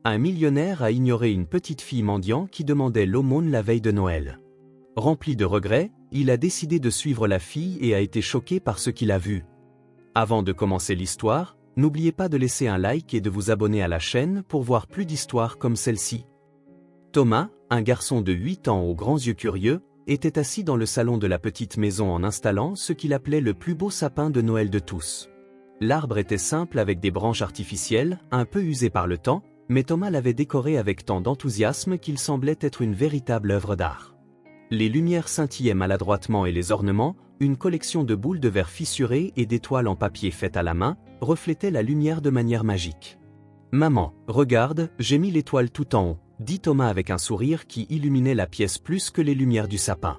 Un millionnaire a ignoré une petite fille mendiant qui demandait l'aumône la veille de Noël. Rempli de regrets, il a décidé de suivre la fille et a été choqué par ce qu'il a vu. Avant de commencer l'histoire, n'oubliez pas de laisser un like et de vous abonner à la chaîne pour voir plus d'histoires comme celle-ci. Thomas, un garçon de 8 ans aux grands yeux curieux, était assis dans le salon de la petite maison en installant ce qu'il appelait le plus beau sapin de Noël de tous. L'arbre était simple avec des branches artificielles, un peu usées par le temps, mais Thomas l'avait décoré avec tant d'enthousiasme qu'il semblait être une véritable œuvre d'art. Les lumières scintillaient maladroitement et les ornements, une collection de boules de verre fissurées et d'étoiles en papier faites à la main, reflétaient la lumière de manière magique. « Maman, regarde, j'ai mis l'étoile tout en haut », dit Thomas avec un sourire qui illuminait la pièce plus que les lumières du sapin.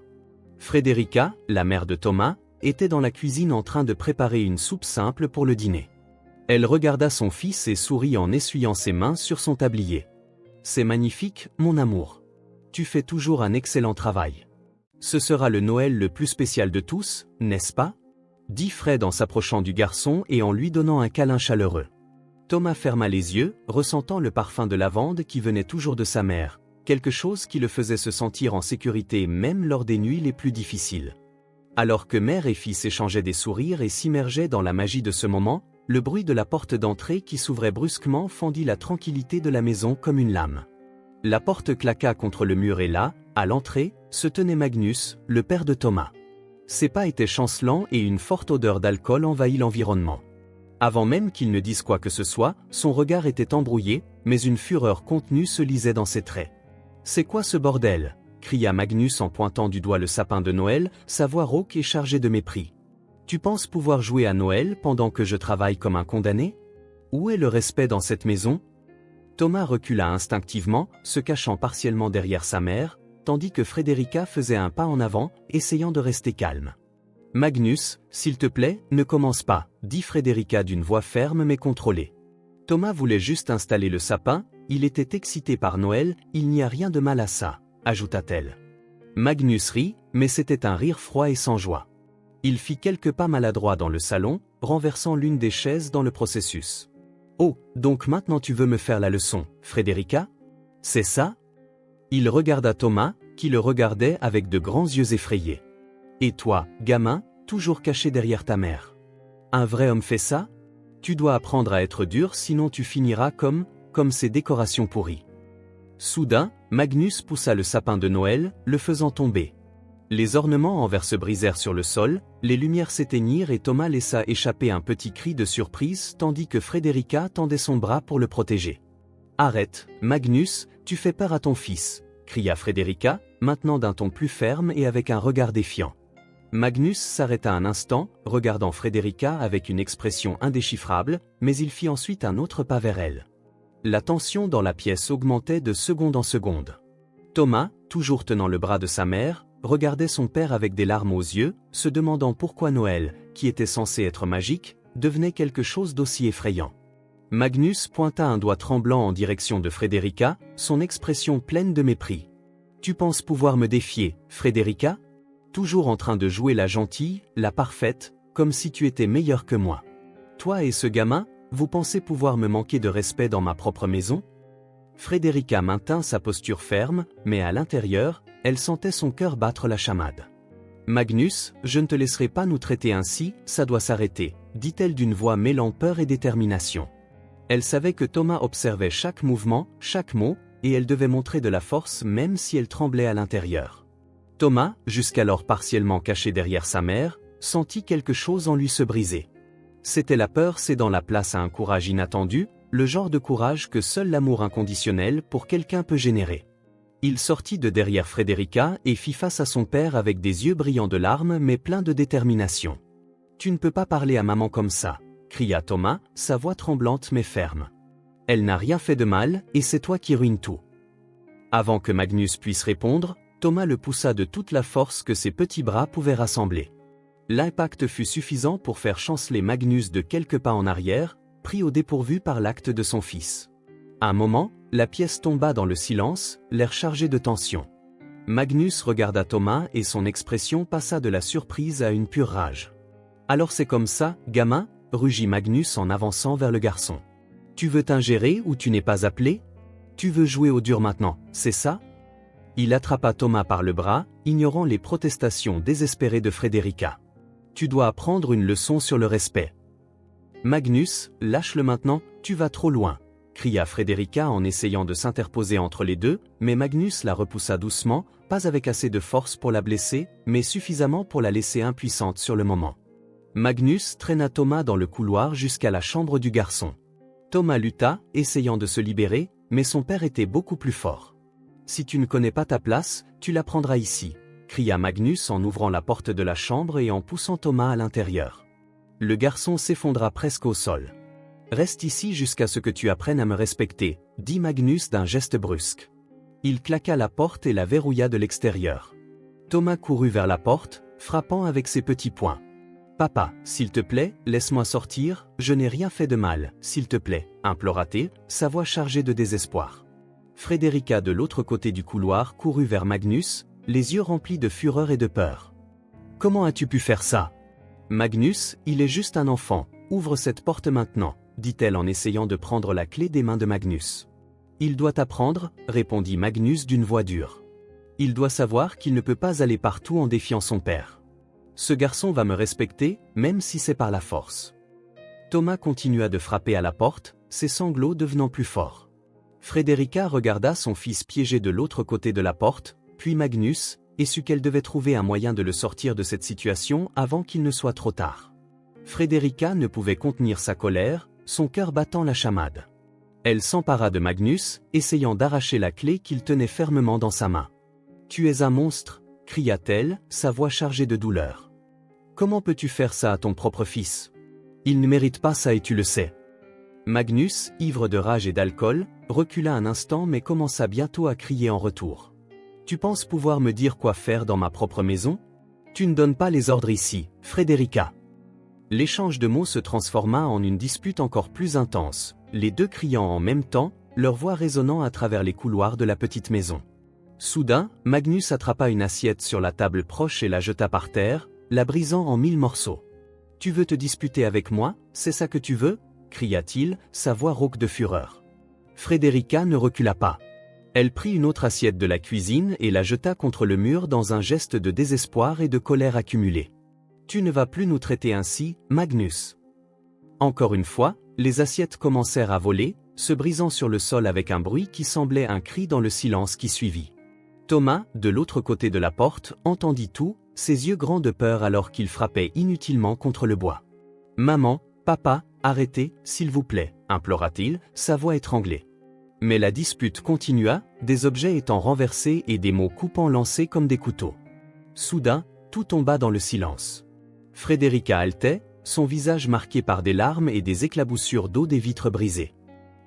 Frédérica, la mère de Thomas, était dans la cuisine en train de préparer une soupe simple pour le dîner. Elle regarda son fils et sourit en essuyant ses mains sur son tablier. « C'est magnifique, mon amour. Tu fais toujours un excellent travail. Ce sera le Noël le plus spécial de tous, n'est-ce pas ?» dit Fred en s'approchant du garçon et en lui donnant un câlin chaleureux. Thomas ferma les yeux, ressentant le parfum de lavande qui venait toujours de sa mère, quelque chose qui le faisait se sentir en sécurité même lors des nuits les plus difficiles. Alors que mère et fils échangeaient des sourires et s'immergeaient dans la magie de ce moment, le bruit de la porte d'entrée qui s'ouvrait brusquement fendit la tranquillité de la maison comme une lame. La porte claqua contre le mur et là, à l'entrée, se tenait Magnus, le père de Thomas. Ses pas étaient chancelants et une forte odeur d'alcool envahit l'environnement. Avant même qu'il ne dise quoi que ce soit, son regard était embrouillé, mais une fureur contenue se lisait dans ses traits. « C'est quoi ce bordel ?» cria Magnus en pointant du doigt le sapin de Noël, sa voix rauque et chargée de mépris. « Tu penses pouvoir jouer à Noël pendant que je travaille comme un condamné? Où est le respect dans cette maison ?» Thomas recula instinctivement, se cachant partiellement derrière sa mère, tandis que Frédérica faisait un pas en avant, essayant de rester calme. « Magnus, s'il te plaît, ne commence pas, » dit Frédérica d'une voix ferme mais contrôlée. Thomas voulait juste installer le sapin, il était excité par Noël, il n'y a rien de mal à ça, ajouta-t-elle. Magnus rit, mais c'était un rire froid et sans joie. Il fit quelques pas maladroits dans le salon, renversant l'une des chaises dans le processus. « Oh, donc maintenant tu veux me faire la leçon, Frédérica? C'est ça ?» Il regarda Thomas, qui le regardait avec de grands yeux effrayés. « Et toi, gamin, toujours caché derrière ta mère? Un vrai homme fait ça? Tu dois apprendre à être dur sinon tu finiras comme ces décorations pourries. » Soudain, Magnus poussa le sapin de Noël, le faisant tomber. Les ornements en verre se brisèrent sur le sol, les lumières s'éteignirent et Thomas laissa échapper un petit cri de surprise tandis que Frédérica tendait son bras pour le protéger. « Arrête, Magnus, tu fais peur à ton fils !» cria Frédérica, maintenant d'un ton plus ferme et avec un regard défiant. Magnus s'arrêta un instant, regardant Frédérica avec une expression indéchiffrable, mais il fit ensuite un autre pas vers elle. La tension dans la pièce augmentait de seconde en seconde. Thomas, toujours tenant le bras de sa mère, regardait son père avec des larmes aux yeux, se demandant pourquoi Noël, qui était censé être magique, devenait quelque chose d'aussi effrayant. Magnus pointa un doigt tremblant en direction de Frédérica, son expression pleine de mépris. « Tu penses pouvoir me défier, Frédérica ? Toujours en train de jouer la gentille, la parfaite, comme si tu étais meilleure que moi. Toi et ce gamin, vous pensez pouvoir me manquer de respect dans ma propre maison ?» Frédérica maintint sa posture ferme, mais à l'intérieur, elle sentait son cœur battre la chamade. « Magnus, je ne te laisserai pas nous traiter ainsi, ça doit s'arrêter, » dit-elle d'une voix mêlant peur et détermination. Elle savait que Thomas observait chaque mouvement, chaque mot, et elle devait montrer de la force même si elle tremblait à l'intérieur. Thomas, jusqu'alors partiellement caché derrière sa mère, sentit quelque chose en lui se briser. C'était la peur cédant la place à un courage inattendu, le genre de courage que seul l'amour inconditionnel pour quelqu'un peut générer. Il sortit de derrière Frédérica et fit face à son père avec des yeux brillants de larmes mais pleins de détermination. « Tu ne peux pas parler à maman comme ça !» cria Thomas, sa voix tremblante mais ferme. « Elle n'a rien fait de mal et c'est toi qui ruines tout. » Avant que Magnus puisse répondre, Thomas le poussa de toute la force que ses petits bras pouvaient rassembler. L'impact fut suffisant pour faire chanceler Magnus de quelques pas en arrière, pris au dépourvu par l'acte de son fils. À un moment, la pièce tomba dans le silence, l'air chargé de tension. Magnus regarda Thomas et son expression passa de la surprise à une pure rage. « Alors c'est comme ça, gamin ?» rugit Magnus en avançant vers le garçon. « Tu veux t'ingérer ou tu n'es pas appelé ?» Tu veux jouer au dur maintenant, c'est ça? Il attrapa Thomas par le bras, ignorant les protestations désespérées de Frederica. Tu dois apprendre une leçon sur le respect. Magnus, lâche-le maintenant, tu vas trop loin, cria Frederica en essayant de s'interposer entre les deux, mais Magnus la repoussa doucement, pas avec assez de force pour la blesser, mais suffisamment pour la laisser impuissante sur le moment. Magnus traîna Thomas dans le couloir jusqu'à la chambre du garçon. Thomas lutta, essayant de se libérer, mais son père était beaucoup plus fort. Si tu ne connais pas ta place, tu la prendras ici, cria Magnus en ouvrant la porte de la chambre et en poussant Thomas à l'intérieur. Le garçon s'effondra presque au sol. Reste ici jusqu'à ce que tu apprennes à me respecter, dit Magnus d'un geste brusque. Il claqua la porte et la verrouilla de l'extérieur. Thomas courut vers la porte, frappant avec ses petits poings. Papa, s'il te plaît, laisse-moi sortir, je n'ai rien fait de mal, s'il te plaît, implora-t-il, sa voix chargée de désespoir. Frederica de l'autre côté du couloir courut vers Magnus, les yeux remplis de fureur et de peur. Comment as-tu pu faire ça? Magnus, il est juste un enfant, ouvre cette porte maintenant, dit-elle en essayant de prendre la clé des mains de Magnus. Il doit apprendre, répondit Magnus d'une voix dure. Il doit savoir qu'il ne peut pas aller partout en défiant son père. Ce garçon va me respecter, même si c'est par la force. Thomas continua de frapper à la porte, ses sanglots devenant plus forts. Frederica regarda son fils piégé de l'autre côté de la porte, puis Magnus, et sut qu'elle devait trouver un moyen de le sortir de cette situation avant qu'il ne soit trop tard. Frederica ne pouvait contenir sa colère, son cœur battant la chamade. Elle s'empara de Magnus, essayant d'arracher la clé qu'il tenait fermement dans sa main. « Tu es un monstre !» cria-t-elle, sa voix chargée de douleur. « Comment peux-tu faire ça à ton propre fils? Il ne mérite pas ça et tu le sais. » Magnus, ivre de rage et d'alcool, recula un instant mais commença bientôt à crier en retour. « Tu penses pouvoir me dire quoi faire dans ma propre maison? Tu ne donnes pas les ordres ici, Frederica. » L'échange de mots se transforma en une dispute encore plus intense, les deux criant en même temps, leur voix résonnant à travers les couloirs de la petite maison. Soudain, Magnus attrapa une assiette sur la table proche et la jeta par terre, la brisant en 1000 morceaux. « Tu veux te disputer avec moi, c'est ça que tu veux ?» cria-t-il, sa voix rauque de fureur. Frederica ne recula pas. Elle prit une autre assiette de la cuisine et la jeta contre le mur dans un geste de désespoir et de colère accumulée. « Tu ne vas plus nous traiter ainsi, Magnus. » Encore une fois, les assiettes commencèrent à voler, se brisant sur le sol avec un bruit qui semblait un cri dans le silence qui suivit. Thomas, de l'autre côté de la porte, entendit tout, ses yeux grands de peur alors qu'il frappait inutilement contre le bois. « Maman, papa, arrêtez, s'il vous plaît, implora-t-il, sa voix étranglée. Mais la dispute continua, des objets étant renversés et des mots coupants lancés comme des couteaux. Soudain, tout tomba dans le silence. Frederica haletait, son visage marqué par des larmes et des éclaboussures d'eau des vitres brisées.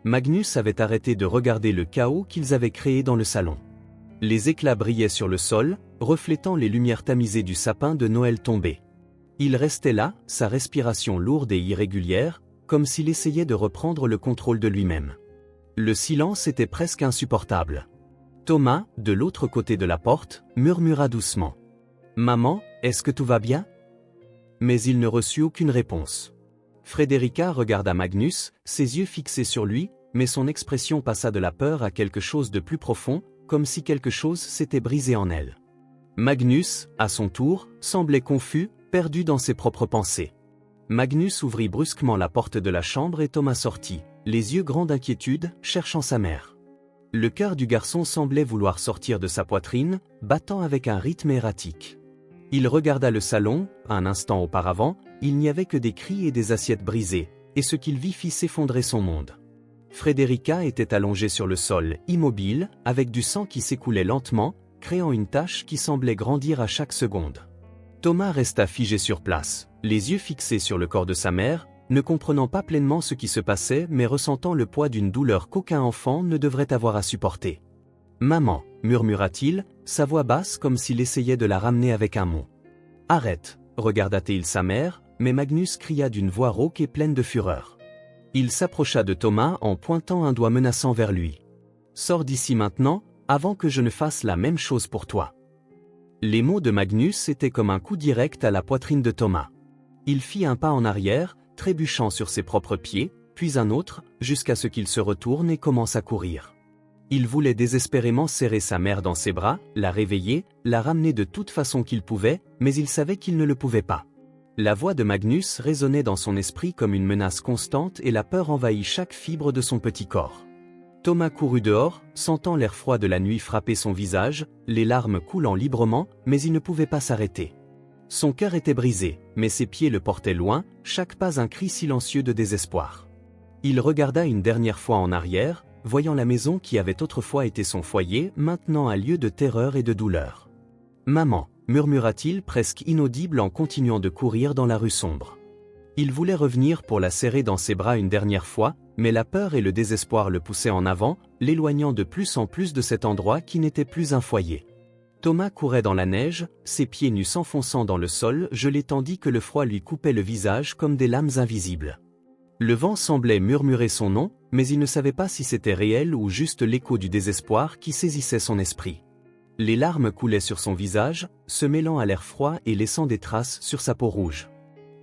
Magnus avait arrêté de regarder le chaos qu'ils avaient créé dans le salon. Les éclats brillaient sur le sol, reflétant les lumières tamisées du sapin de Noël tombé. Il restait là, sa respiration lourde et irrégulière, comme s'il essayait de reprendre le contrôle de lui-même. Le silence était presque insupportable. Thomas, de l'autre côté de la porte, murmura doucement. « Maman, est-ce que tout va bien ?» Mais il ne reçut aucune réponse. Frederica regarda Magnus, ses yeux fixés sur lui, mais son expression passa de la peur à quelque chose de plus profond, comme si quelque chose s'était brisé en elle. Magnus, à son tour, semblait confus, perdu dans ses propres pensées. Magnus ouvrit brusquement la porte de la chambre et Thomas sortit, les yeux grands d'inquiétude, cherchant sa mère. Le cœur du garçon semblait vouloir sortir de sa poitrine, battant avec un rythme erratique. Il regarda le salon, un instant auparavant, il n'y avait que des cris et des assiettes brisées, et ce qu'il vit fit s'effondrer son monde. Frederica était allongée sur le sol, immobile, avec du sang qui s'écoulait lentement, créant une tache qui semblait grandir à chaque seconde. Thomas resta figé sur place, les yeux fixés sur le corps de sa mère, ne comprenant pas pleinement ce qui se passait mais ressentant le poids d'une douleur qu'aucun enfant ne devrait avoir à supporter. « Maman » murmura-t-il, sa voix basse comme s'il essayait de la ramener avec un mot. « Arrête » regarda-t-il sa mère, mais Magnus cria d'une voix rauque et pleine de fureur. Il s'approcha de Thomas en pointant un doigt menaçant vers lui. « Sors d'ici maintenant, avant que je ne fasse la même chose pour toi. » Les mots de Magnus étaient comme un coup direct à la poitrine de Thomas. Il fit un pas en arrière, trébuchant sur ses propres pieds, puis un autre, jusqu'à ce qu'il se retourne et commence à courir. Il voulait désespérément serrer sa mère dans ses bras, la réveiller, la ramener de toute façon qu'il pouvait, mais il savait qu'il ne le pouvait pas. La voix de Magnus résonnait dans son esprit comme une menace constante et la peur envahit chaque fibre de son petit corps. Thomas courut dehors, sentant l'air froid de la nuit frapper son visage, les larmes coulant librement, mais il ne pouvait pas s'arrêter. Son cœur était brisé, mais ses pieds le portaient loin, chaque pas un cri silencieux de désespoir. Il regarda une dernière fois en arrière, voyant la maison qui avait autrefois été son foyer, maintenant un lieu de terreur et de douleur. « Maman » murmura-t-il presque inaudible en continuant de courir dans la rue sombre. Il voulait revenir pour la serrer dans ses bras une dernière fois, mais la peur et le désespoir le poussaient en avant, l'éloignant de plus en plus de cet endroit qui n'était plus un foyer. Thomas courait dans la neige, ses pieds nus s'enfonçant dans le sol gelé tandis que le froid lui coupait le visage comme des lames invisibles. Le vent semblait murmurer son nom, mais il ne savait pas si c'était réel ou juste l'écho du désespoir qui saisissait son esprit. Les larmes coulaient sur son visage, se mêlant à l'air froid et laissant des traces sur sa peau rouge.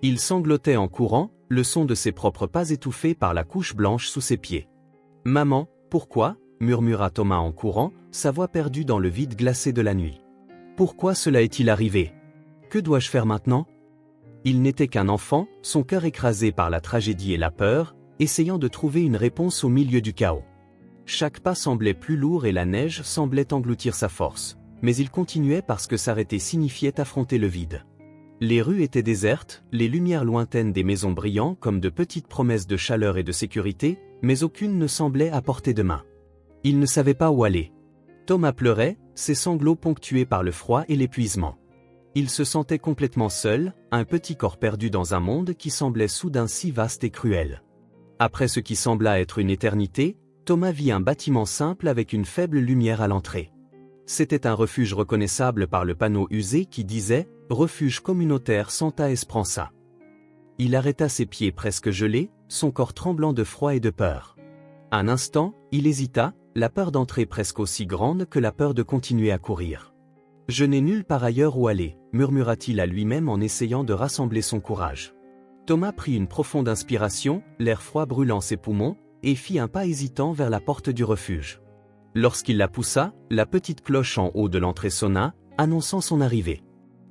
Il sanglotait en courant, le son de ses propres pas étouffé par la couche blanche sous ses pieds. « Maman, pourquoi ?» murmura Thomas en courant, sa voix perdue dans le vide glacé de la nuit. « Pourquoi cela est-il arrivé? Que dois-je faire maintenant ?» Il n'était qu'un enfant, son cœur écrasé par la tragédie et la peur, essayant de trouver une réponse au milieu du chaos. Chaque pas semblait plus lourd et la neige semblait engloutir sa force, mais il continuait parce que s'arrêter signifiait affronter le vide. Les rues étaient désertes, les lumières lointaines des maisons brillant comme de petites promesses de chaleur et de sécurité, mais aucune ne semblait à portée de main. Il ne savait pas où aller. Thomas pleurait, ses sanglots ponctués par le froid et l'épuisement. Il se sentait complètement seul, un petit corps perdu dans un monde qui semblait soudain si vaste et cruel. Après ce qui sembla être une éternité, Thomas vit un bâtiment simple avec une faible lumière à l'entrée. C'était un refuge reconnaissable par le panneau usé qui disait « Refuge communautaire Santa Esperanza ». Il arrêta ses pieds presque gelés, son corps tremblant de froid et de peur. Un instant, il hésita, la peur d'entrer presque aussi grande que la peur de continuer à courir. « Je n'ai nulle part ailleurs où aller », murmura-t-il à lui-même en essayant de rassembler son courage. Thomas prit une profonde inspiration, l'air froid brûlant ses poumons, et fit un pas hésitant vers la porte du refuge. Lorsqu'il la poussa, la petite cloche en haut de l'entrée sonna, annonçant son arrivée.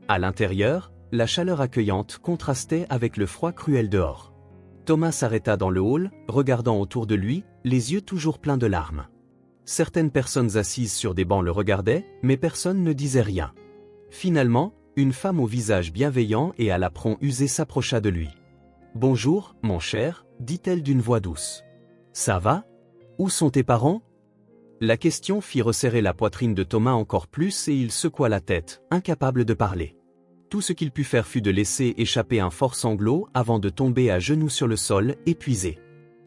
À l'intérieur, la chaleur accueillante contrastait avec le froid cruel dehors. Thomas s'arrêta dans le hall, regardant autour de lui, les yeux toujours pleins de larmes. Certaines personnes assises sur des bancs le regardaient, mais personne ne disait rien. Finalement, une femme au visage bienveillant et à l'apron usé s'approcha de lui. « Bonjour, mon cher », dit-elle d'une voix douce. « Ça va? Où sont tes parents ?» La question fit resserrer la poitrine de Thomas encore plus et il secoua la tête, incapable de parler. Tout ce qu'il put faire fut de laisser échapper un fort sanglot avant de tomber à genoux sur le sol, épuisé.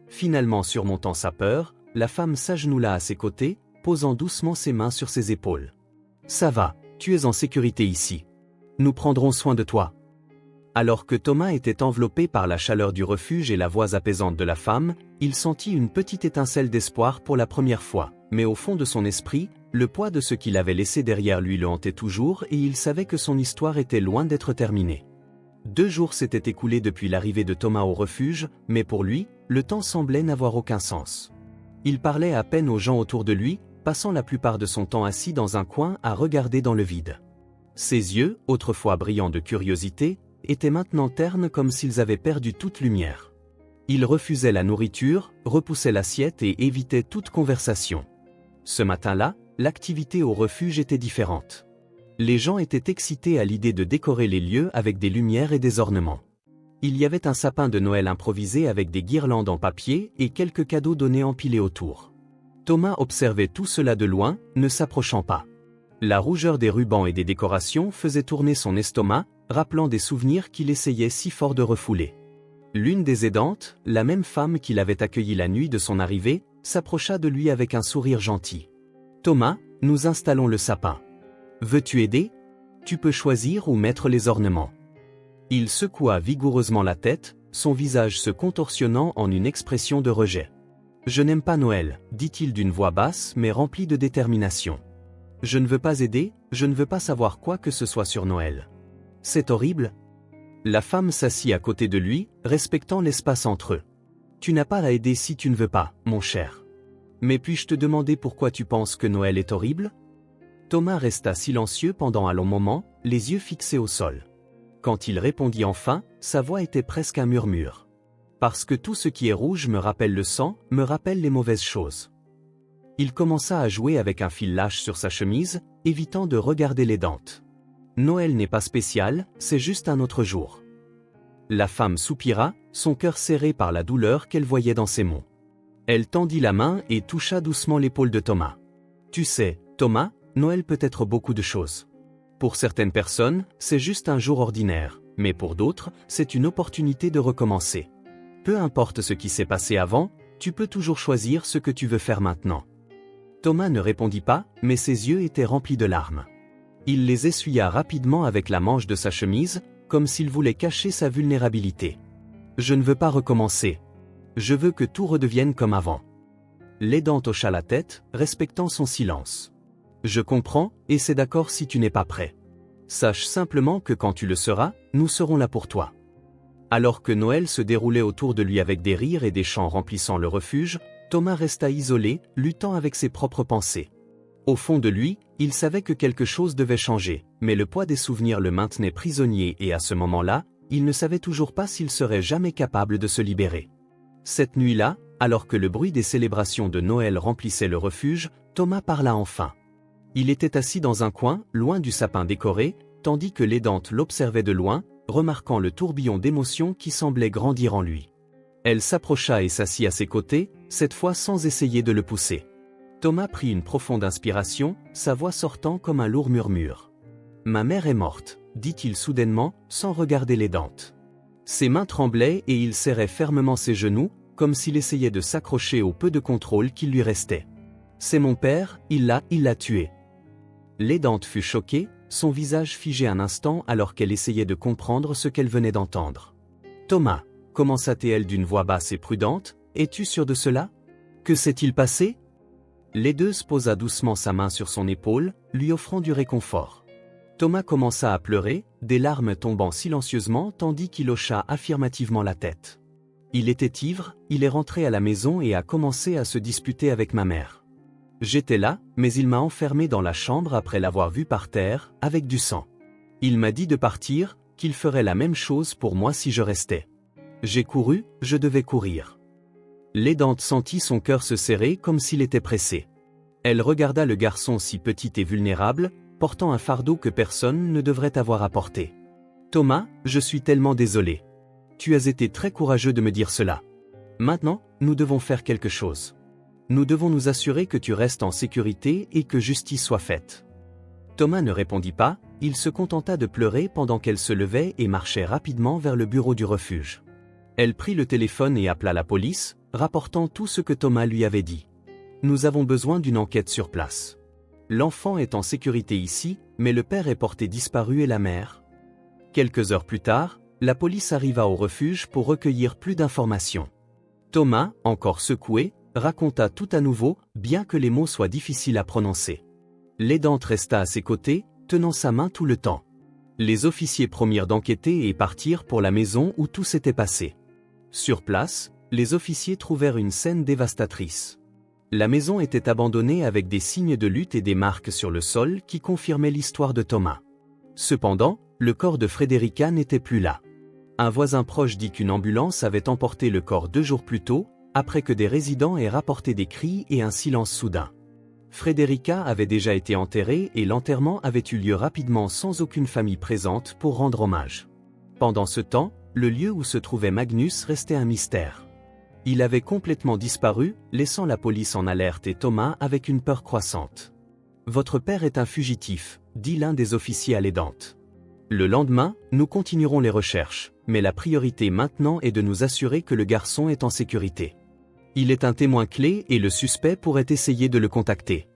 Finalement surmontant sa peur, la femme s'agenouilla à ses côtés, posant doucement ses mains sur ses épaules. « Ça va, tu es en sécurité ici. Nous prendrons soin de toi. » Alors que Thomas était enveloppé par la chaleur du refuge et la voix apaisante de la femme, il sentit une petite étincelle d'espoir pour la première fois, mais au fond de son esprit, le poids de ce qu'il avait laissé derrière lui le hantait toujours et il savait que son histoire était loin d'être terminée. 2 jours s'étaient écoulés depuis l'arrivée de Thomas au refuge, mais pour lui, le temps semblait n'avoir aucun sens. Il parlait à peine aux gens autour de lui, passant la plupart de son temps assis dans un coin à regarder dans le vide. Ses yeux, autrefois brillants de curiosité, étaient maintenant ternes comme s'ils avaient perdu toute lumière. Il refusait la nourriture, repoussait l'assiette et évitait toute conversation. Ce matin-là, l'activité au refuge était différente. Les gens étaient excités à l'idée de décorer les lieux avec des lumières et des ornements. Il y avait un sapin de Noël improvisé avec des guirlandes en papier et quelques cadeaux donnés empilés autour. Thomas observait tout cela de loin, ne s'approchant pas. La rougeur des rubans et des décorations faisait tourner son estomac, rappelant des souvenirs qu'il essayait si fort de refouler. L'une des aidantes, la même femme qui l'avait accueilli la nuit de son arrivée, s'approcha de lui avec un sourire gentil. « Thomas, nous installons le sapin. Veux-tu aider? Tu peux choisir ou mettre les ornements. » Il secoua vigoureusement la tête, son visage se contorsionnant en une expression de rejet. « Je n'aime pas Noël, dit-il d'une voix basse mais remplie de détermination. Je ne veux pas aider, je ne veux pas savoir quoi que ce soit sur Noël. C'est horrible. » La femme s'assit à côté de lui, respectant l'espace entre eux. « Tu n'as pas à aider si tu ne veux pas, mon cher. Mais puis-je te demander pourquoi tu penses que Noël est horrible? Thomas resta silencieux pendant un long moment, les yeux fixés au sol. Quand il répondit enfin, sa voix était presque un murmure. Parce que tout ce qui est rouge me rappelle le sang, me rappelle les mauvaises choses. Il commença à jouer avec un fil lâche sur sa chemise, évitant de regarder les dents. Noël n'est pas spécial, c'est juste un autre jour. La femme soupira, son cœur serré par la douleur qu'elle voyait dans ses mots. Elle tendit la main et toucha doucement l'épaule de Thomas. Tu sais, Thomas, Noël peut être beaucoup de choses. Pour certaines personnes, c'est juste un jour ordinaire, mais pour d'autres, c'est une opportunité de recommencer. Peu importe ce qui s'est passé avant, tu peux toujours choisir ce que tu veux faire maintenant. Thomas ne répondit pas, mais ses yeux étaient remplis de larmes. Il les essuya rapidement avec la manche de sa chemise, comme s'il voulait cacher sa vulnérabilité. Je ne veux pas recommencer. Je veux que tout redevienne comme avant. L'aidant hocha la tête, respectant son silence. Je comprends, et c'est d'accord si tu n'es pas prêt. Sache simplement que quand tu le seras, nous serons là pour toi. Alors que Noël se déroulait autour de lui avec des rires et des chants remplissant le refuge, Thomas resta isolé, luttant avec ses propres pensées. Au fond de lui, il savait que quelque chose devait changer, mais le poids des souvenirs le maintenait prisonnier et à ce moment-là, il ne savait toujours pas s'il serait jamais capable de se libérer. Cette nuit-là, alors que le bruit des célébrations de Noël remplissait le refuge, Thomas parla enfin. Il était assis dans un coin, loin du sapin décoré, tandis que l'aidante l'observait de loin, remarquant le tourbillon d'émotions qui semblait grandir en lui. Elle s'approcha et s'assit à ses côtés, cette fois sans essayer de le pousser. Thomas prit une profonde inspiration, sa voix sortant comme un lourd murmure. « Ma mère est morte », dit-il soudainement, sans regarder l'aidante. Ses mains tremblaient et il serrait fermement ses genoux, comme s'il essayait de s'accrocher au peu de contrôle qu'il lui restait. « C'est mon père, il l'a tué. » L'aidante fut choquée, son visage figé un instant alors qu'elle essayait de comprendre ce qu'elle venait d'entendre. « Thomas, commença-t-elle d'une voix basse et prudente, es-tu sûr de cela? Que s'est-il passé? » L'aideuse posa doucement sa main sur son épaule, lui offrant du réconfort. Thomas commença à pleurer, des larmes tombant silencieusement tandis qu'il hocha affirmativement la tête. Il était ivre, il est rentré à la maison et a commencé à se disputer avec ma mère. J'étais là, mais il m'a enfermé dans la chambre après l'avoir vu par terre, avec du sang. Il m'a dit de partir, qu'il ferait la même chose pour moi si je restais. J'ai couru, je devais courir. L'aidante sentit son cœur se serrer comme s'il était pressé. Elle regarda le garçon si petit et vulnérable, portant un fardeau que personne ne devrait avoir à porter. « Thomas, je suis tellement désolé. Tu as été très courageux de me dire cela. Maintenant, nous devons faire quelque chose. Nous devons nous assurer que tu restes en sécurité et que justice soit faite. » Thomas ne répondit pas, il se contenta de pleurer pendant qu'elle se levait et marchait rapidement vers le bureau du refuge. Elle prit le téléphone et appela la police, rapportant tout ce que Thomas lui avait dit. « Nous avons besoin d'une enquête sur place. L'enfant est en sécurité ici, mais le père est porté disparu et la mère. » Quelques heures plus tard, la police arriva au refuge pour recueillir plus d'informations. Thomas, encore secoué, raconta tout à nouveau, bien que les mots soient difficiles à prononcer. L'aidante resta à ses côtés, tenant sa main tout le temps. Les officiers promirent d'enquêter et partirent pour la maison où tout s'était passé. Sur place, les officiers trouvèrent une scène dévastatrice. La maison était abandonnée avec des signes de lutte et des marques sur le sol qui confirmaient l'histoire de Thomas. Cependant, le corps de Frederica n'était plus là. Un voisin proche dit qu'une ambulance avait emporté le corps 2 jours plus tôt, après que des résidents aient rapporté des cris et un silence soudain. Frederica avait déjà été enterrée et l'enterrement avait eu lieu rapidement sans aucune famille présente pour rendre hommage. Pendant ce temps, le lieu où se trouvait Magnus restait un mystère. Il avait complètement disparu, laissant la police en alerte et Thomas avec une peur croissante. « Votre père est un fugitif », dit l'un des officiers à l'aidante. Le lendemain, nous continuerons les recherches, mais la priorité maintenant est de nous assurer que le garçon est en sécurité. Il est un témoin clé et le suspect pourrait essayer de le contacter.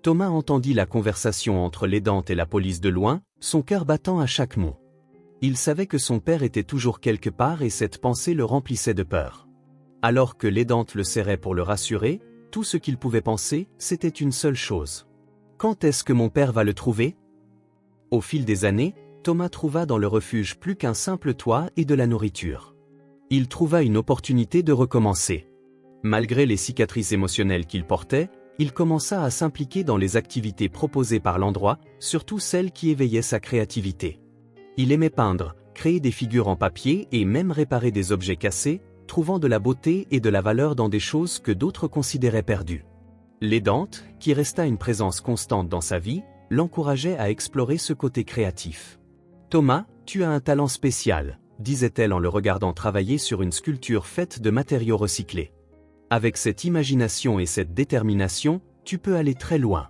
Thomas entendit la conversation entre l'aidante et la police de loin, son cœur battant à chaque mot. Il savait que son père était toujours quelque part et cette pensée le remplissait de peur. Alors que l'aidante le serrait pour le rassurer, tout ce qu'il pouvait penser, c'était une seule chose. Quand est-ce que mon père va le trouver? Au fil des années, Thomas trouva dans le refuge plus qu'un simple toit et de la nourriture. Il trouva une opportunité de recommencer. Malgré les cicatrices émotionnelles qu'il portait, il commença à s'impliquer dans les activités proposées par l'endroit, surtout celles qui éveillaient sa créativité. Il aimait peindre, créer des figures en papier et même réparer des objets cassés, trouvant de la beauté et de la valeur dans des choses que d'autres considéraient perdues. L'aidante, qui resta une présence constante dans sa vie, l'encourageait à explorer ce côté créatif. « Thomas, tu as un talent spécial », disait-elle en le regardant travailler sur une sculpture faite de matériaux recyclés. « Avec cette imagination et cette détermination, tu peux aller très loin.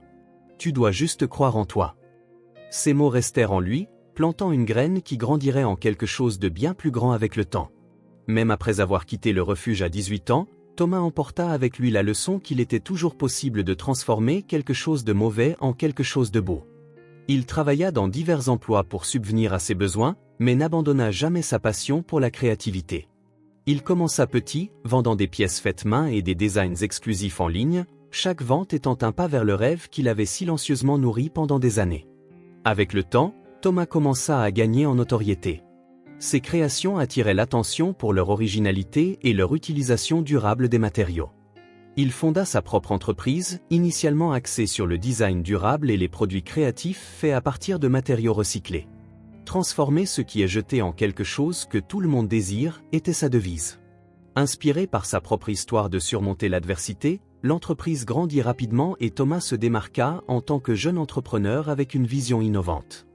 Tu dois juste croire en toi. » Ces mots restèrent en lui, plantant une graine qui grandirait en quelque chose de bien plus grand avec le temps. Même après avoir quitté le refuge à 18 ans, Thomas emporta avec lui la leçon qu'il était toujours possible de transformer quelque chose de mauvais en quelque chose de beau. Il travailla dans divers emplois pour subvenir à ses besoins, mais n'abandonna jamais sa passion pour la créativité. Il commença petit, vendant des pièces faites main et des designs exclusifs en ligne, chaque vente étant un pas vers le rêve qu'il avait silencieusement nourri pendant des années. Avec le temps, Thomas commença à gagner en notoriété. Ses créations attiraient l'attention pour leur originalité et leur utilisation durable des matériaux. Il fonda sa propre entreprise, initialement axée sur le design durable et les produits créatifs faits à partir de matériaux recyclés. Transformer ce qui est jeté en quelque chose que tout le monde désire était sa devise. Inspiré par sa propre histoire de surmonter l'adversité, l'entreprise grandit rapidement et Thomas se démarqua en tant que jeune entrepreneur avec une vision innovante.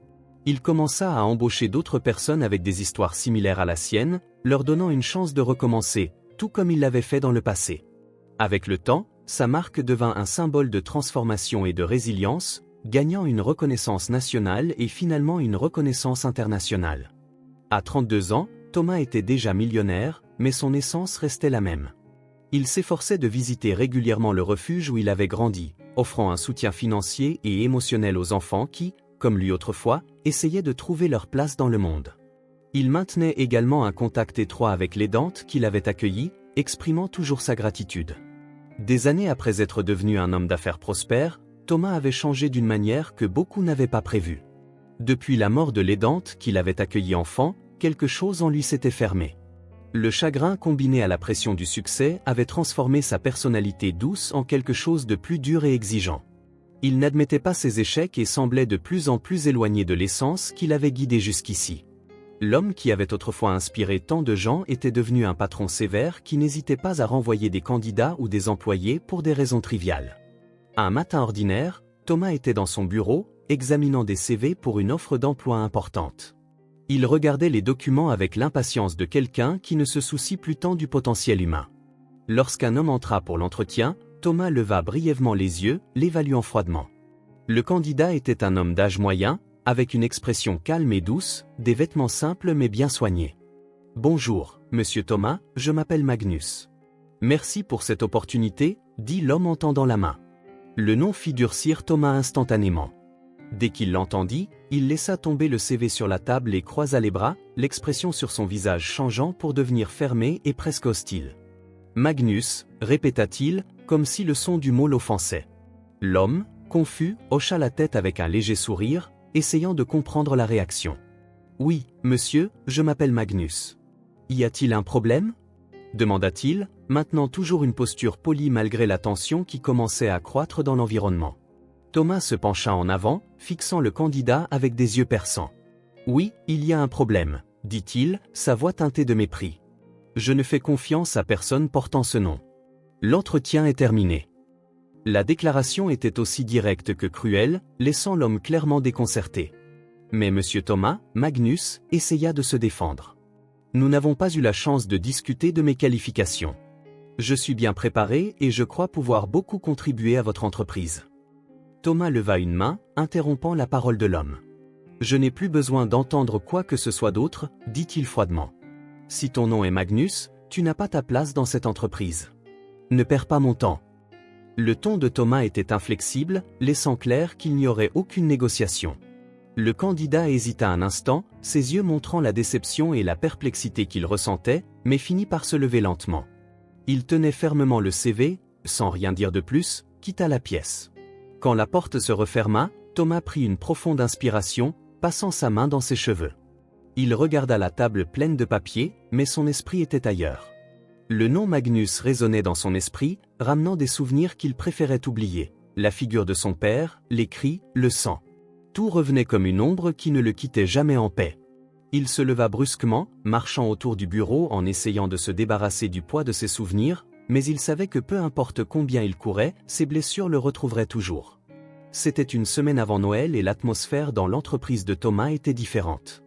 Il commença à embaucher d'autres personnes avec des histoires similaires à la sienne, leur donnant une chance de recommencer, tout comme il l'avait fait dans le passé. Avec le temps, sa marque devint un symbole de transformation et de résilience, gagnant une reconnaissance nationale et finalement une reconnaissance internationale. À 32 ans, Thomas était déjà millionnaire, mais son essence restait la même. Il s'efforçait de visiter régulièrement le refuge où il avait grandi, offrant un soutien financier et émotionnel aux enfants qui, comme lui autrefois, essayaient de trouver leur place dans le monde. Il maintenait également un contact étroit avec l'aidante qui l'avait accueilli, exprimant toujours sa gratitude. Des années après être devenu un homme d'affaires prospère, Thomas avait changé d'une manière que beaucoup n'avaient pas prévue. Depuis la mort de l'aidante qui l'avait accueilli enfant, quelque chose en lui s'était fermé. Le chagrin combiné à la pression du succès avait transformé sa personnalité douce en quelque chose de plus dur et exigeant. Il n'admettait pas ses échecs et semblait de plus en plus éloigné de l'essence qui l'avait guidé jusqu'ici. L'homme qui avait autrefois inspiré tant de gens était devenu un patron sévère qui n'hésitait pas à renvoyer des candidats ou des employés pour des raisons triviales. Un matin ordinaire, Thomas était dans son bureau, examinant des CV pour une offre d'emploi importante. Il regardait les documents avec l'impatience de quelqu'un qui ne se soucie plus tant du potentiel humain. Lorsqu'un homme entra pour l'entretien, Thomas leva brièvement les yeux, l'évaluant froidement. Le candidat était un homme d'âge moyen, avec une expression calme et douce, des vêtements simples mais bien soignés. « Bonjour, monsieur Thomas, je m'appelle Magnus. »« Merci pour cette opportunité », dit l'homme en tendant la main. Le nom fit durcir Thomas instantanément. Dès qu'il l'entendit, il laissa tomber le CV sur la table et croisa les bras, l'expression sur son visage changeant pour devenir fermée et presque hostile. « Magnus », répéta-t-il, comme si le son du mot l'offensait. L'homme, confus, hocha la tête avec un léger sourire, essayant de comprendre la réaction. « Oui, monsieur, je m'appelle Magnus. »« Y a-t-il un problème ?» demanda-t-il, maintenant toujours une posture polie malgré la tension qui commençait à croître dans l'environnement. Thomas se pencha en avant, fixant le candidat avec des yeux perçants. « Oui, il y a un problème, » dit-il, sa voix teintée de mépris. « Je ne fais confiance à personne portant ce nom. » L'entretien est terminé. La déclaration était aussi directe que cruelle, laissant l'homme clairement déconcerté. Mais monsieur Thomas, Magnus, essaya de se défendre. « Nous n'avons pas eu la chance de discuter de mes qualifications. Je suis bien préparé et je crois pouvoir beaucoup contribuer à votre entreprise. » Thomas leva une main, interrompant la parole de l'homme. « Je n'ai plus besoin d'entendre quoi que ce soit d'autre, » dit-il froidement. « Si ton nom est Magnus, tu n'as pas ta place dans cette entreprise. Ne perds pas mon temps. » Le ton de Thomas était inflexible, laissant clair qu'il n'y aurait aucune négociation. Le candidat hésita un instant, ses yeux montrant la déception et la perplexité qu'il ressentait, mais finit par se lever lentement. Il tenait fermement le CV, sans rien dire de plus, quitta la pièce. Quand la porte se referma, Thomas prit une profonde inspiration, passant sa main dans ses cheveux. Il regarda la table pleine de papier, mais son esprit était ailleurs. Le nom Magnus résonnait dans son esprit, ramenant des souvenirs qu'il préférait oublier. La figure de son père, les cris, le sang. Tout revenait comme une ombre qui ne le quittait jamais en paix. Il se leva brusquement, marchant autour du bureau en essayant de se débarrasser du poids de ses souvenirs, mais il savait que peu importe combien il courait, ses blessures le retrouveraient toujours. C'était une semaine avant Noël et l'atmosphère dans l'entreprise de Thomas était différente.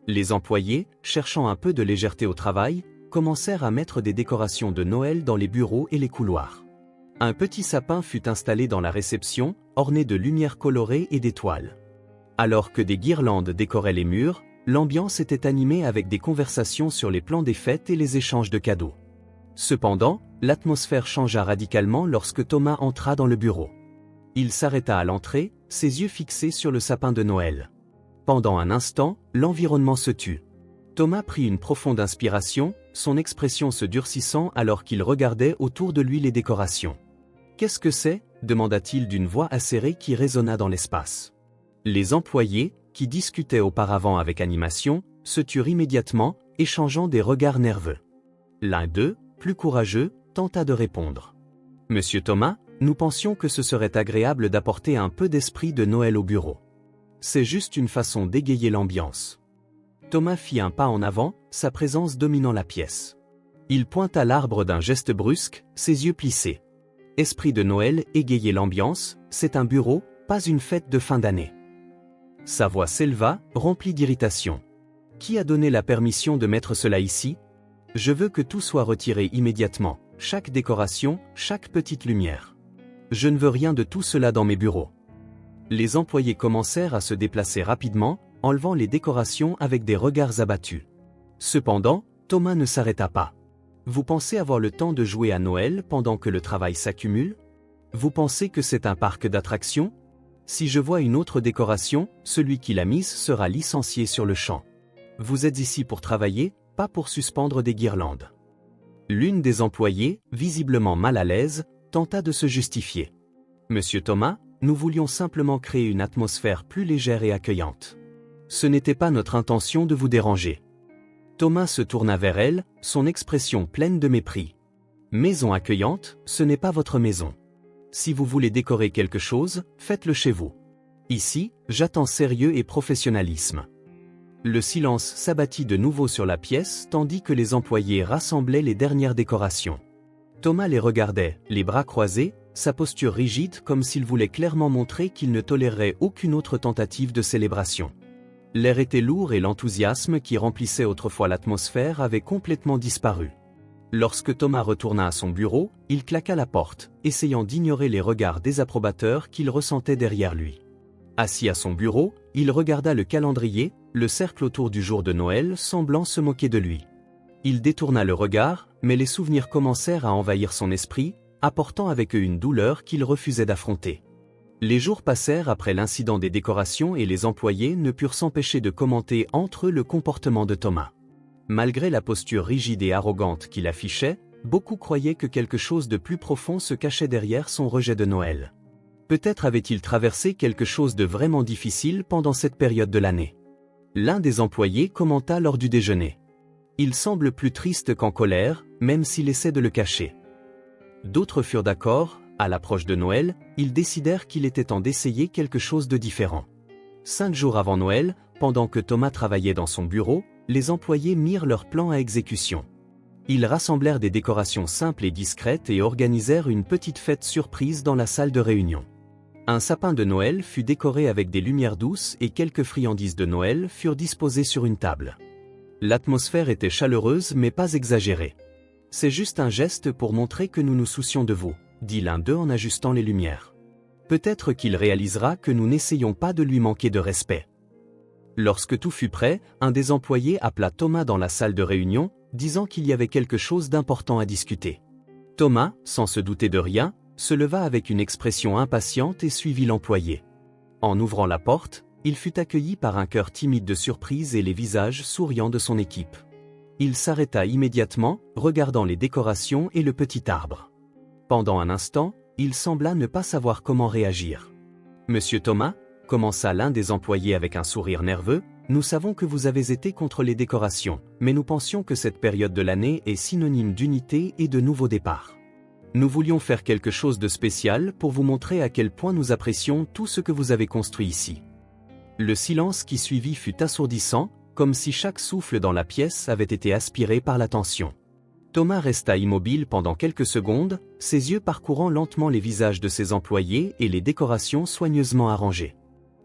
Les employés, cherchant un peu de légèreté au travail, commencèrent à mettre des décorations de Noël dans les bureaux et les couloirs. Un petit sapin fut installé dans la réception, orné de lumières colorées et d'étoiles. Alors que des guirlandes décoraient les murs, l'ambiance était animée avec des conversations sur les plans des fêtes et les échanges de cadeaux. Cependant, l'atmosphère changea radicalement lorsque Thomas entra dans le bureau. Il s'arrêta à l'entrée, ses yeux fixés sur le sapin de Noël. Pendant un instant, l'environnement se tut. Thomas prit une profonde inspiration, son expression se durcissant alors qu'il regardait autour de lui les décorations. « Qu'est-ce que c'est » demanda-t-il d'une voix acérée qui résonna dans l'espace. Les employés, qui discutaient auparavant avec animation, se turent immédiatement, échangeant des regards nerveux. L'un d'eux, plus courageux, tenta de répondre. « Monsieur Thomas, nous pensions que ce serait agréable d'apporter un peu d'esprit de Noël au bureau. C'est juste une façon d'égayer l'ambiance. » Thomas fit un pas en avant, sa présence dominant la pièce. Il pointa l'arbre d'un geste brusque, ses yeux plissés. Esprit de Noël, égayer l'ambiance, c'est un bureau, pas une fête de fin d'année. Sa voix s'éleva, remplie d'irritation. Qui a donné la permission de mettre cela ici ? Je veux que tout soit retiré immédiatement, chaque décoration, chaque petite lumière. Je ne veux rien de tout cela dans mes bureaux. Les employés commencèrent à se déplacer rapidement, enlevant les décorations avec des regards abattus. Cependant, Thomas ne s'arrêta pas. Vous pensez avoir le temps de jouer à Noël pendant que le travail s'accumule ? Vous pensez que c'est un parc d'attractions ? Si je vois une autre décoration, celui qui l'a mise sera licencié sur le champ. Vous êtes ici pour travailler, pas pour suspendre des guirlandes. L'une des employées, visiblement mal à l'aise, tenta de se justifier. Monsieur Thomas, nous voulions simplement créer une atmosphère plus légère et accueillante. Ce n'était pas notre intention de vous déranger. Thomas se tourna vers elle, son expression pleine de mépris. Maison accueillante, ce n'est pas votre maison. Si vous voulez décorer quelque chose, faites-le chez vous. Ici, j'attends sérieux et professionnalisme. Le silence s'abattit de nouveau sur la pièce tandis que les employés rassemblaient les dernières décorations. Thomas les regardait, les bras croisés, sa posture rigide comme s'il voulait clairement montrer qu'il ne tolérerait aucune autre tentative de célébration. L'air était lourd et l'enthousiasme qui remplissait autrefois l'atmosphère avait complètement disparu. Lorsque Thomas retourna à son bureau, il claqua la porte, essayant d'ignorer les regards désapprobateurs qu'il ressentait derrière lui. Assis à son bureau, il regarda le calendrier, le cercle autour du jour de Noël semblant se moquer de lui. Il détourna le regard, mais les souvenirs commencèrent à envahir son esprit, apportant avec eux une douleur qu'il refusait d'affronter. Les jours passèrent après l'incident des décorations et les employés ne purent s'empêcher de commenter entre eux le comportement de Thomas. Malgré la posture rigide et arrogante qu'il affichait, beaucoup croyaient que quelque chose de plus profond se cachait derrière son rejet de Noël. Peut-être avait-il traversé quelque chose de vraiment difficile pendant cette période de l'année. L'un des employés commenta lors du déjeuner. Il semble plus triste qu'en colère, même s'il essaie de le cacher. D'autres furent d'accord. À l'approche de Noël, ils décidèrent qu'il était temps d'essayer quelque chose de différent. 5 jours avant Noël, pendant que Thomas travaillait dans son bureau, les employés mirent leur plan à exécution. Ils rassemblèrent des décorations simples et discrètes et organisèrent une petite fête surprise dans la salle de réunion. Un sapin de Noël fut décoré avec des lumières douces et quelques friandises de Noël furent disposées sur une table. L'atmosphère était chaleureuse mais pas exagérée. « C'est juste un geste pour montrer que nous nous soucions de vous », dit l'un d'eux en ajustant les lumières. Peut-être qu'il réalisera que nous n'essayons pas de lui manquer de respect. Lorsque tout fut prêt, un des employés appela Thomas dans la salle de réunion, disant qu'il y avait quelque chose d'important à discuter. Thomas, sans se douter de rien, se leva avec une expression impatiente et suivit l'employé. En ouvrant la porte, il fut accueilli par un cœur timide de surprise et les visages souriants de son équipe. Il s'arrêta immédiatement, regardant les décorations et le petit arbre. Pendant un instant, il sembla ne pas savoir comment réagir. « Monsieur Thomas » commença l'un des employés avec un sourire nerveux, « Nous savons que vous avez été contre les décorations, mais nous pensions que cette période de l'année est synonyme d'unité et de nouveau départ. Nous voulions faire quelque chose de spécial pour vous montrer à quel point nous apprécions tout ce que vous avez construit ici. Le silence qui suivit fut assourdissant, comme si chaque souffle dans la pièce avait été aspiré par la tension. Thomas resta immobile pendant quelques secondes, ses yeux parcourant lentement les visages de ses employés et les décorations soigneusement arrangées.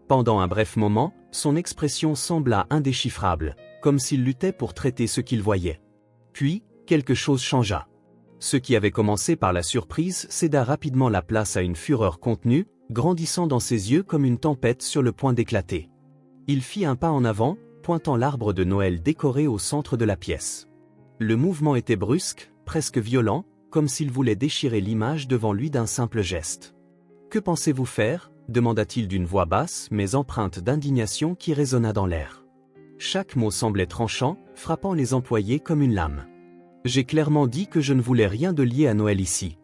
Pendant un bref moment, son expression sembla indéchiffrable, comme s'il luttait pour traiter ce qu'il voyait. Puis, quelque chose changea. Ce qui avait commencé par la surprise céda rapidement la place à une fureur contenue, grandissant dans ses yeux comme une tempête sur le point d'éclater. Il fit un pas en avant, pointant l'arbre de Noël décoré au centre de la pièce. Le mouvement était brusque, presque violent, comme s'il voulait déchirer l'image devant lui d'un simple geste. « Que pensez-vous faire » demanda-t-il d'une voix basse mais empreinte d'indignation qui résonna dans l'air. Chaque mot semblait tranchant, frappant les employés comme une lame. « J'ai clairement dit que je ne voulais rien de lié à Noël ici.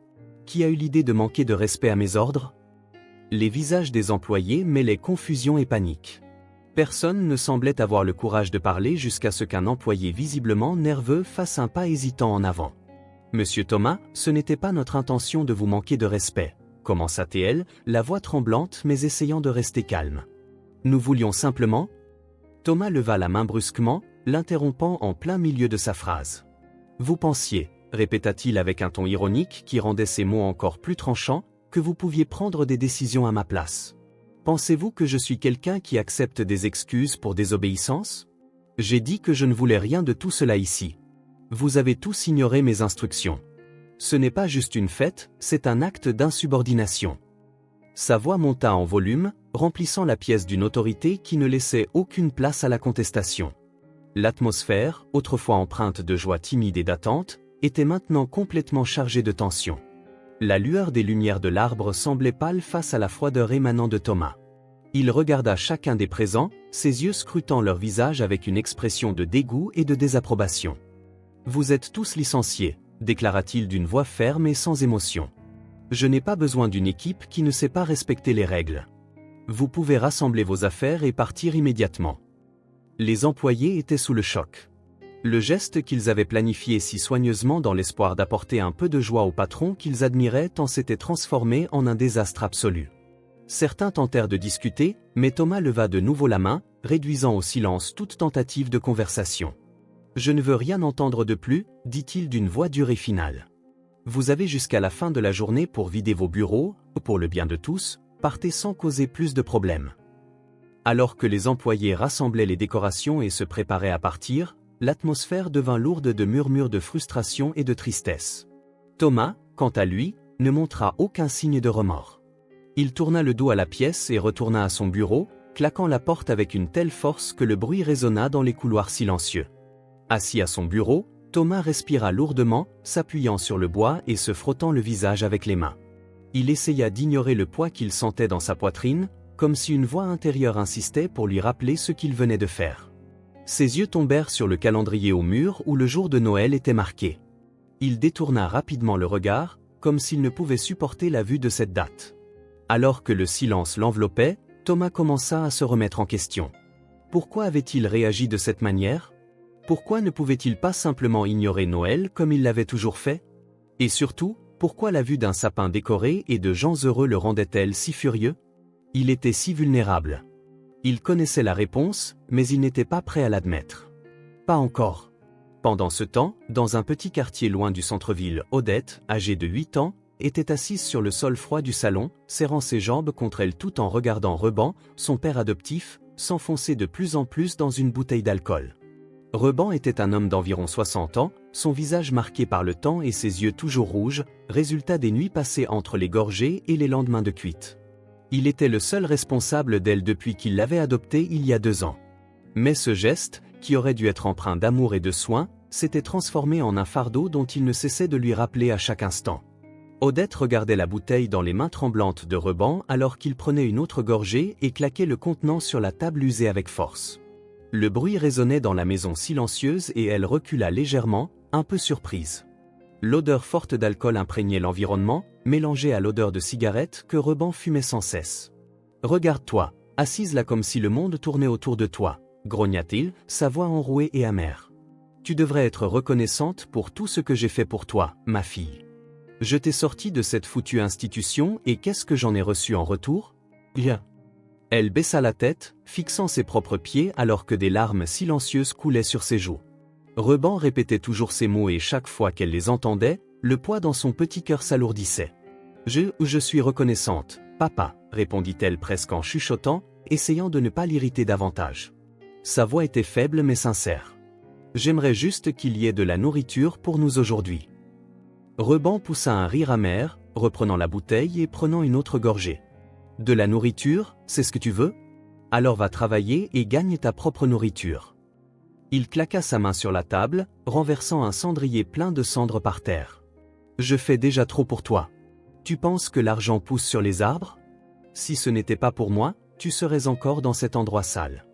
Qui a eu l'idée de manquer de respect à mes ordres ?» Les visages des employés mêlaient confusion et panique. Personne ne semblait avoir le courage de parler jusqu'à ce qu'un employé visiblement nerveux fasse un pas hésitant en avant. « Monsieur Thomas, ce n'était pas notre intention de vous manquer de respect, » commença-t-elle, la voix tremblante mais essayant de rester calme. « Nous voulions simplement… » Thomas leva la main brusquement, l'interrompant en plein milieu de sa phrase. « Vous pensiez, » répéta-t-il avec un ton ironique qui rendait ses mots encore plus tranchants, « que vous pouviez prendre des décisions à ma place. Pensez-vous que je suis quelqu'un qui accepte des excuses pour désobéissance? J'ai dit que je ne voulais rien de tout cela ici. Vous avez tous ignoré mes instructions. Ce n'est pas juste une fête, c'est un acte d'insubordination. » Sa voix monta en volume, remplissant la pièce d'une autorité qui ne laissait aucune place à la contestation. L'atmosphère, autrefois empreinte de joie timide et d'attente, était maintenant complètement chargée de tension. La lueur des lumières de l'arbre semblait pâle face à la froideur émanant de Thomas. Il regarda chacun des présents, ses yeux scrutant leur visage avec une expression de dégoût et de désapprobation. « Vous êtes tous licenciés, » déclara-t-il d'une voix ferme et sans émotion. « Je n'ai pas besoin d'une équipe qui ne sait pas respecter les règles. Vous pouvez rassembler vos affaires et partir immédiatement. » Les employés étaient sous le choc. Le geste qu'ils avaient planifié si soigneusement dans l'espoir d'apporter un peu de joie au patron qu'ils admiraient tant s'était transformé en un désastre absolu. Certains tentèrent de discuter, mais Thomas leva de nouveau la main, réduisant au silence toute tentative de conversation. « Je ne veux rien entendre de plus, » dit-il d'une voix dure et finale. « Vous avez jusqu'à la fin de la journée pour vider vos bureaux, pour le bien de tous, partez sans causer plus de problèmes. » Alors que les employés rassemblaient les décorations et se préparaient à partir, l'atmosphère devint lourde de murmures de frustration et de tristesse. Thomas, quant à lui, ne montra aucun signe de remords. Il tourna le dos à la pièce et retourna à son bureau, claquant la porte avec une telle force que le bruit résonna dans les couloirs silencieux. Assis à son bureau, Thomas respira lourdement, s'appuyant sur le bois et se frottant le visage avec les mains. Il essaya d'ignorer le poids qu'il sentait dans sa poitrine, comme si une voix intérieure insistait pour lui rappeler ce qu'il venait de faire. Ses yeux tombèrent sur le calendrier au mur où le jour de Noël était marqué. Il détourna rapidement le regard, comme s'il ne pouvait supporter la vue de cette date. Alors que le silence l'enveloppait, Thomas commença à se remettre en question. Pourquoi avait-il réagi de cette manière? Pourquoi ne pouvait-il pas simplement ignorer Noël comme il l'avait toujours fait? Et surtout, pourquoi la vue d'un sapin décoré et de gens heureux le rendait-elle si furieux? Il était si vulnérable. Il connaissait la réponse, mais il n'était pas prêt à l'admettre. Pas encore. Pendant ce temps, dans un petit quartier loin du centre-ville, Odette, âgée de 8 ans, était assise sur le sol froid du salon, serrant ses jambes contre elle tout en regardant Reban, son père adoptif, s'enfoncer de plus en plus dans une bouteille d'alcool. Reban était un homme d'environ 60 ans, son visage marqué par le temps et ses yeux toujours rouges, résultat des nuits passées entre les gorgées et les lendemains de cuite. Il était le seul responsable d'elle depuis qu'il l'avait adoptée il y a 2 ans. Mais ce geste, qui aurait dû être empreint d'amour et de soin, s'était transformé en un fardeau dont il ne cessait de lui rappeler à chaque instant. Odette regardait la bouteille dans les mains tremblantes de Reban alors qu'il prenait une autre gorgée et claquait le contenant sur la table usée avec force. Le bruit résonnait dans la maison silencieuse et elle recula légèrement, un peu surprise. L'odeur forte d'alcool imprégnait l'environnement, mélangée à l'odeur de cigarette que Reban fumait sans cesse. « Regarde-toi, assise là comme si le monde tournait autour de toi, » grogna-t-il, sa voix enrouée et amère. Tu devrais être reconnaissante pour tout ce que j'ai fait pour toi, ma fille. Je t'ai sortie de cette foutue institution et qu'est-ce que j'en ai reçu en retour? Bien. Elle baissa la tête, fixant ses propres pieds alors que des larmes silencieuses coulaient sur ses joues. Reban répétait toujours ces mots et chaque fois qu'elle les entendait, le poids dans son petit cœur s'alourdissait. Je suis reconnaissante, papa, répondit-elle presque en chuchotant, essayant de ne pas l'irriter davantage. Sa voix était faible mais sincère. J'aimerais juste qu'il y ait de la nourriture pour nous aujourd'hui. Reban poussa un rire amer, reprenant la bouteille et prenant une autre gorgée. De la nourriture, c'est ce que tu veux? Alors va travailler et gagne ta propre nourriture. Il claqua sa main sur la table, renversant un cendrier plein de cendres par terre. Je fais déjà trop pour toi. Tu penses que l'argent pousse sur les arbres? Si ce n'était pas pour moi, tu serais encore dans cet endroit sale.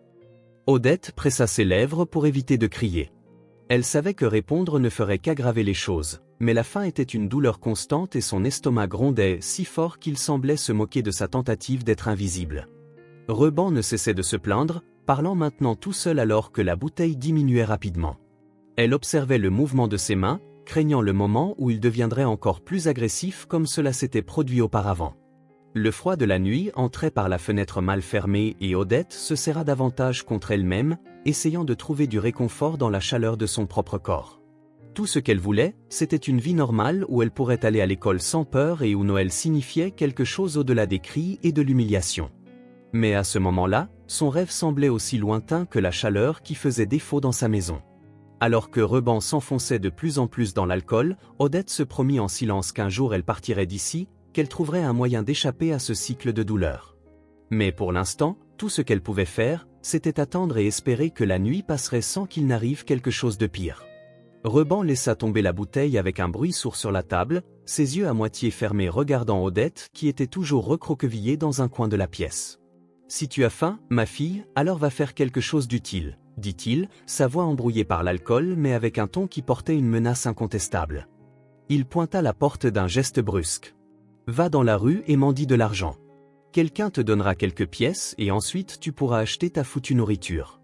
Odette pressa ses lèvres pour éviter de crier. Elle savait que répondre ne ferait qu'aggraver les choses, mais la faim était une douleur constante et son estomac grondait si fort qu'il semblait se moquer de sa tentative d'être invisible. Reban ne cessait de se plaindre, parlant maintenant tout seul alors que la bouteille diminuait rapidement. Elle observait le mouvement de ses mains, craignant le moment où il deviendrait encore plus agressif comme cela s'était produit auparavant. Le froid de la nuit entrait par la fenêtre mal fermée et Odette se serra davantage contre elle-même, essayant de trouver du réconfort dans la chaleur de son propre corps. Tout ce qu'elle voulait, c'était une vie normale où elle pourrait aller à l'école sans peur et où Noël signifiait quelque chose au-delà des cris et de l'humiliation. Mais à ce moment-là, son rêve semblait aussi lointain que la chaleur qui faisait défaut dans sa maison. Alors que Reban s'enfonçait de plus en plus dans l'alcool, Odette se promit en silence qu'un jour elle partirait d'ici, qu'elle trouverait un moyen d'échapper à ce cycle de douleur. Mais pour l'instant, tout ce qu'elle pouvait faire, c'était attendre et espérer que la nuit passerait sans qu'il n'arrive quelque chose de pire. Reban laissa tomber la bouteille avec un bruit sourd sur la table, ses yeux à moitié fermés regardant Odette qui était toujours recroquevillée dans un coin de la pièce. « Si tu as faim, ma fille, alors va faire quelque chose d'utile, » dit-il, sa voix embrouillée par l'alcool mais avec un ton qui portait une menace incontestable. Il pointa la porte d'un geste brusque. « Va dans la rue et mendie de l'argent. Quelqu'un te donnera quelques pièces et ensuite tu pourras acheter ta foutue nourriture. »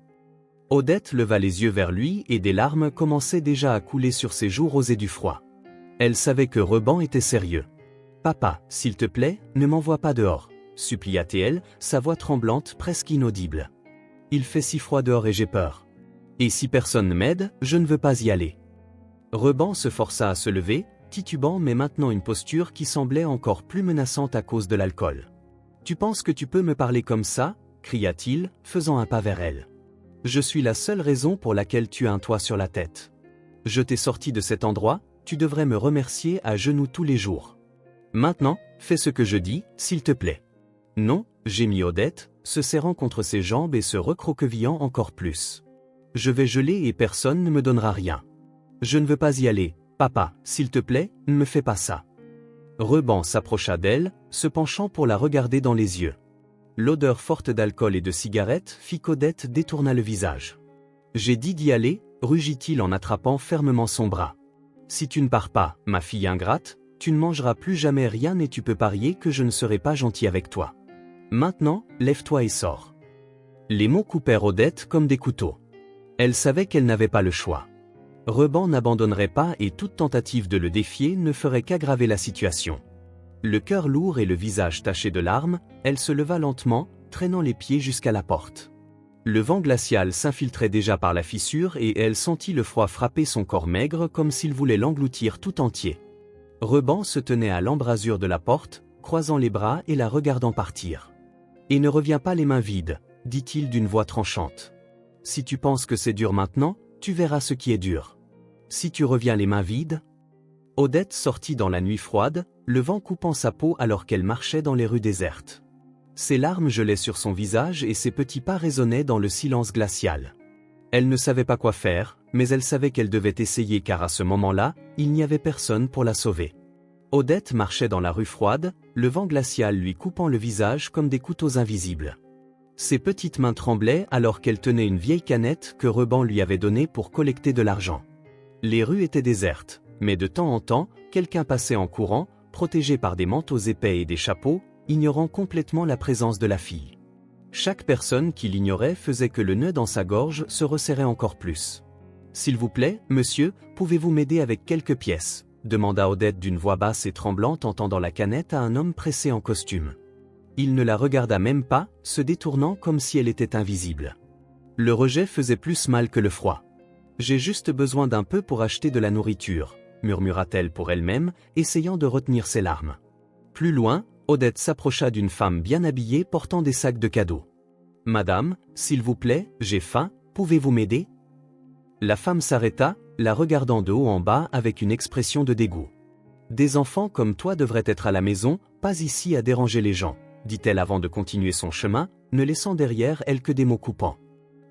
Odette leva les yeux vers lui et des larmes commençaient déjà à couler sur ses joues rosées du froid. Elle savait que Reban était sérieux. « Papa, s'il te plaît, ne m'envoie pas dehors, » supplia-t-elle, sa voix tremblante presque inaudible. « Il fait si froid dehors et j'ai peur. Et si personne ne m'aide, je ne veux pas y aller. » Reban se força à se lever, titubant mais maintenant une posture qui semblait encore plus menaçante à cause de l'alcool. « Tu penses que tu peux me parler comme ça ?» cria-t-il, faisant un pas vers elle. « Je suis la seule raison pour laquelle tu as un toit sur la tête. Je t'ai sorti de cet endroit, tu devrais me remercier à genoux tous les jours. Maintenant, fais ce que je dis, s'il te plaît. » « Non, » gémit Odette, se serrant contre ses jambes et se recroquevillant encore plus. « Je vais geler et personne ne me donnera rien. Je ne veux pas y aller, papa, s'il te plaît, ne me fais pas ça. » Reban s'approcha d'elle, se penchant pour la regarder dans les yeux. L'odeur forte d'alcool et de cigarette fit qu'Odette détourna le visage. « J'ai dit d'y aller, » rugit-il en attrapant fermement son bras. « Si tu ne pars pas, ma fille ingrate, tu ne mangeras plus jamais rien et tu peux parier que je ne serai pas gentil avec toi. Maintenant, lève-toi et sors. » Les mots coupèrent Odette comme des couteaux. Elle savait qu'elle n'avait pas le choix. Reban n'abandonnerait pas et toute tentative de le défier ne ferait qu'aggraver la situation. Le cœur lourd et le visage taché de larmes, elle se leva lentement, traînant les pieds jusqu'à la porte. Le vent glacial s'infiltrait déjà par la fissure et elle sentit le froid frapper son corps maigre comme s'il voulait l'engloutir tout entier. Reban se tenait à l'embrasure de la porte, croisant les bras et la regardant partir. « Et ne reviens pas les mains vides, » dit-il d'une voix tranchante. « Si tu penses que c'est dur maintenant, tu verras ce qui est dur. Si tu reviens les mains vides... » Odette sortit dans la nuit froide, le vent coupant sa peau alors qu'elle marchait dans les rues désertes. Ses larmes gelaient sur son visage et ses petits pas résonnaient dans le silence glacial. Elle ne savait pas quoi faire, mais elle savait qu'elle devait essayer car à ce moment-là, il n'y avait personne pour la sauver. Odette marchait dans la rue froide, le vent glacial lui coupant le visage comme des couteaux invisibles. Ses petites mains tremblaient alors qu'elle tenait une vieille canette que Reban lui avait donnée pour collecter de l'argent. Les rues étaient désertes, mais de temps en temps, quelqu'un passait en courant, protégé par des manteaux épais et des chapeaux, ignorant complètement la présence de la fille. Chaque personne qui l'ignorait faisait que le nœud dans sa gorge se resserrait encore plus. « S'il vous plaît, monsieur, pouvez-vous m'aider avec quelques pièces ?» demanda Odette d'une voix basse et tremblante en tendant la canette à un homme pressé en costume. Il ne la regarda même pas, se détournant comme si elle était invisible. Le rejet faisait plus mal que le froid. « J'ai juste besoin d'un peu pour acheter de la nourriture », murmura-t-elle pour elle-même, essayant de retenir ses larmes. Plus loin, Odette s'approcha d'une femme bien habillée portant des sacs de cadeaux. « Madame, s'il vous plaît, j'ai faim, pouvez-vous m'aider ?» La femme s'arrêta, la regardant de haut en bas avec une expression de dégoût. « Des enfants comme toi devraient être à la maison, pas ici à déranger les gens, » dit-elle avant de continuer son chemin, ne laissant derrière elle que des mots coupants.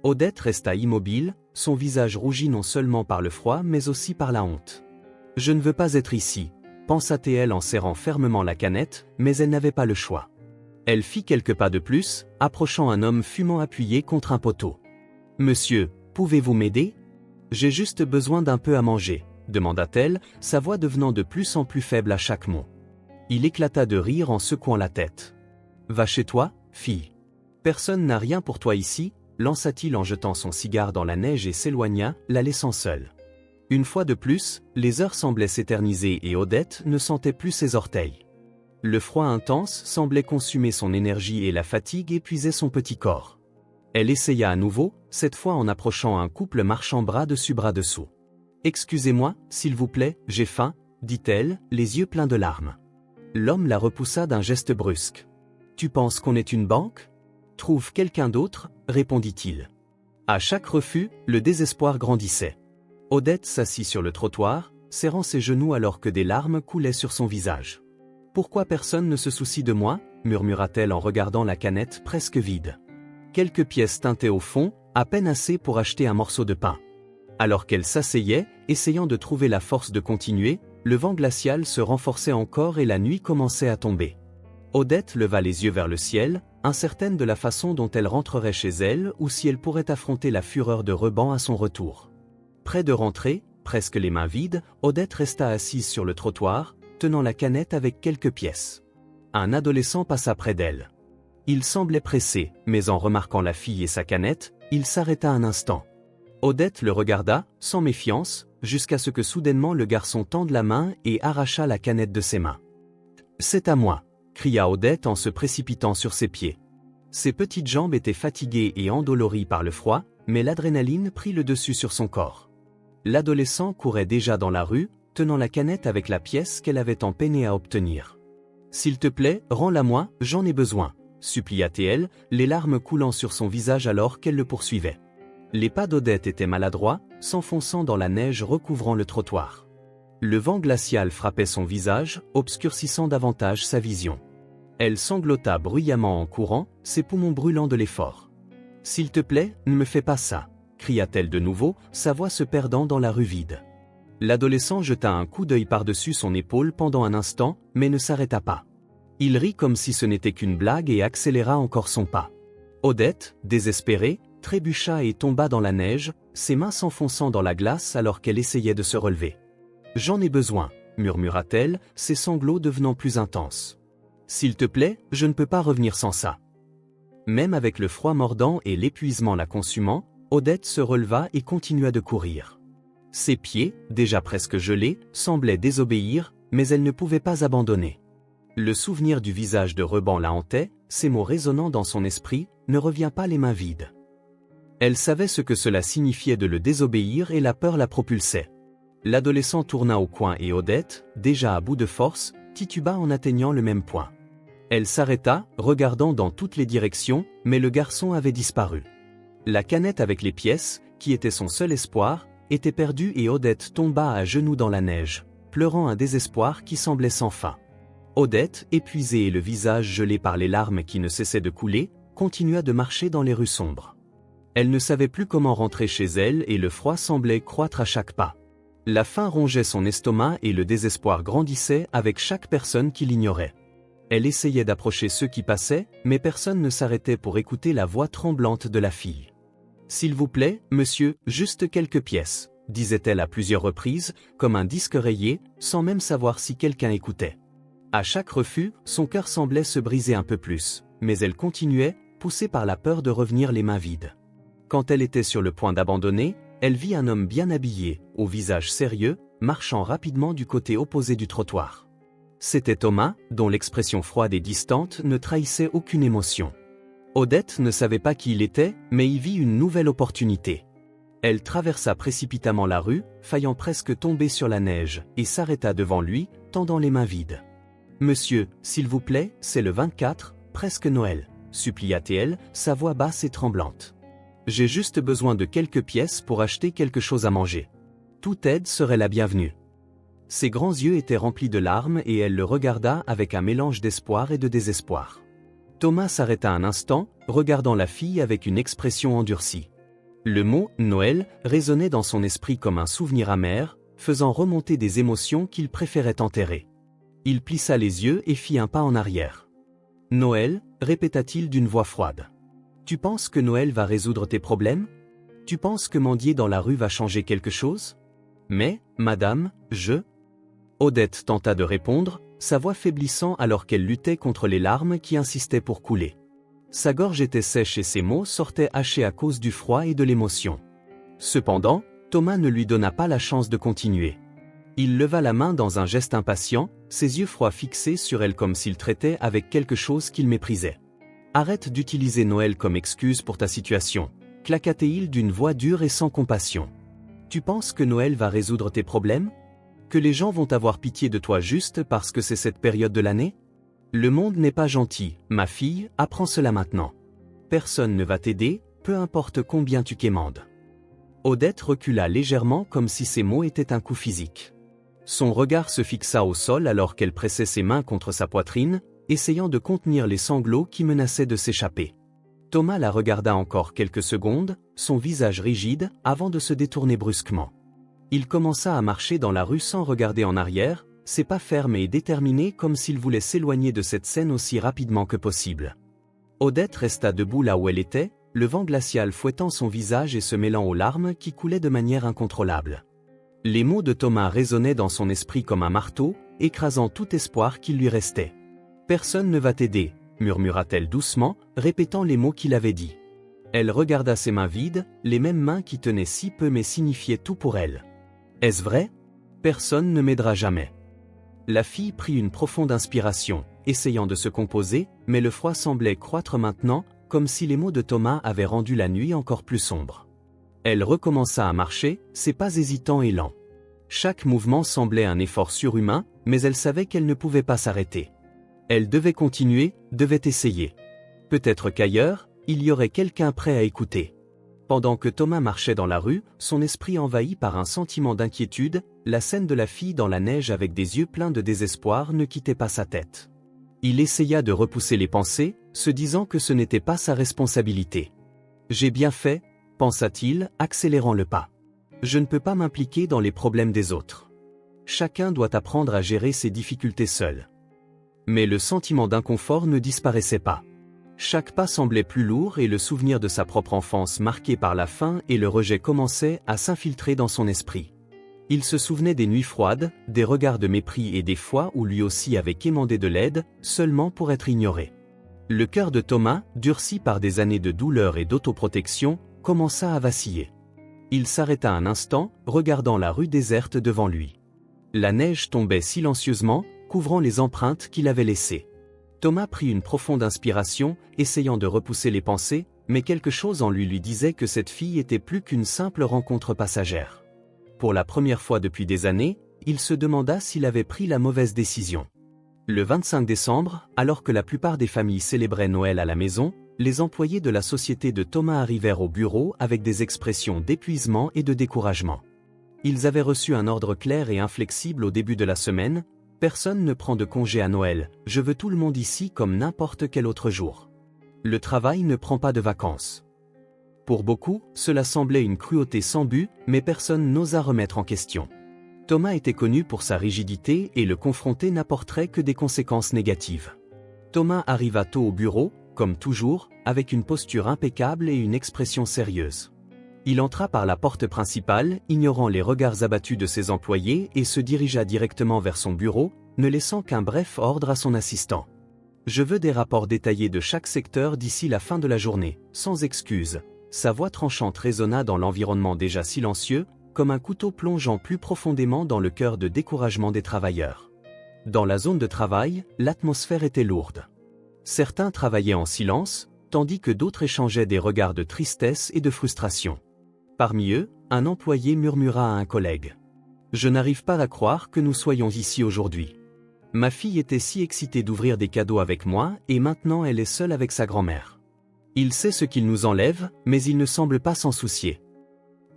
Odette resta immobile, son visage rougi non seulement par le froid mais aussi par la honte. « Je ne veux pas être ici, » pensa-t-elle en serrant fermement la canette, mais elle n'avait pas le choix. Elle fit quelques pas de plus, approchant un homme fumant appuyé contre un poteau. « Monsieur, pouvez-vous m'aider ? J'ai juste besoin d'un peu à manger, » demanda-t-elle, sa voix devenant de plus en plus faible à chaque mot. Il éclata de rire en secouant la tête. « Va chez toi, fille. Personne n'a rien pour toi ici, » lança-t-il en jetant son cigare dans la neige et s'éloigna, la laissant seule. Une fois de plus, les heures semblaient s'éterniser et Odette ne sentait plus ses orteils. Le froid intense semblait consumer son énergie et la fatigue épuisait son petit corps. Elle essaya à nouveau, cette fois en approchant un couple marchant bras dessus bras dessous. « Excusez-moi, s'il vous plaît, j'ai faim, » dit-elle, les yeux pleins de larmes. L'homme la repoussa d'un geste brusque. « Tu penses qu'on est une banque ? Trouve quelqu'un d'autre, » répondit-il. À chaque refus, le désespoir grandissait. Odette s'assit sur le trottoir, serrant ses genoux alors que des larmes coulaient sur son visage. « Pourquoi personne ne se soucie de moi ?» murmura-t-elle en regardant la canette presque vide. Quelques pièces teintées au fond, à peine assez pour acheter un morceau de pain. Alors qu'elle s'asseyait, essayant de trouver la force de continuer, le vent glacial se renforçait encore et la nuit commençait à tomber. Odette leva les yeux vers le ciel, incertaine de la façon dont elle rentrerait chez elle ou si elle pourrait affronter la fureur de Reban à son retour. Près de rentrer, presque les mains vides, Odette resta assise sur le trottoir, tenant la canette avec quelques pièces. Un adolescent passa près d'elle. Il semblait pressé, mais en remarquant la fille et sa canette, il s'arrêta un instant. Odette le regarda, sans méfiance, jusqu'à ce que soudainement le garçon tende la main et arracha la canette de ses mains. « C'est à moi !» cria Odette en se précipitant sur ses pieds. Ses petites jambes étaient fatiguées et endolories par le froid, mais l'adrénaline prit le dessus sur son corps. L'adolescent courait déjà dans la rue, tenant la canette avec la pièce qu'elle avait tant peiné à obtenir. « S'il te plaît, rends-la-moi, j'en ai besoin !» supplia-t-elle, les larmes coulant sur son visage alors qu'elle le poursuivait. Les pas d'Odette étaient maladroits, s'enfonçant dans la neige recouvrant le trottoir. Le vent glacial frappait son visage, obscurcissant davantage sa vision. Elle sanglota bruyamment en courant, ses poumons brûlant de l'effort. « S'il te plaît, ne me fais pas ça !» cria-t-elle de nouveau, sa voix se perdant dans la rue vide. L'adolescent jeta un coup d'œil par-dessus son épaule pendant un instant, mais ne s'arrêta pas. Il rit comme si ce n'était qu'une blague et accéléra encore son pas. Odette, désespérée, trébucha et tomba dans la neige, ses mains s'enfonçant dans la glace alors qu'elle essayait de se relever. « J'en ai besoin », murmura-t-elle, ses sanglots devenant plus intenses. « S'il te plaît, je ne peux pas revenir sans ça. » Même avec le froid mordant et l'épuisement la consumant, Odette se releva et continua de courir. Ses pieds, déjà presque gelés, semblaient désobéir, mais elle ne pouvait pas abandonner. Le souvenir du visage de Reban la hantait, ces mots résonnant dans son esprit, ne revient pas les mains vides. Elle savait ce que cela signifiait de le désobéir et la peur la propulsait. L'adolescent tourna au coin et Odette, déjà à bout de force, tituba en atteignant le même point. Elle s'arrêta, regardant dans toutes les directions, mais le garçon avait disparu. La canette avec les pièces, qui était son seul espoir, était perdue et Odette tomba à genoux dans la neige, pleurant un désespoir qui semblait sans fin. Odette, épuisée et le visage gelé par les larmes qui ne cessaient de couler, continua de marcher dans les rues sombres. Elle ne savait plus comment rentrer chez elle et le froid semblait croître à chaque pas. La faim rongeait son estomac et le désespoir grandissait avec chaque personne qui l'ignorait. Elle essayait d'approcher ceux qui passaient, mais personne ne s'arrêtait pour écouter la voix tremblante de la fille. « S'il vous plaît, monsieur, juste quelques pièces », disait-elle à plusieurs reprises, comme un disque rayé, sans même savoir si quelqu'un écoutait. À chaque refus, son cœur semblait se briser un peu plus, mais elle continuait, poussée par la peur de revenir les mains vides. Quand elle était sur le point d'abandonner, elle vit un homme bien habillé, au visage sérieux, marchant rapidement du côté opposé du trottoir. C'était Thomas, dont l'expression froide et distante ne trahissait aucune émotion. Odette ne savait pas qui il était, mais y vit une nouvelle opportunité. Elle traversa précipitamment la rue, faillant presque tomber sur la neige, et s'arrêta devant lui, tendant les mains vides. « Monsieur, s'il vous plaît, c'est le 24, presque Noël, » supplia-t-elle, sa voix basse et tremblante. « J'ai juste besoin de quelques pièces pour acheter quelque chose à manger. Toute aide serait la bienvenue. » Ses grands yeux étaient remplis de larmes et elle le regarda avec un mélange d'espoir et de désespoir. Thomas s'arrêta un instant, regardant la fille avec une expression endurcie. Le mot « Noël » résonnait dans son esprit comme un souvenir amer, faisant remonter des émotions qu'il préférait enterrer. Il plissa les yeux et fit un pas en arrière. « Noël » répéta-t-il d'une voix froide. « Tu penses que Noël va résoudre tes problèmes? Tu penses que mendier dans la rue va changer quelque chose? Mais, madame, je... » Odette tenta de répondre, sa voix faiblissant alors qu'elle luttait contre les larmes qui insistaient pour couler. Sa gorge était sèche et ses mots sortaient hachés à cause du froid et de l'émotion. Cependant, Thomas ne lui donna pas la chance de continuer. Il leva la main dans un geste impatient, ses yeux froids fixés sur elle comme s'il traitait avec quelque chose qu'il méprisait. « Arrête d'utiliser Noël comme excuse pour ta situation, » claqua-t-il d'une voix dure et sans compassion. « Tu penses que Noël va résoudre tes problèmes? Que les gens vont avoir pitié de toi juste parce que c'est cette période de l'année? Le monde n'est pas gentil, ma fille, apprends cela maintenant. Personne ne va t'aider, peu importe combien tu quémandes. » Odette recula légèrement comme si ses mots étaient un coup physique. Son regard se fixa au sol alors qu'elle pressait ses mains contre sa poitrine, essayant de contenir les sanglots qui menaçaient de s'échapper. Thomas la regarda encore quelques secondes, son visage rigide, avant de se détourner brusquement. Il commença à marcher dans la rue sans regarder en arrière, ses pas fermes et déterminés comme s'il voulait s'éloigner de cette scène aussi rapidement que possible. Odette resta debout là où elle était, le vent glacial fouettant son visage et se mêlant aux larmes qui coulaient de manière incontrôlable. Les mots de Thomas résonnaient dans son esprit comme un marteau, écrasant tout espoir qu'il lui restait. « Personne ne va t'aider », murmura-t-elle doucement, répétant les mots qu'il avait dit. Elle regarda ses mains vides, les mêmes mains qui tenaient si peu mais signifiaient tout pour elle. Est-ce vrai? Personne ne m'aidera jamais. La fille prit une profonde inspiration, essayant de se composer, mais le froid semblait croître maintenant, comme si les mots de Thomas avaient rendu la nuit encore plus sombre. Elle recommença à marcher, ses pas hésitants et lents. Chaque mouvement semblait un effort surhumain, mais elle savait qu'elle ne pouvait pas s'arrêter. Elle devait continuer, devait essayer. Peut-être qu'ailleurs, il y aurait quelqu'un prêt à écouter. Pendant que Thomas marchait dans la rue, son esprit envahi par un sentiment d'inquiétude, la scène de la fille dans la neige avec des yeux pleins de désespoir ne quittait pas sa tête. Il essaya de repousser les pensées, se disant que ce n'était pas sa responsabilité. « J'ai bien fait », pensa-t-il, accélérant le pas. « Je ne peux pas m'impliquer dans les problèmes des autres. Chacun doit apprendre à gérer ses difficultés seul. » Mais le sentiment d'inconfort ne disparaissait pas. Chaque pas semblait plus lourd et le souvenir de sa propre enfance marquée par la faim et le rejet commençait à s'infiltrer dans son esprit. Il se souvenait des nuits froides, des regards de mépris et des fois où lui aussi avait quémandé de l'aide, seulement pour être ignoré. Le cœur de Thomas, durci par des années de douleur et d'autoprotection, commença à vaciller. Il s'arrêta un instant, regardant la rue déserte devant lui. La neige tombait silencieusement, couvrant les empreintes qu'il avait laissées. Thomas prit une profonde inspiration, essayant de repousser les pensées, mais quelque chose en lui disait que cette fille était plus qu'une simple rencontre passagère. Pour la première fois depuis des années, il se demanda s'il avait pris la mauvaise décision. Le 25 décembre, alors que la plupart des familles célébraient Noël à la maison, les employés de la société de Thomas arrivèrent au bureau avec des expressions d'épuisement et de découragement. Ils avaient reçu un ordre clair et inflexible au début de la semaine: personne ne prend de congé à Noël, je veux tout le monde ici comme n'importe quel autre jour. Le travail ne prend pas de vacances. Pour beaucoup, cela semblait une cruauté sans but, mais personne n'osa remettre en question. Thomas était connu pour sa rigidité et le confronter n'apporterait que des conséquences négatives. Thomas arriva tôt au bureau, comme toujours, avec une posture impeccable et une expression sérieuse. Il entra par la porte principale, ignorant les regards abattus de ses employés et se dirigea directement vers son bureau, ne laissant qu'un bref ordre à son assistant. Je veux des rapports détaillés de chaque secteur d'ici la fin de la journée, sans excuse. Sa voix tranchante résonna dans l'environnement déjà silencieux, comme un couteau plongeant plus profondément dans le cœur de découragement des travailleurs. Dans la zone de travail, l'atmosphère était lourde. Certains travaillaient en silence, tandis que d'autres échangeaient des regards de tristesse et de frustration. Parmi eux, un employé murmura à un collègue. « Je n'arrive pas à croire que nous soyons ici aujourd'hui. Ma fille était si excitée d'ouvrir des cadeaux avec moi et maintenant elle est seule avec sa grand-mère. Il sait ce qu'il nous enlève, mais il ne semble pas s'en soucier. »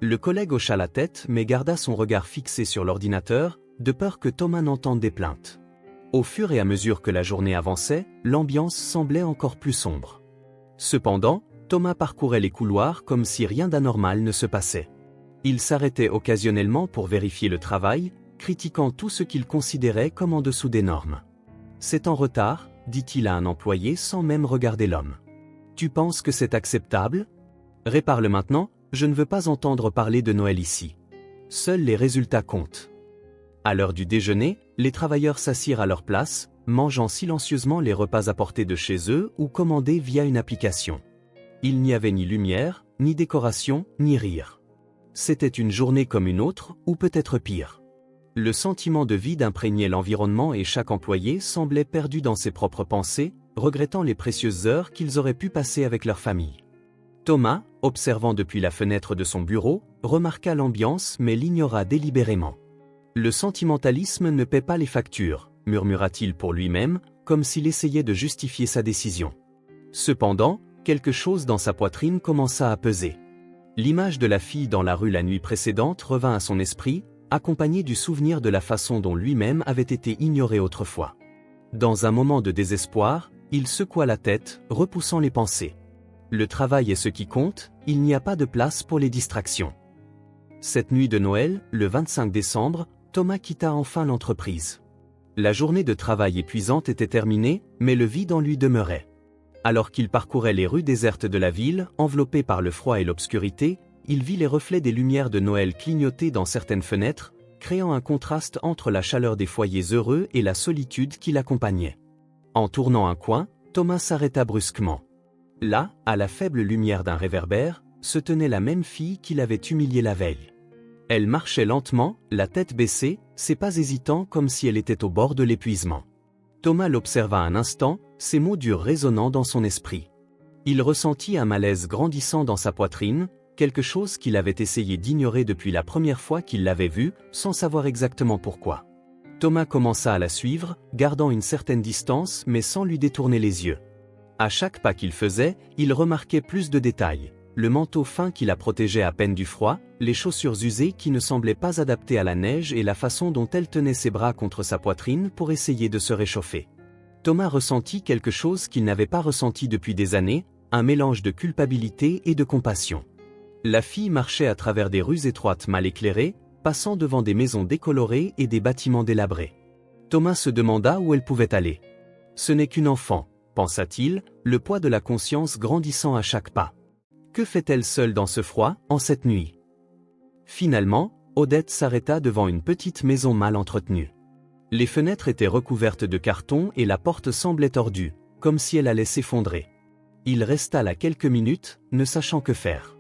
Le collègue hocha la tête mais garda son regard fixé sur l'ordinateur, de peur que Thomas n'entende des plaintes. Au fur et à mesure que la journée avançait, l'ambiance semblait encore plus sombre. Cependant, Thomas parcourait les couloirs comme si rien d'anormal ne se passait. Il s'arrêtait occasionnellement pour vérifier le travail, critiquant tout ce qu'il considérait comme en dessous des normes. « C'est en retard », dit-il à un employé sans même regarder l'homme. « Tu penses que c'est acceptable ? Répare-le maintenant, je ne veux pas entendre parler de Noël ici. Seuls les résultats comptent. » À l'heure du déjeuner, les travailleurs s'assirent à leur place, mangeant silencieusement les repas apportés de chez eux ou commandés via une application. Il n'y avait ni lumière, ni décoration, ni rire. C'était une journée comme une autre, ou peut-être pire. Le sentiment de vide imprégnait l'environnement et chaque employé semblait perdu dans ses propres pensées, regrettant les précieuses heures qu'ils auraient pu passer avec leur famille. Thomas, observant depuis la fenêtre de son bureau, remarqua l'ambiance mais l'ignora délibérément. « Le sentimentalisme ne paie pas les factures », murmura-t-il pour lui-même, comme s'il essayait de justifier sa décision. Cependant, quelque chose dans sa poitrine commença à peser. L'image de la fille dans la rue la nuit précédente revint à son esprit, accompagnée du souvenir de la façon dont lui-même avait été ignoré autrefois. Dans un moment de désespoir, il secoua la tête, repoussant les pensées. Le travail est ce qui compte, il n'y a pas de place pour les distractions. Cette nuit de Noël, le 25 décembre, Thomas quitta enfin l'entreprise. La journée de travail épuisante était terminée, mais le vide en lui demeurait. Alors qu'il parcourait les rues désertes de la ville, enveloppé par le froid et l'obscurité, il vit les reflets des lumières de Noël clignoter dans certaines fenêtres, créant un contraste entre la chaleur des foyers heureux et la solitude qui l'accompagnait. En tournant un coin, Thomas s'arrêta brusquement. Là, à la faible lumière d'un réverbère, se tenait la même fille qui l'avait humilié la veille. Elle marchait lentement, la tête baissée, ses pas hésitants comme si elle était au bord de l'épuisement. Thomas l'observa un instant, ses mots durs résonnant dans son esprit. Il ressentit un malaise grandissant dans sa poitrine, quelque chose qu'il avait essayé d'ignorer depuis la première fois qu'il l'avait vue, sans savoir exactement pourquoi. Thomas commença à la suivre, gardant une certaine distance mais sans lui détourner les yeux. À chaque pas qu'il faisait, il remarquait plus de détails. Le manteau fin qui la protégeait à peine du froid, les chaussures usées qui ne semblaient pas adaptées à la neige et la façon dont elle tenait ses bras contre sa poitrine pour essayer de se réchauffer. Thomas ressentit quelque chose qu'il n'avait pas ressenti depuis des années, un mélange de culpabilité et de compassion. La fille marchait à travers des rues étroites mal éclairées, passant devant des maisons décolorées et des bâtiments délabrés. Thomas se demanda où elle pouvait aller. Ce n'est qu'une enfant, pensa-t-il, le poids de la conscience grandissant à chaque pas. Que fait-elle seule dans ce froid, en cette nuit? Finalement, Odette s'arrêta devant une petite maison mal entretenue. Les fenêtres étaient recouvertes de carton et la porte semblait tordue, comme si elle allait s'effondrer. Il resta là quelques minutes, ne sachant que faire.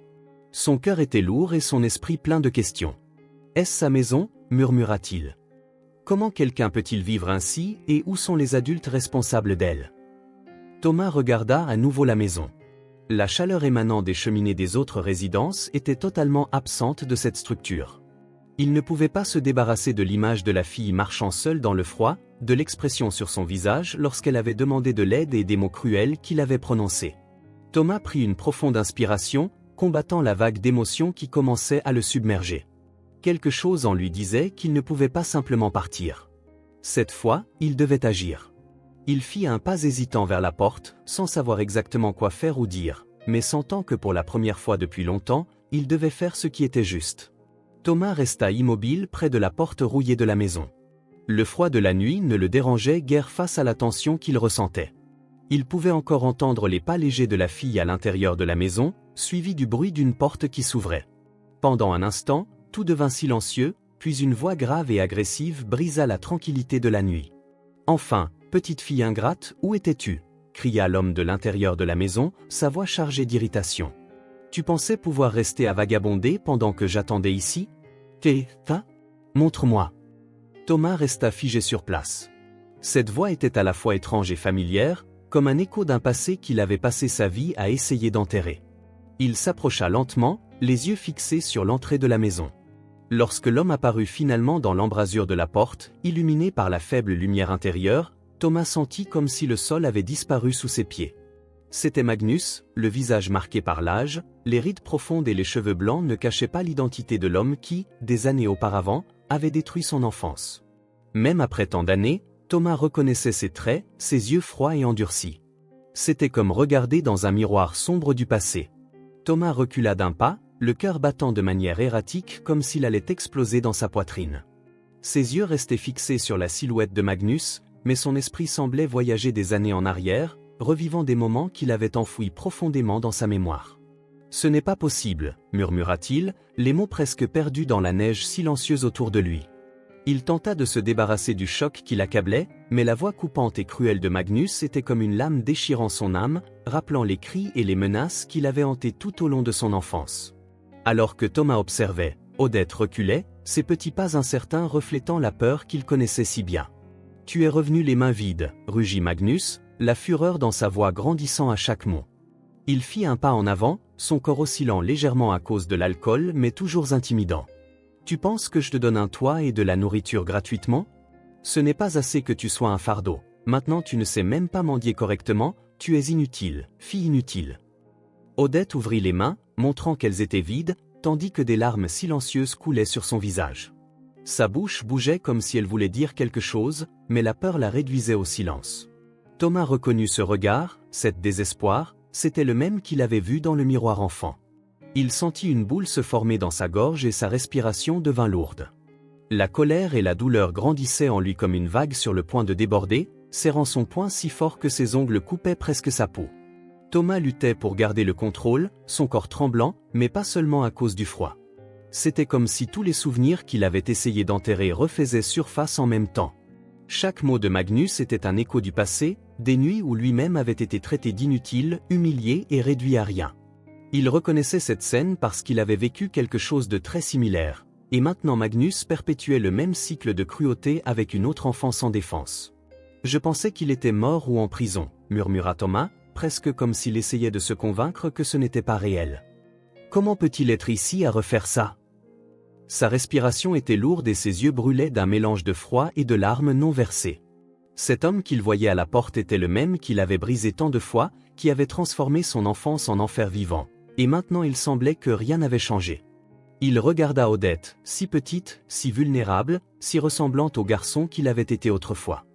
Son cœur était lourd et son esprit plein de questions. « Est-ce sa maison ?» murmura-t-il. « Comment quelqu'un peut-il vivre ainsi et où sont les adultes responsables d'elle ?» Thomas regarda à nouveau la maison. La chaleur émanant des cheminées des autres résidences était totalement absente de cette structure. Il ne pouvait pas se débarrasser de l'image de la fille marchant seule dans le froid, de l'expression sur son visage lorsqu'elle avait demandé de l'aide et des mots cruels qu'il avait prononcés. Thomas prit une profonde inspiration, combattant la vague d'émotions qui commençait à le submerger. Quelque chose en lui disait qu'il ne pouvait pas simplement partir. Cette fois, il devait agir. Il fit un pas hésitant vers la porte, sans savoir exactement quoi faire ou dire, mais sentant que pour la première fois depuis longtemps, il devait faire ce qui était juste. Thomas resta immobile près de la porte rouillée de la maison. Le froid de la nuit ne le dérangeait guère face à la tension qu'il ressentait. Il pouvait encore entendre les pas légers de la fille à l'intérieur de la maison, suivis du bruit d'une porte qui s'ouvrait. Pendant un instant, tout devint silencieux, puis une voix grave et agressive brisa la tranquillité de la nuit. « Enfin, Petite fille ingrate, où étais-tu? Cria l'homme de l'intérieur de la maison, sa voix chargée d'irritation. Tu pensais pouvoir rester à vagabonder pendant que j'attendais ici? T'as? Montre-moi. Thomas resta figé sur place. Cette voix était à la fois étrange et familière, comme un écho d'un passé qu'il avait passé sa vie à essayer d'enterrer. Il s'approcha lentement, les yeux fixés sur l'entrée de la maison. Lorsque l'homme apparut finalement dans l'embrasure de la porte, illuminé par la faible lumière intérieure, Thomas sentit comme si le sol avait disparu sous ses pieds. C'était Magnus, le visage marqué par l'âge, les rides profondes et les cheveux blancs ne cachaient pas l'identité de l'homme qui, des années auparavant, avait détruit son enfance. Même après tant d'années, Thomas reconnaissait ses traits, ses yeux froids et endurcis. C'était comme regarder dans un miroir sombre du passé. Thomas recula d'un pas, le cœur battant de manière erratique comme s'il allait exploser dans sa poitrine. Ses yeux restaient fixés sur la silhouette de Magnus, mais son esprit semblait voyager des années en arrière, revivant des moments qu'il avait enfouis profondément dans sa mémoire. « Ce n'est pas possible », murmura-t-il, les mots presque perdus dans la neige silencieuse autour de lui. Il tenta de se débarrasser du choc qui l'accablait, mais la voix coupante et cruelle de Magnus était comme une lame déchirant son âme, rappelant les cris et les menaces qu'il avait hantés tout au long de son enfance. Alors que Thomas observait, Odette reculait, ses petits pas incertains reflétant la peur qu'il connaissait si bien. « Tu es revenu les mains vides », rugit Magnus, la fureur dans sa voix grandissant à chaque mot. Il fit un pas en avant, son corps oscillant légèrement à cause de l'alcool mais toujours intimidant. « Tu penses que je te donne un toit et de la nourriture gratuitement? Ce n'est pas assez que tu sois un fardeau. Maintenant tu ne sais même pas mendier correctement, tu es inutile, fille inutile. » Odette ouvrit les mains, montrant qu'elles étaient vides, tandis que des larmes silencieuses coulaient sur son visage. Sa bouche bougeait comme si elle voulait dire quelque chose, mais la peur la réduisait au silence. Thomas reconnut ce regard, cet désespoir, c'était le même qu'il avait vu dans le miroir enfant. Il sentit une boule se former dans sa gorge et sa respiration devint lourde. La colère et la douleur grandissaient en lui comme une vague sur le point de déborder, serrant son poing si fort que ses ongles coupaient presque sa peau. Thomas luttait pour garder le contrôle, son corps tremblant, mais pas seulement à cause du froid. C'était comme si tous les souvenirs qu'il avait essayé d'enterrer refaisaient surface en même temps. Chaque mot de Magnus était un écho du passé, des nuits où lui-même avait été traité d'inutile, humilié et réduit à rien. Il reconnaissait cette scène parce qu'il avait vécu quelque chose de très similaire, et maintenant Magnus perpétuait le même cycle de cruauté avec une autre enfant sans défense. « Je pensais qu'il était mort ou en prison », murmura Thomas, presque comme s'il essayait de se convaincre que ce n'était pas réel. « Comment peut-il être ici à refaire ça ?» Sa respiration était lourde et ses yeux brûlaient d'un mélange de froid et de larmes non versées. Cet homme qu'il voyait à la porte était le même qu'il avait brisé tant de fois, qui avait transformé son enfance en enfer vivant, et maintenant il semblait que rien n'avait changé. Il regarda Odette, si petite, si vulnérable, si ressemblante au garçon qu'il avait été autrefois.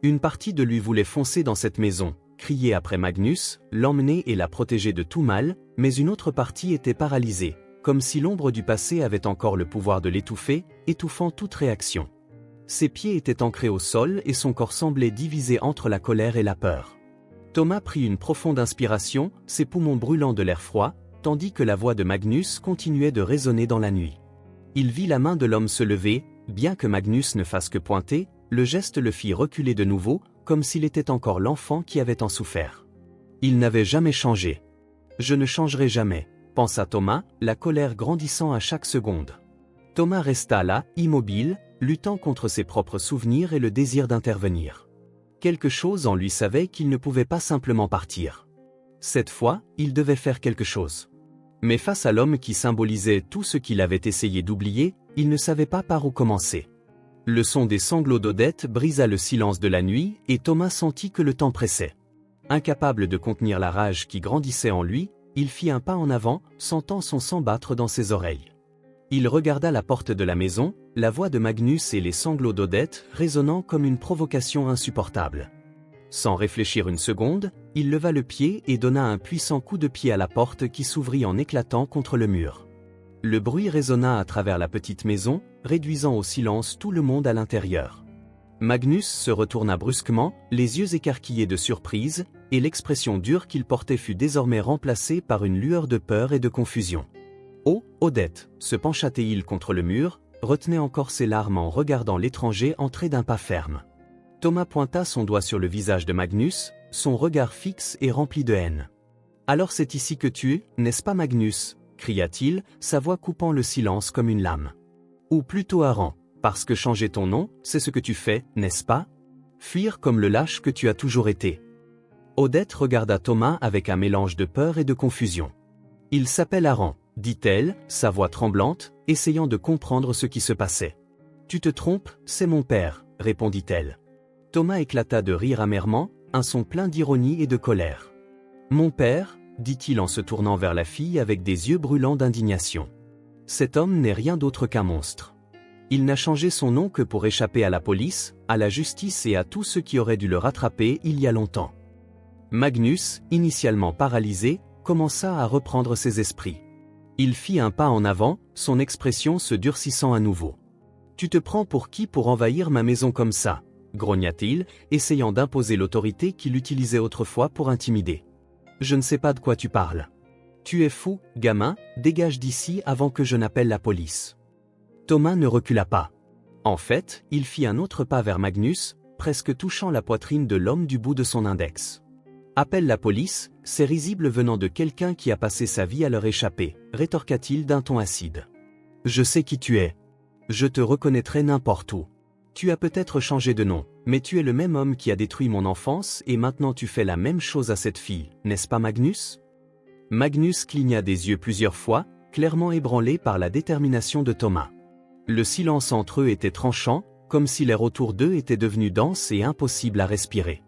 Une partie de lui voulait foncer dans cette maison, crier après Magnus, l'emmener et la protéger de tout mal, mais une autre partie était paralysée, comme si l'ombre du passé avait encore le pouvoir de l'étouffer, étouffant toute réaction. Ses pieds étaient ancrés au sol et son corps semblait divisé entre la colère et la peur. Thomas prit une profonde inspiration, ses poumons brûlant de l'air froid, tandis que la voix de Magnus continuait de résonner dans la nuit. Il vit la main de l'homme se lever, bien que Magnus ne fasse que pointer, le geste le fit reculer de nouveau, comme s'il était encore l'enfant qui avait tant souffert. Il n'avait jamais changé. « Je ne changerai jamais », pensa Thomas, la colère grandissant à chaque seconde. Thomas resta là, immobile, luttant contre ses propres souvenirs et le désir d'intervenir. Quelque chose en lui savait qu'il ne pouvait pas simplement partir. Cette fois, il devait faire quelque chose. Mais face à l'homme qui symbolisait tout ce qu'il avait essayé d'oublier, il ne savait pas par où commencer. Le son des sanglots d'Odette brisa le silence de la nuit et Thomas sentit que le temps pressait. Incapable de contenir la rage qui grandissait en lui, il fit un pas en avant, sentant son sang battre dans ses oreilles. Il regarda la porte de la maison, la voix de Magnus et les sanglots d'Odette résonnant comme une provocation insupportable. Sans réfléchir une seconde, il leva le pied et donna un puissant coup de pied à la porte qui s'ouvrit en éclatant contre le mur. Le bruit résonna à travers la petite maison, réduisant au silence tout le monde à l'intérieur. Magnus se retourna brusquement, les yeux écarquillés de surprise, et l'expression dure qu'il portait fut désormais remplacée par une lueur de peur et de confusion. « Oh, Odette !» se pencha-t-il contre le mur, retenait encore ses larmes en regardant l'étranger entrer d'un pas ferme. Thomas pointa son doigt sur le visage de Magnus, son regard fixe et rempli de haine. « Alors c'est ici que tu es, n'est-ce pas Magnus ?» cria-t-il, sa voix coupant le silence comme une lame. « Ou plutôt Aran, parce que changer ton nom, c'est ce que tu fais, n'est-ce pas? Fuir comme le lâche que tu as toujours été. » Odette regarda Thomas avec un mélange de peur et de confusion. « Il s'appelle Aran, » dit-elle, sa voix tremblante, essayant de comprendre ce qui se passait. « Tu te trompes, c'est mon père, » répondit-elle. Thomas éclata de rire amèrement, un son plein d'ironie et de colère. « Mon père ?» dit-il en se tournant vers la fille avec des yeux brûlants d'indignation. « Cet homme n'est rien d'autre qu'un monstre. Il n'a changé son nom que pour échapper à la police, à la justice et à tous ceux qui auraient dû le rattraper il y a longtemps. » Magnus, initialement paralysé, commença à reprendre ses esprits. Il fit un pas en avant, son expression se durcissant à nouveau. « Tu te prends pour qui pour envahir ma maison comme ça ?» grogna-t-il, essayant d'imposer l'autorité qu'il utilisait autrefois pour intimider. « Je ne sais pas de quoi tu parles. Tu es fou, gamin, dégage d'ici avant que je n'appelle la police. » Thomas ne recula pas. En fait, il fit un autre pas vers Magnus, presque touchant la poitrine de l'homme du bout de son index. « Appelle la police, c'est risible venant de quelqu'un qui a passé sa vie à leur échapper, rétorqua-t-il d'un ton acide. « Je sais qui tu es. Je te reconnaîtrai n'importe où. Tu as peut-être changé de nom, mais tu es le même homme qui a détruit mon enfance et maintenant tu fais la même chose à cette fille, n'est-ce pas Magnus ?» Magnus cligna des yeux plusieurs fois, clairement ébranlé par la détermination de Thomas. Le silence entre eux était tranchant, comme si l'air autour d'eux était devenu dense et impossible à respirer.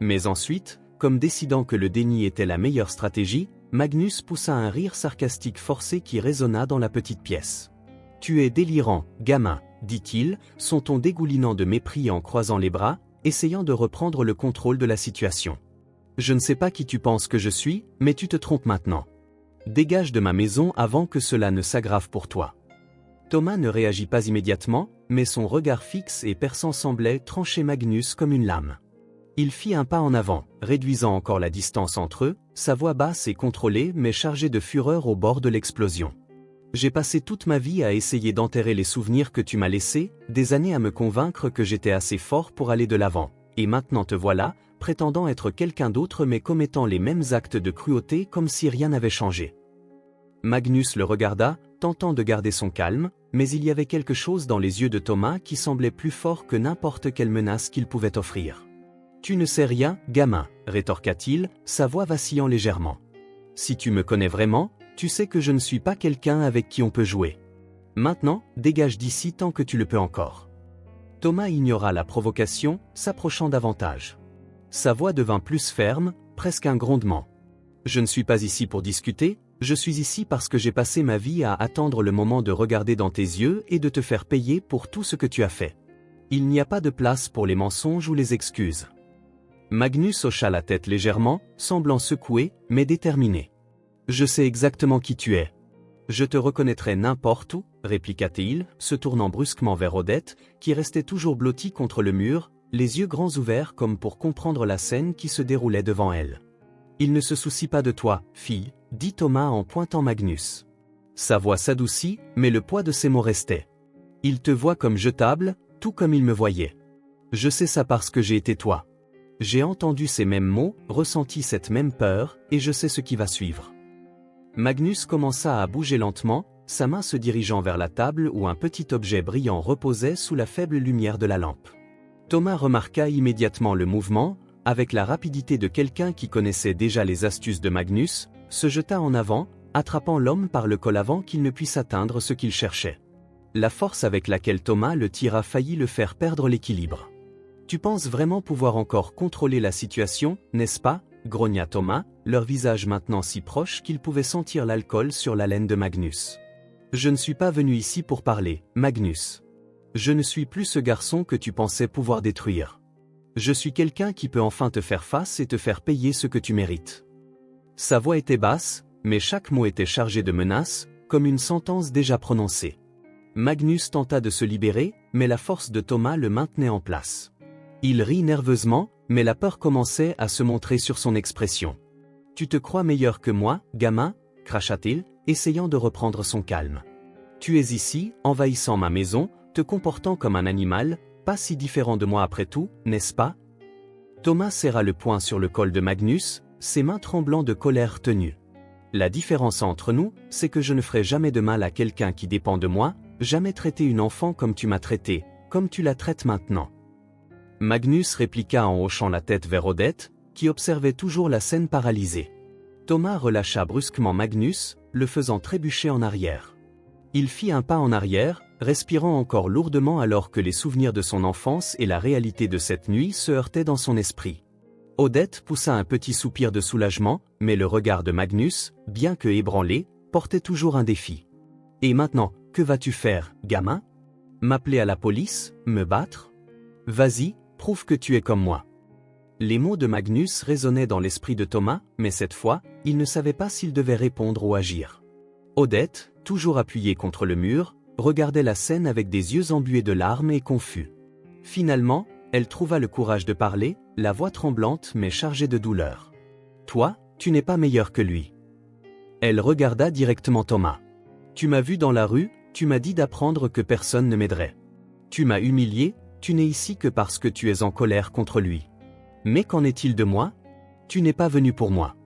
Mais ensuite, comme décidant que le déni était la meilleure stratégie, Magnus poussa un rire sarcastique forcé qui résonna dans la petite pièce. « Tu es délirant, gamin, » dit-il, son ton dégoulinant de mépris en croisant les bras, essayant de reprendre le contrôle de la situation. « Je ne sais pas qui tu penses que je suis, mais tu te trompes maintenant. Dégage de ma maison avant que cela ne s'aggrave pour toi. » Thomas ne réagit pas immédiatement, mais son regard fixe et perçant semblait trancher Magnus comme une lame. Il fit un pas en avant, réduisant encore la distance entre eux, sa voix basse et contrôlée mais chargée de fureur au bord de l'explosion. « J'ai passé toute ma vie à essayer d'enterrer les souvenirs que tu m'as laissés, des années à me convaincre que j'étais assez fort pour aller de l'avant, et maintenant te voilà, prétendant être quelqu'un d'autre mais commettant les mêmes actes de cruauté comme si rien n'avait changé. » Magnus le regarda, tentant de garder son calme, mais il y avait quelque chose dans les yeux de Thomas qui semblait plus fort que n'importe quelle menace qu'il pouvait offrir. « Tu ne sais rien, gamin, » rétorqua-t-il, sa voix vacillant légèrement. « Si tu me connais vraiment, tu sais que je ne suis pas quelqu'un avec qui on peut jouer. Maintenant, dégage d'ici tant que tu le peux encore. » Thomas ignora la provocation, s'approchant davantage. Sa voix devint plus ferme, presque un grondement. « Je ne suis pas ici pour discuter, je suis ici parce que j'ai passé ma vie à attendre le moment de regarder dans tes yeux et de te faire payer pour tout ce que tu as fait. Il n'y a pas de place pour les mensonges ou les excuses. » Magnus hocha la tête légèrement, semblant secoué, mais déterminé. « Je sais exactement qui tu es. Je te reconnaîtrai n'importe où, » répliqua-t-il, se tournant brusquement vers Odette, qui restait toujours blottie contre le mur, les yeux grands ouverts comme pour comprendre la scène qui se déroulait devant elle. « Il ne se soucie pas de toi, fille, » dit Thomas en pointant Magnus. Sa voix s'adoucit, mais le poids de ses mots restait. « Il te voit comme jetable, tout comme il me voyait. Je sais ça parce que j'ai été toi. J'ai entendu ces mêmes mots, ressenti cette même peur, et je sais ce qui va suivre. » Magnus commença à bouger lentement, sa main se dirigeant vers la table où un petit objet brillant reposait sous la faible lumière de la lampe. Thomas remarqua immédiatement le mouvement, avec la rapidité de quelqu'un qui connaissait déjà les astuces de Magnus, se jeta en avant, attrapant l'homme par le col avant qu'il ne puisse atteindre ce qu'il cherchait. La force avec laquelle Thomas le tira faillit le faire perdre l'équilibre. « Tu penses vraiment pouvoir encore contrôler la situation, n'est-ce pas ?» grogna Thomas, leur visage maintenant si proche qu'il pouvait sentir l'alcool sur la laine de Magnus. « Je ne suis pas venu ici pour parler, Magnus. Je ne suis plus ce garçon que tu pensais pouvoir détruire. Je suis quelqu'un qui peut enfin te faire face et te faire payer ce que tu mérites. » Sa voix était basse, mais chaque mot était chargé de menaces, comme une sentence déjà prononcée. Magnus tenta de se libérer, mais la force de Thomas le maintenait en place. Il rit nerveusement, mais la peur commençait à se montrer sur son expression. « Tu te crois meilleur que moi, gamin ?» cracha-t-il, essayant de reprendre son calme. « Tu es ici, envahissant ma maison, te comportant comme un animal, pas si différent de moi après tout, n'est-ce pas? Thomas serra le poing sur le col de Magnus, ses mains tremblant de colère tenue. La différence entre nous, c'est que je ne ferai jamais de mal à quelqu'un qui dépend de moi, jamais traiter une enfant comme tu m'as traité, comme tu la traites maintenant. Magnus répliqua en hochant la tête vers Odette, qui observait toujours la scène paralysée. Thomas relâcha brusquement Magnus, le faisant trébucher en arrière. Il fit un pas en arrière, respirant encore lourdement alors que les souvenirs de son enfance et la réalité de cette nuit se heurtaient dans son esprit. Odette poussa un petit soupir de soulagement, mais le regard de Magnus, bien que ébranlé, portait toujours un défi. « Et maintenant, que vas-tu faire, gamin? M'appeler à la police? Me battre? Vas-y, prouve que tu es comme moi. » Les mots de Magnus résonnaient dans l'esprit de Thomas, mais cette fois, il ne savait pas s'il devait répondre ou agir. Odette, toujours appuyée contre le mur, regardait la scène avec des yeux embués de larmes et confus. Finalement, elle trouva le courage de parler, la voix tremblante mais chargée de douleur. « Toi, tu n'es pas meilleur que lui. » Elle regarda directement Thomas. « Tu m'as vu dans la rue, tu m'as dit d'apprendre que personne ne m'aiderait. Tu m'as humilié, tu n'es ici que parce que tu es en colère contre lui. Mais qu'en est-il de moi? Tu n'es pas venu pour moi. »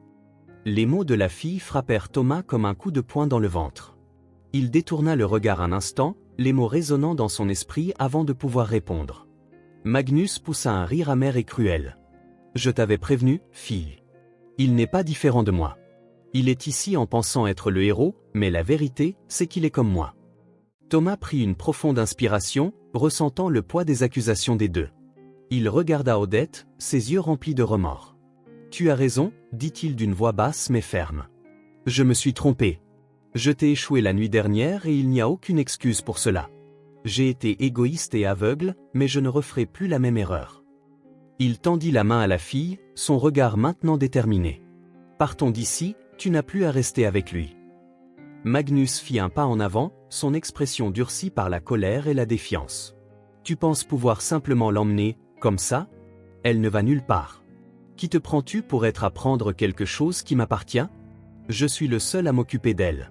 Les mots de la fille frappèrent Thomas comme un coup de poing dans le ventre. Il détourna le regard un instant, les mots résonnant dans son esprit avant de pouvoir répondre. Magnus poussa un rire amer et cruel. « Je t'avais prévenu, fille. Il n'est pas différent de moi. Il est ici en pensant être le héros, mais la vérité, c'est qu'il est comme moi. » Thomas prit une profonde inspiration, ressentant le poids des accusations des deux. Il regarda Odette, ses yeux remplis de remords. « Tu as raison, dit-il d'une voix basse mais ferme. Je me suis trompé. Je t'ai échoué la nuit dernière et il n'y a aucune excuse pour cela. J'ai été égoïste et aveugle, mais je ne referai plus la même erreur. » Il tendit la main à la fille, son regard maintenant déterminé. « Partons d'ici, tu n'as plus à rester avec lui. » Magnus fit un pas en avant, son expression durcie par la colère et la défiance. « Tu penses pouvoir simplement l'emmener, comme ça? Elle ne va nulle part. Qui te prends-tu pour être à prendre quelque chose qui m'appartient? Je suis le seul à m'occuper d'elle. »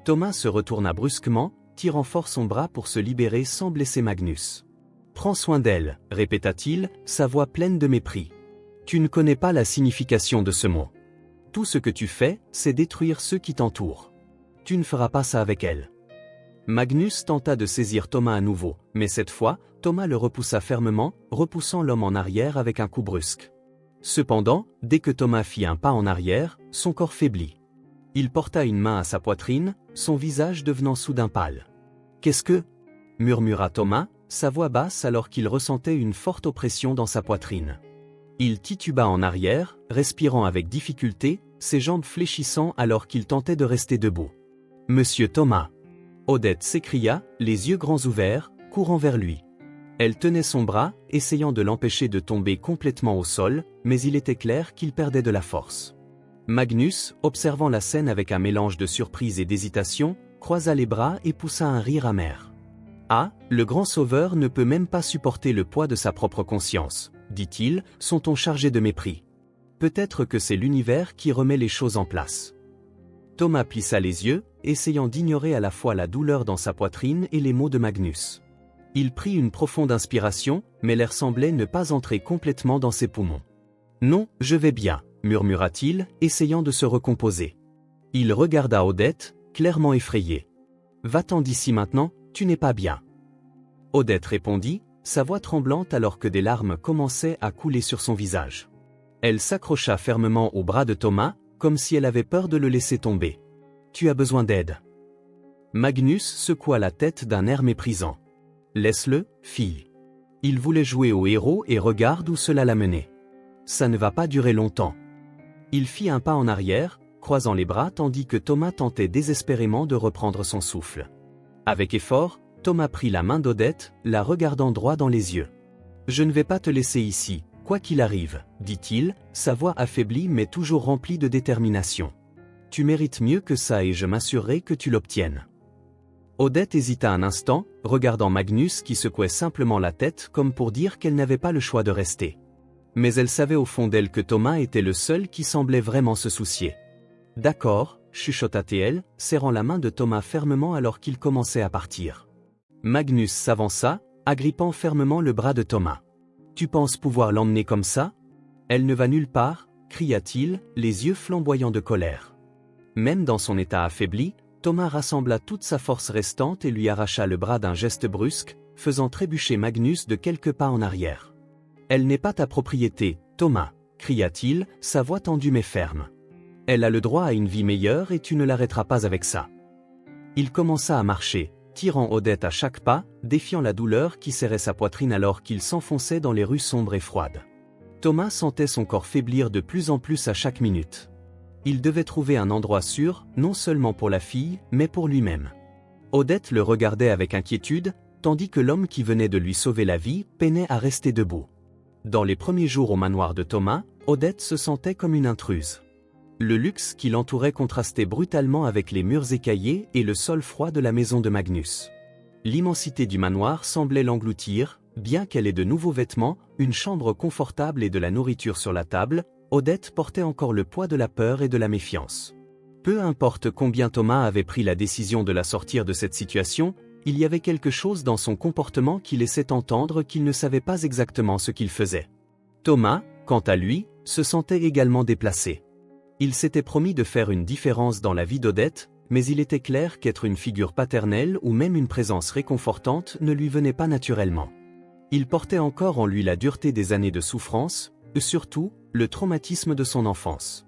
Thomas se retourna brusquement, tirant fort son bras pour se libérer sans blesser Magnus. « Prends soin d'elle, répéta-t-il, sa voix pleine de mépris. Tu ne connais pas la signification de ce mot. Tout ce que tu fais, c'est détruire ceux qui t'entourent. Tu ne feras pas ça avec elle. » Magnus tenta de saisir Thomas à nouveau, mais cette fois, Thomas le repoussa fermement, repoussant l'homme en arrière avec un coup brusque. Cependant, dès que Thomas fit un pas en arrière, son corps faiblit. Il porta une main à sa poitrine, son visage devenant soudain pâle. « Qu'est-ce que » murmura Thomas, sa voix basse alors qu'il ressentait une forte oppression dans sa poitrine. Il tituba en arrière, respirant avec difficulté, ses jambes fléchissant alors qu'il tentait de rester debout. « Monsieur Thomas !» Odette s'écria, les yeux grands ouverts, courant vers lui. Elle tenait son bras, essayant de l'empêcher de tomber complètement au sol, mais il était clair qu'il perdait de la force. Magnus, observant la scène avec un mélange de surprise et d'hésitation, croisa les bras et poussa un rire amer. « Ah, le grand sauveur ne peut même pas supporter le poids de sa propre conscience, dit-il, son ton chargé de mépris. Peut-être que c'est l'univers qui remet les choses en place. » Thomas plissa les yeux, essayant d'ignorer à la fois la douleur dans sa poitrine et les mots de Magnus. Il prit une profonde inspiration, mais l'air semblait ne pas entrer complètement dans ses poumons. « Non, je vais bien, » murmura-t-il, essayant de se recomposer. Il regarda Odette, clairement effrayée. « Va-t'en d'ici maintenant, tu n'es pas bien. » Odette répondit, sa voix tremblante alors que des larmes commençaient à couler sur son visage. Elle s'accrocha fermement au bras de Thomas, comme si elle avait peur de le laisser tomber. « Tu as besoin d'aide. » Magnus secoua la tête d'un air méprisant. « Laisse-le, fille. Il voulait jouer au héros et regarde où cela l'a mené. Ça ne va pas durer longtemps. » Il fit un pas en arrière, croisant les bras tandis que Thomas tentait désespérément de reprendre son souffle. Avec effort, Thomas prit la main d'Odette, la regardant droit dans les yeux. « Je ne vais pas te laisser ici, quoi qu'il arrive, » dit-il, sa voix affaiblie mais toujours remplie de détermination. « Tu mérites mieux que ça et je m'assurerai que tu l'obtiennes. » Odette hésita un instant, regardant Magnus qui secouait simplement la tête comme pour dire qu'elle n'avait pas le choix de rester. Mais elle savait au fond d'elle que Thomas était le seul qui semblait vraiment se soucier. « D'accord, » chuchota-t-elle, serrant la main de Thomas fermement alors qu'il commençait à partir. Magnus s'avança, agrippant fermement le bras de Thomas. « Tu penses pouvoir l'emmener comme ça? Elle ne va nulle part, cria-t-il, les yeux flamboyants de colère. Même dans son état affaibli, Thomas rassembla toute sa force restante et lui arracha le bras d'un geste brusque, faisant trébucher Magnus de quelques pas en arrière. « Elle n'est pas ta propriété, Thomas, cria-t-il, sa voix tendue mais ferme. Elle a le droit à une vie meilleure et tu ne l'arrêteras pas avec ça. » Il commença à marcher, tirant Odette à chaque pas, défiant la douleur qui serrait sa poitrine alors qu'il s'enfonçait dans les rues sombres et froides. Thomas sentait son corps faiblir de plus en plus à chaque minute. Il devait trouver un endroit sûr, non seulement pour la fille, mais pour lui-même. Odette le regardait avec inquiétude, tandis que l'homme qui venait de lui sauver la vie peinait à rester debout. Dans les premiers jours au manoir de Thomas, Odette se sentait comme une intruse. Le luxe qui l'entourait contrastait brutalement avec les murs écaillés et le sol froid de la maison de Magnus. L'immensité du manoir semblait l'engloutir, bien qu'elle ait de nouveaux vêtements, une chambre confortable et de la nourriture sur la table, Odette portait encore le poids de la peur et de la méfiance. Peu importe combien Thomas avait pris la décision de la sortir de cette situation, il y avait quelque chose dans son comportement qui laissait entendre qu'il ne savait pas exactement ce qu'il faisait. Thomas, quant à lui, se sentait également déplacé. Il s'était promis de faire une différence dans la vie d'Odette, mais il était clair qu'être une figure paternelle ou même une présence réconfortante ne lui venait pas naturellement. Il portait encore en lui la dureté des années de souffrance, et surtout, le traumatisme de son enfance.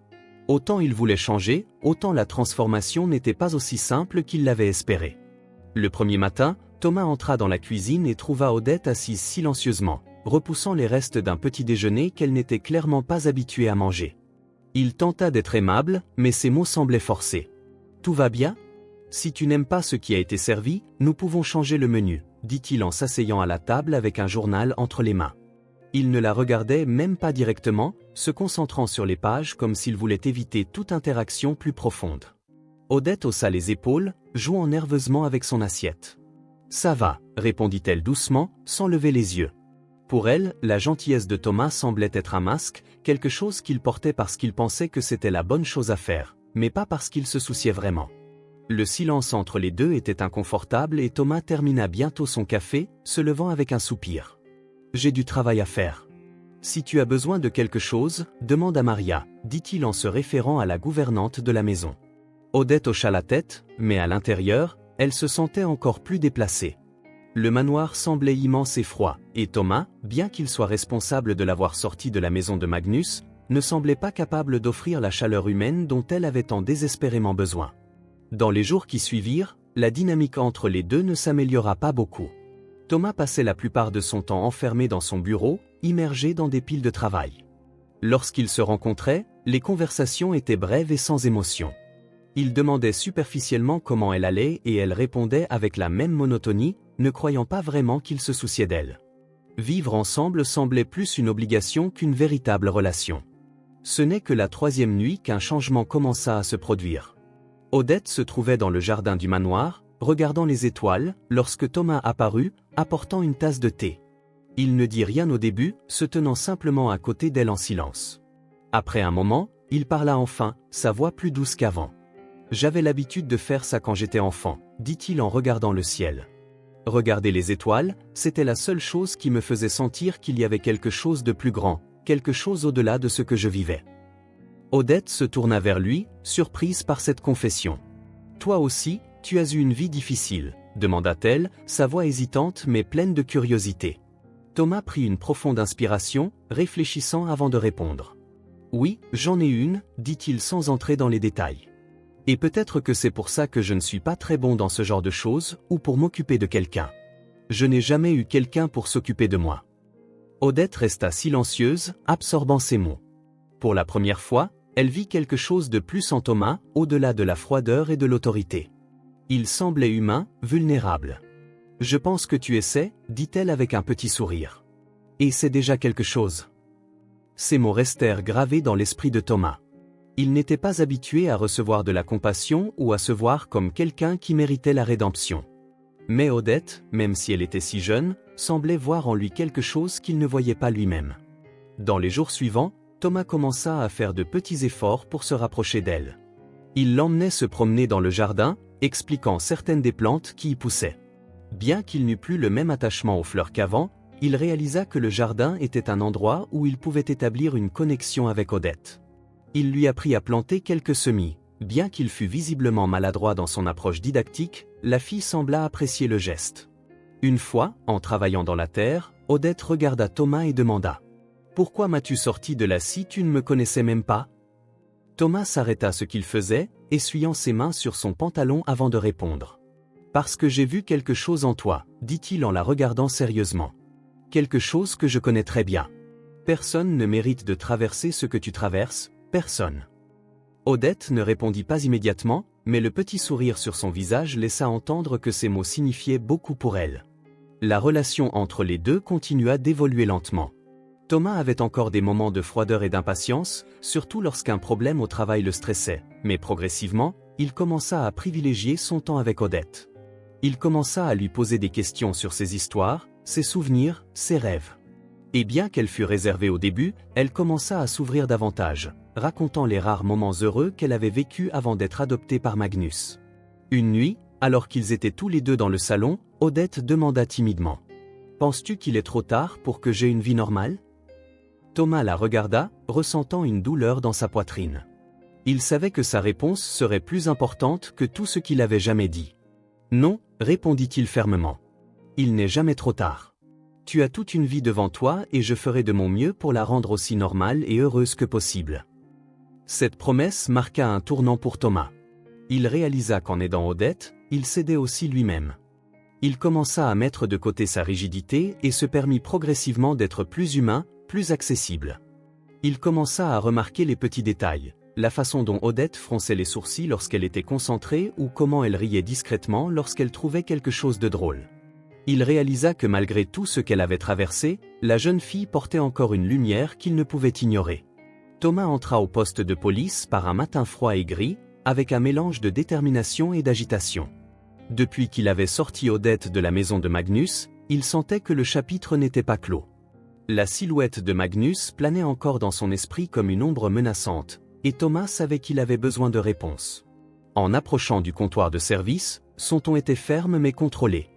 Autant il voulait changer, autant la transformation n'était pas aussi simple qu'il l'avait espéré. Le premier matin, Thomas entra dans la cuisine et trouva Odette assise silencieusement, repoussant les restes d'un petit déjeuner qu'elle n'était clairement pas habituée à manger. Il tenta d'être aimable, mais ses mots semblaient forcés. « Tout va bien? Si tu n'aimes pas ce qui a été servi, nous pouvons changer le menu, » dit-il en s'asseyant à la table avec un journal entre les mains. Il ne la regardait même pas directement, se concentrant sur les pages comme s'il voulait éviter toute interaction plus profonde. Odette haussa les épaules, jouant nerveusement avec son assiette. « Ça va, » répondit-elle doucement, sans lever les yeux. Pour elle, la gentillesse de Thomas semblait être un masque, quelque chose qu'il portait parce qu'il pensait que c'était la bonne chose à faire, mais pas parce qu'il se souciait vraiment. Le silence entre les deux était inconfortable et Thomas termina bientôt son café, se levant avec un soupir. « J'ai du travail à faire. Si tu as besoin de quelque chose, demande à Maria, » dit-il en se référant à la gouvernante de la maison. Odette hocha la tête, mais à l'intérieur, elle se sentait encore plus déplacée. Le manoir semblait immense et froid, et Thomas, bien qu'il soit responsable de l'avoir sorti de la maison de Magnus, ne semblait pas capable d'offrir la chaleur humaine dont elle avait tant désespérément besoin. Dans les jours qui suivirent, la dynamique entre les deux ne s'améliora pas beaucoup. Thomas passait la plupart de son temps enfermé dans son bureau, immergé dans des piles de travail. Lorsqu'ils se rencontraient, les conversations étaient brèves et sans émotion. Il demandait superficiellement comment elle allait et elle répondait avec la même monotonie, ne croyant pas vraiment qu'il se souciait d'elle. Vivre ensemble semblait plus une obligation qu'une véritable relation. Ce n'est que la troisième nuit qu'un changement commença à se produire. Odette se trouvait dans le jardin du manoir, regardant les étoiles, lorsque Thomas apparut, apportant une tasse de thé. Il ne dit rien au début, se tenant simplement à côté d'elle en silence. Après un moment, il parla enfin, sa voix plus douce qu'avant. « J'avais l'habitude de faire ça quand j'étais enfant, » dit-il en regardant le ciel. Regarder les étoiles, c'était la seule chose qui me faisait sentir qu'il y avait quelque chose de plus grand, quelque chose au-delà de ce que je vivais. Odette se tourna vers lui, surprise par cette confession. « Toi aussi, tu as eu une vie difficile ?» demanda-t-elle, sa voix hésitante mais pleine de curiosité. Thomas prit une profonde inspiration, réfléchissant avant de répondre. « Oui, j'en ai une, » dit-il sans entrer dans les détails. « Et peut-être que c'est pour ça que je ne suis pas très bon dans ce genre de choses, ou pour m'occuper de quelqu'un. Je n'ai jamais eu quelqu'un pour s'occuper de moi. » Odette resta silencieuse, absorbant ses mots. Pour la première fois, elle vit quelque chose de plus en Thomas, au-delà de la froideur et de l'autorité. Il semblait humain, vulnérable. « Je pense que tu essaies, » dit-elle avec un petit sourire. « Et c'est déjà quelque chose. » Ces mots restèrent gravés dans l'esprit de Thomas. Il n'était pas habitué à recevoir de la compassion ou à se voir comme quelqu'un qui méritait la rédemption. Mais Odette, même si elle était si jeune, semblait voir en lui quelque chose qu'il ne voyait pas lui-même. Dans les jours suivants, Thomas commença à faire de petits efforts pour se rapprocher d'elle. Il l'emmenait se promener dans le jardin, expliquant certaines des plantes qui y poussaient. Bien qu'il n'eût plus le même attachement aux fleurs qu'avant, il réalisa que le jardin était un endroit où il pouvait établir une connexion avec Odette. Il lui apprit à planter quelques semis. Bien qu'il fût visiblement maladroit dans son approche didactique, la fille sembla apprécier le geste. Une fois, en travaillant dans la terre, Odette regarda Thomas et demanda « Pourquoi m'as-tu sorti de là si tu ne me connaissais même pas ?» Thomas s'arrêta ce qu'il faisait, essuyant ses mains sur son pantalon avant de répondre. « Parce que j'ai vu quelque chose en toi, dit-il en la regardant sérieusement. Quelque chose que je connais très bien. Personne ne mérite de traverser ce que tu traverses, personne. » Odette ne répondit pas immédiatement, mais le petit sourire sur son visage laissa entendre que ces mots signifiaient beaucoup pour elle. La relation entre les deux continua d'évoluer lentement. Thomas avait encore des moments de froideur et d'impatience, surtout lorsqu'un problème au travail le stressait, mais progressivement, il commença à privilégier son temps avec Odette. Il commença à lui poser des questions sur ses histoires, ses souvenirs, ses rêves. Et bien qu'elle fût réservée au début, elle commença à s'ouvrir davantage, racontant les rares moments heureux qu'elle avait vécus avant d'être adoptée par Magnus. Une nuit, alors qu'ils étaient tous les deux dans le salon, Odette demanda timidement « Penses-tu qu'il est trop tard pour que j'aie une vie normale ?» Thomas la regarda, ressentant une douleur dans sa poitrine. Il savait que sa réponse serait plus importante que tout ce qu'il avait jamais dit. « Non, répondit-il fermement. Il n'est jamais trop tard. Tu as toute une vie devant toi et je ferai de mon mieux pour la rendre aussi normale et heureuse que possible. » Cette promesse marqua un tournant pour Thomas. Il réalisa qu'en aidant Odette, il s'aidait aussi lui-même. Il commença à mettre de côté sa rigidité et se permit progressivement d'être plus humain, plus accessible. Il commença à remarquer les petits détails, la façon dont Odette fronçait les sourcils lorsqu'elle était concentrée ou comment elle riait discrètement lorsqu'elle trouvait quelque chose de drôle. Il réalisa que malgré tout ce qu'elle avait traversé, la jeune fille portait encore une lumière qu'il ne pouvait ignorer. Thomas entra au poste de police par un matin froid et gris, avec un mélange de détermination et d'agitation. Depuis qu'il avait sorti Odette de la maison de Magnus, il sentait que le chapitre n'était pas clos. La silhouette de Magnus planait encore dans son esprit comme une ombre menaçante, et Thomas savait qu'il avait besoin de réponses. En approchant du comptoir de service, son ton était ferme mais contrôlé.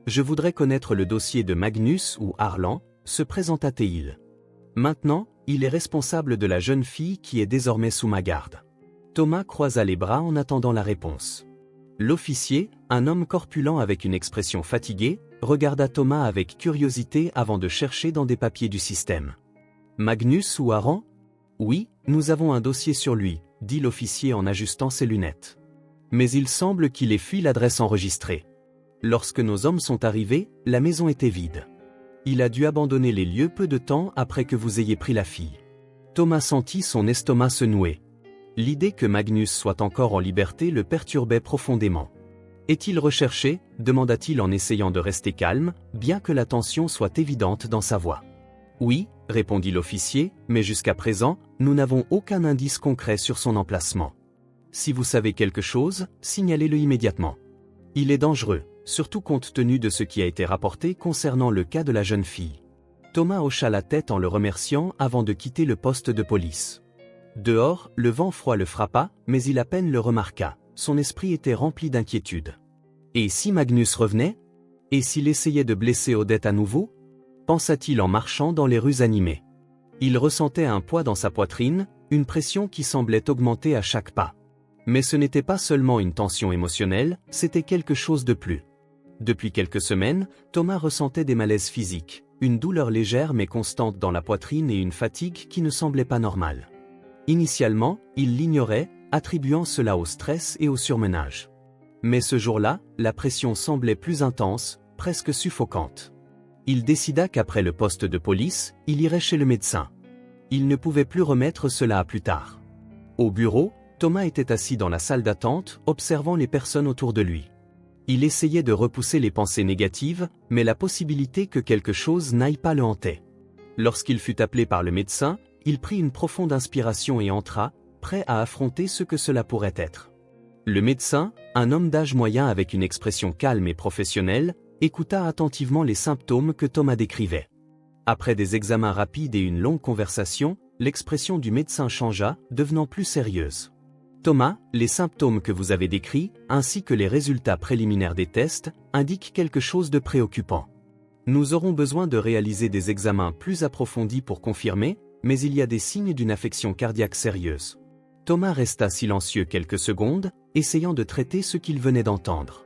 « Je voudrais connaître le dossier de Magnus ou Harlan », se présenta-t-il. « Maintenant, il est responsable de la jeune fille qui est désormais sous ma garde. » Thomas croisa les bras en attendant la réponse. L'officier, un homme corpulent avec une expression fatiguée, regarda Thomas avec curiosité avant de chercher dans des papiers du système. « Magnus ou Harlan ? Oui, nous avons un dossier sur lui, dit l'officier en ajustant ses lunettes. Mais il semble qu'il ait fui l'adresse enregistrée. Lorsque nos hommes sont arrivés, la maison était vide. Il a dû abandonner les lieux peu de temps après que vous ayez pris la fille. » Thomas sentit son estomac se nouer. L'idée que Magnus soit encore en liberté le perturbait profondément. « Est-il recherché ?» demanda-t-il en essayant de rester calme, bien que la tension soit évidente dans sa voix. « Oui, » répondit l'officier, « mais jusqu'à présent, nous n'avons aucun indice concret sur son emplacement. Si vous savez quelque chose, signalez-le immédiatement. Il est dangereux, surtout compte tenu de ce qui a été rapporté concernant le cas de la jeune fille. » Thomas hocha la tête en le remerciant avant de quitter le poste de police. Dehors, le vent froid le frappa, mais il à peine le remarqua. Son esprit était rempli d'inquiétude. Et si Magnus revenait ? Et s'il essayait de blesser Odette à nouveau ? Pensa-t-il en marchant dans les rues animées. Il ressentait un poids dans sa poitrine, une pression qui semblait augmenter à chaque pas. Mais ce n'était pas seulement une tension émotionnelle, c'était quelque chose de plus. Depuis quelques semaines, Thomas ressentait des malaises physiques, une douleur légère mais constante dans la poitrine et une fatigue qui ne semblait pas normale. Initialement, il l'ignorait, attribuant cela au stress et au surmenage. Mais ce jour-là, la pression semblait plus intense, presque suffocante. Il décida qu'après le poste de police, il irait chez le médecin. Il ne pouvait plus remettre cela à plus tard. Au bureau, Thomas était assis dans la salle d'attente, observant les personnes autour de lui. Il essayait de repousser les pensées négatives, mais la possibilité que quelque chose n'aille pas le hantait. Lorsqu'il fut appelé par le médecin, il prit une profonde inspiration et entra, prêt à affronter ce que cela pourrait être. Le médecin, un homme d'âge moyen avec une expression calme et professionnelle, écouta attentivement les symptômes que Thomas décrivait. Après des examens rapides et une longue conversation, l'expression du médecin changea, devenant plus sérieuse. « Thomas, les symptômes que vous avez décrits, ainsi que les résultats préliminaires des tests, indiquent quelque chose de préoccupant. Nous aurons besoin de réaliser des examens plus approfondis pour confirmer, mais il y a des signes d'une affection cardiaque sérieuse. Thomas resta silencieux quelques secondes, essayant de traiter ce qu'il venait d'entendre.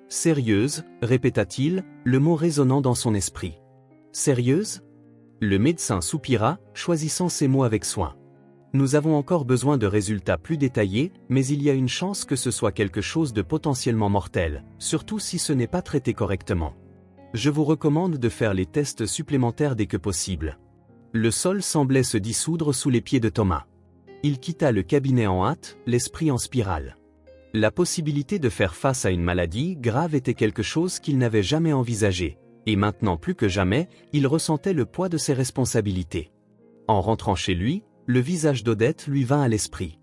Sérieuse, répéta-t-il, le mot résonnant dans son esprit. Sérieuse ? Le médecin soupira, choisissant ses mots avec soin. Nous avons encore besoin de résultats plus détaillés, mais il y a une chance que ce soit quelque chose de potentiellement mortel, surtout si ce n'est pas traité correctement. Je vous recommande de faire les tests supplémentaires dès que possible. Le sol semblait se dissoudre sous les pieds de Thomas. Il quitta le cabinet en hâte, l'esprit en spirale. La possibilité de faire face à une maladie grave était quelque chose qu'il n'avait jamais envisagé, et maintenant plus que jamais, il ressentait le poids de ses responsabilités. En rentrant chez lui, le visage d'Odette lui vint à l'esprit.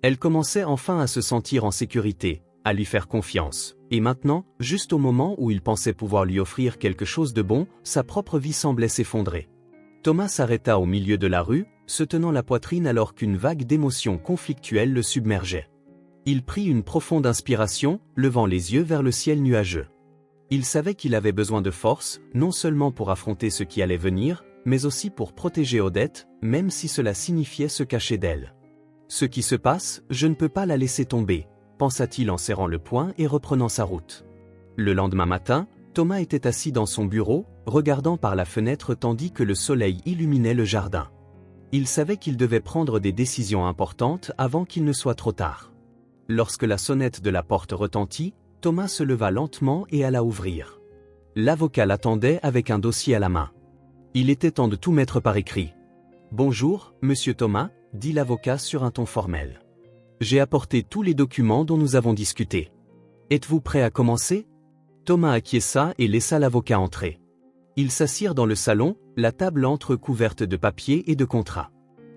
Elle commençait enfin à se sentir en sécurité, à lui faire confiance, et maintenant, juste au moment où il pensait pouvoir lui offrir quelque chose de bon, sa propre vie semblait s'effondrer. Thomas s'arrêta au milieu de la rue, se tenant la poitrine alors qu'une vague d'émotions conflictuelles le submergeait. Il prit une profonde inspiration, levant les yeux vers le ciel nuageux. Il savait qu'il avait besoin de force, non seulement pour affronter ce qui allait venir, mais aussi pour protéger Odette, même si cela signifiait se cacher d'elle. Ce qui se passe, je ne peux pas la laisser tomber, pensa-t-il en serrant le poing et reprenant sa route. Le lendemain matin, Thomas était assis dans son bureau, regardant par la fenêtre tandis que le soleil illuminait le jardin. Il savait qu'il devait prendre des décisions importantes avant qu'il ne soit trop tard. Lorsque la sonnette de la porte retentit, Thomas se leva lentement et alla ouvrir. L'avocat l'attendait avec un dossier à la main. Il était temps de tout mettre par écrit. « Bonjour, monsieur Thomas », dit l'avocat sur un ton formel. « J'ai apporté tous les documents dont nous avons discuté. Êtes-vous prêt à commencer ?» Thomas acquiesça et laissa l'avocat entrer. Ils s'assirent dans le salon, la table entrecouverte de papiers et de contrats.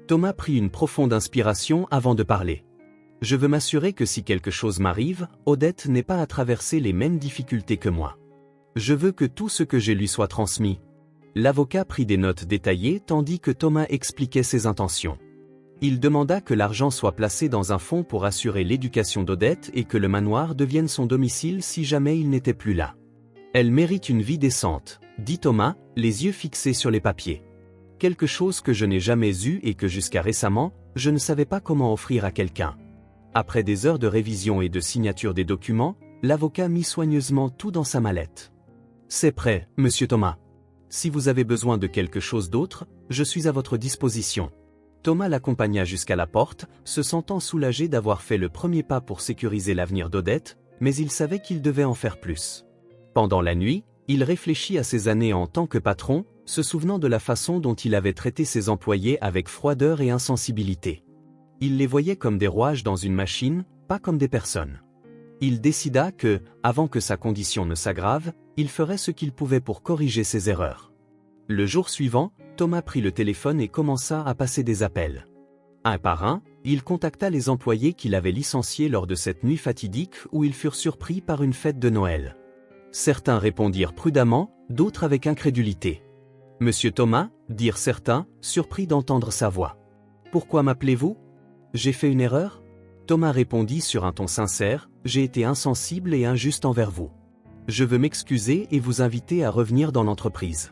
Thomas prit une profonde inspiration avant de parler. « Je veux m'assurer que si quelque chose m'arrive, Odette n'ait pas à traverser les mêmes difficultés que moi. Je veux que tout ce que j'ai lui soit transmis. » L'avocat prit des notes détaillées tandis que Thomas expliquait ses intentions. Il demanda que l'argent soit placé dans un fonds pour assurer l'éducation d'Odette et que le manoir devienne son domicile si jamais il n'était plus là. « Elle mérite une vie décente, » dit Thomas, les yeux fixés sur les papiers. « Quelque chose que je n'ai jamais eu et que jusqu'à récemment, je ne savais pas comment offrir à quelqu'un. » Après des heures de révision et de signature des documents, l'avocat mit soigneusement tout dans sa mallette. « C'est prêt, monsieur Thomas. Si vous avez besoin de quelque chose d'autre, je suis à votre disposition. » Thomas l'accompagna jusqu'à la porte, se sentant soulagé d'avoir fait le premier pas pour sécuriser l'avenir d'Odette, mais il savait qu'il devait en faire plus. Pendant la nuit, il réfléchit à ses années en tant que patron, se souvenant de la façon dont il avait traité ses employés avec froideur et insensibilité. Il les voyait comme des rouages dans une machine, pas comme des personnes. Il décida que, avant que sa condition ne s'aggrave, il ferait ce qu'il pouvait pour corriger ses erreurs. Le jour suivant, Thomas prit le téléphone et commença à passer des appels. Un par un, il contacta les employés qu'il avait licenciés lors de cette nuit fatidique où ils furent surpris par une fête de Noël. Certains répondirent prudemment, d'autres avec incrédulité. « Monsieur Thomas » dirent certains, surpris d'entendre sa voix. « Pourquoi m'appelez-vous ? J'ai fait une erreur ?» Thomas répondit sur un ton sincère, « J'ai été insensible et injuste envers vous. Je veux m'excuser et vous inviter à revenir dans l'entreprise.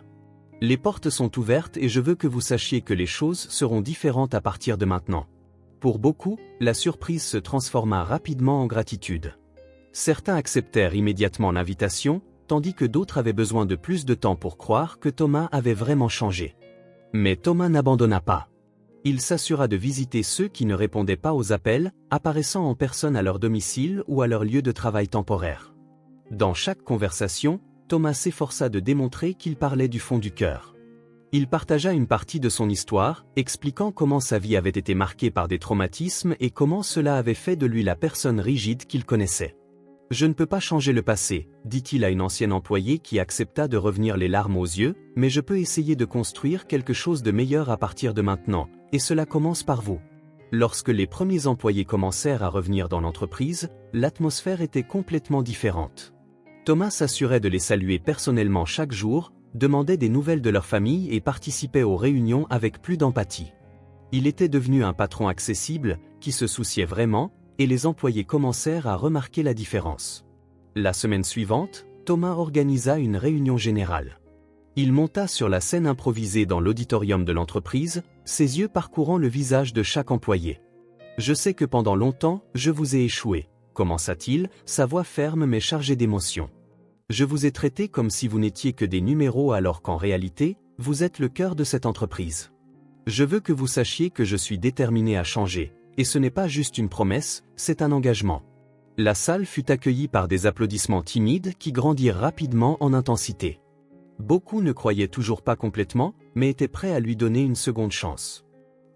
Les portes sont ouvertes et je veux que vous sachiez que les choses seront différentes à partir de maintenant. » Pour beaucoup, la surprise se transforma rapidement en gratitude. Certains acceptèrent immédiatement l'invitation, tandis que d'autres avaient besoin de plus de temps pour croire que Thomas avait vraiment changé. Mais Thomas n'abandonna pas. Il s'assura de visiter ceux qui ne répondaient pas aux appels, apparaissant en personne à leur domicile ou à leur lieu de travail temporaire. Dans chaque conversation, Thomas s'efforça de démontrer qu'il parlait du fond du cœur. Il partagea une partie de son histoire, expliquant comment sa vie avait été marquée par des traumatismes et comment cela avait fait de lui la personne rigide qu'il connaissait. « Je ne peux pas changer le passé », dit-il à une ancienne employée qui accepta de revenir les larmes aux yeux, « mais je peux essayer de construire quelque chose de meilleur à partir de maintenant, et cela commence par vous. » Lorsque les premiers employés commencèrent à revenir dans l'entreprise, l'atmosphère était complètement différente. Thomas s'assurait de les saluer personnellement chaque jour, demandait des nouvelles de leur famille et participait aux réunions avec plus d'empathie. Il était devenu un patron accessible, qui se souciait vraiment, et les employés commencèrent à remarquer la différence. La semaine suivante, Thomas organisa une réunion générale. Il monta sur la scène improvisée dans l'auditorium de l'entreprise, ses yeux parcourant le visage de chaque employé. « Je sais que pendant longtemps, je vous ai échoué », commença-t-il, sa voix ferme mais chargée d'émotion. « Je vous ai traité comme si vous n'étiez que des numéros alors qu'en réalité, vous êtes le cœur de cette entreprise. Je veux que vous sachiez que je suis déterminé à changer, et ce n'est pas juste une promesse, c'est un engagement. » La salle fut accueillie par des applaudissements timides qui grandirent rapidement en intensité. Beaucoup ne croyaient toujours pas complètement, mais étaient prêts à lui donner une seconde chance.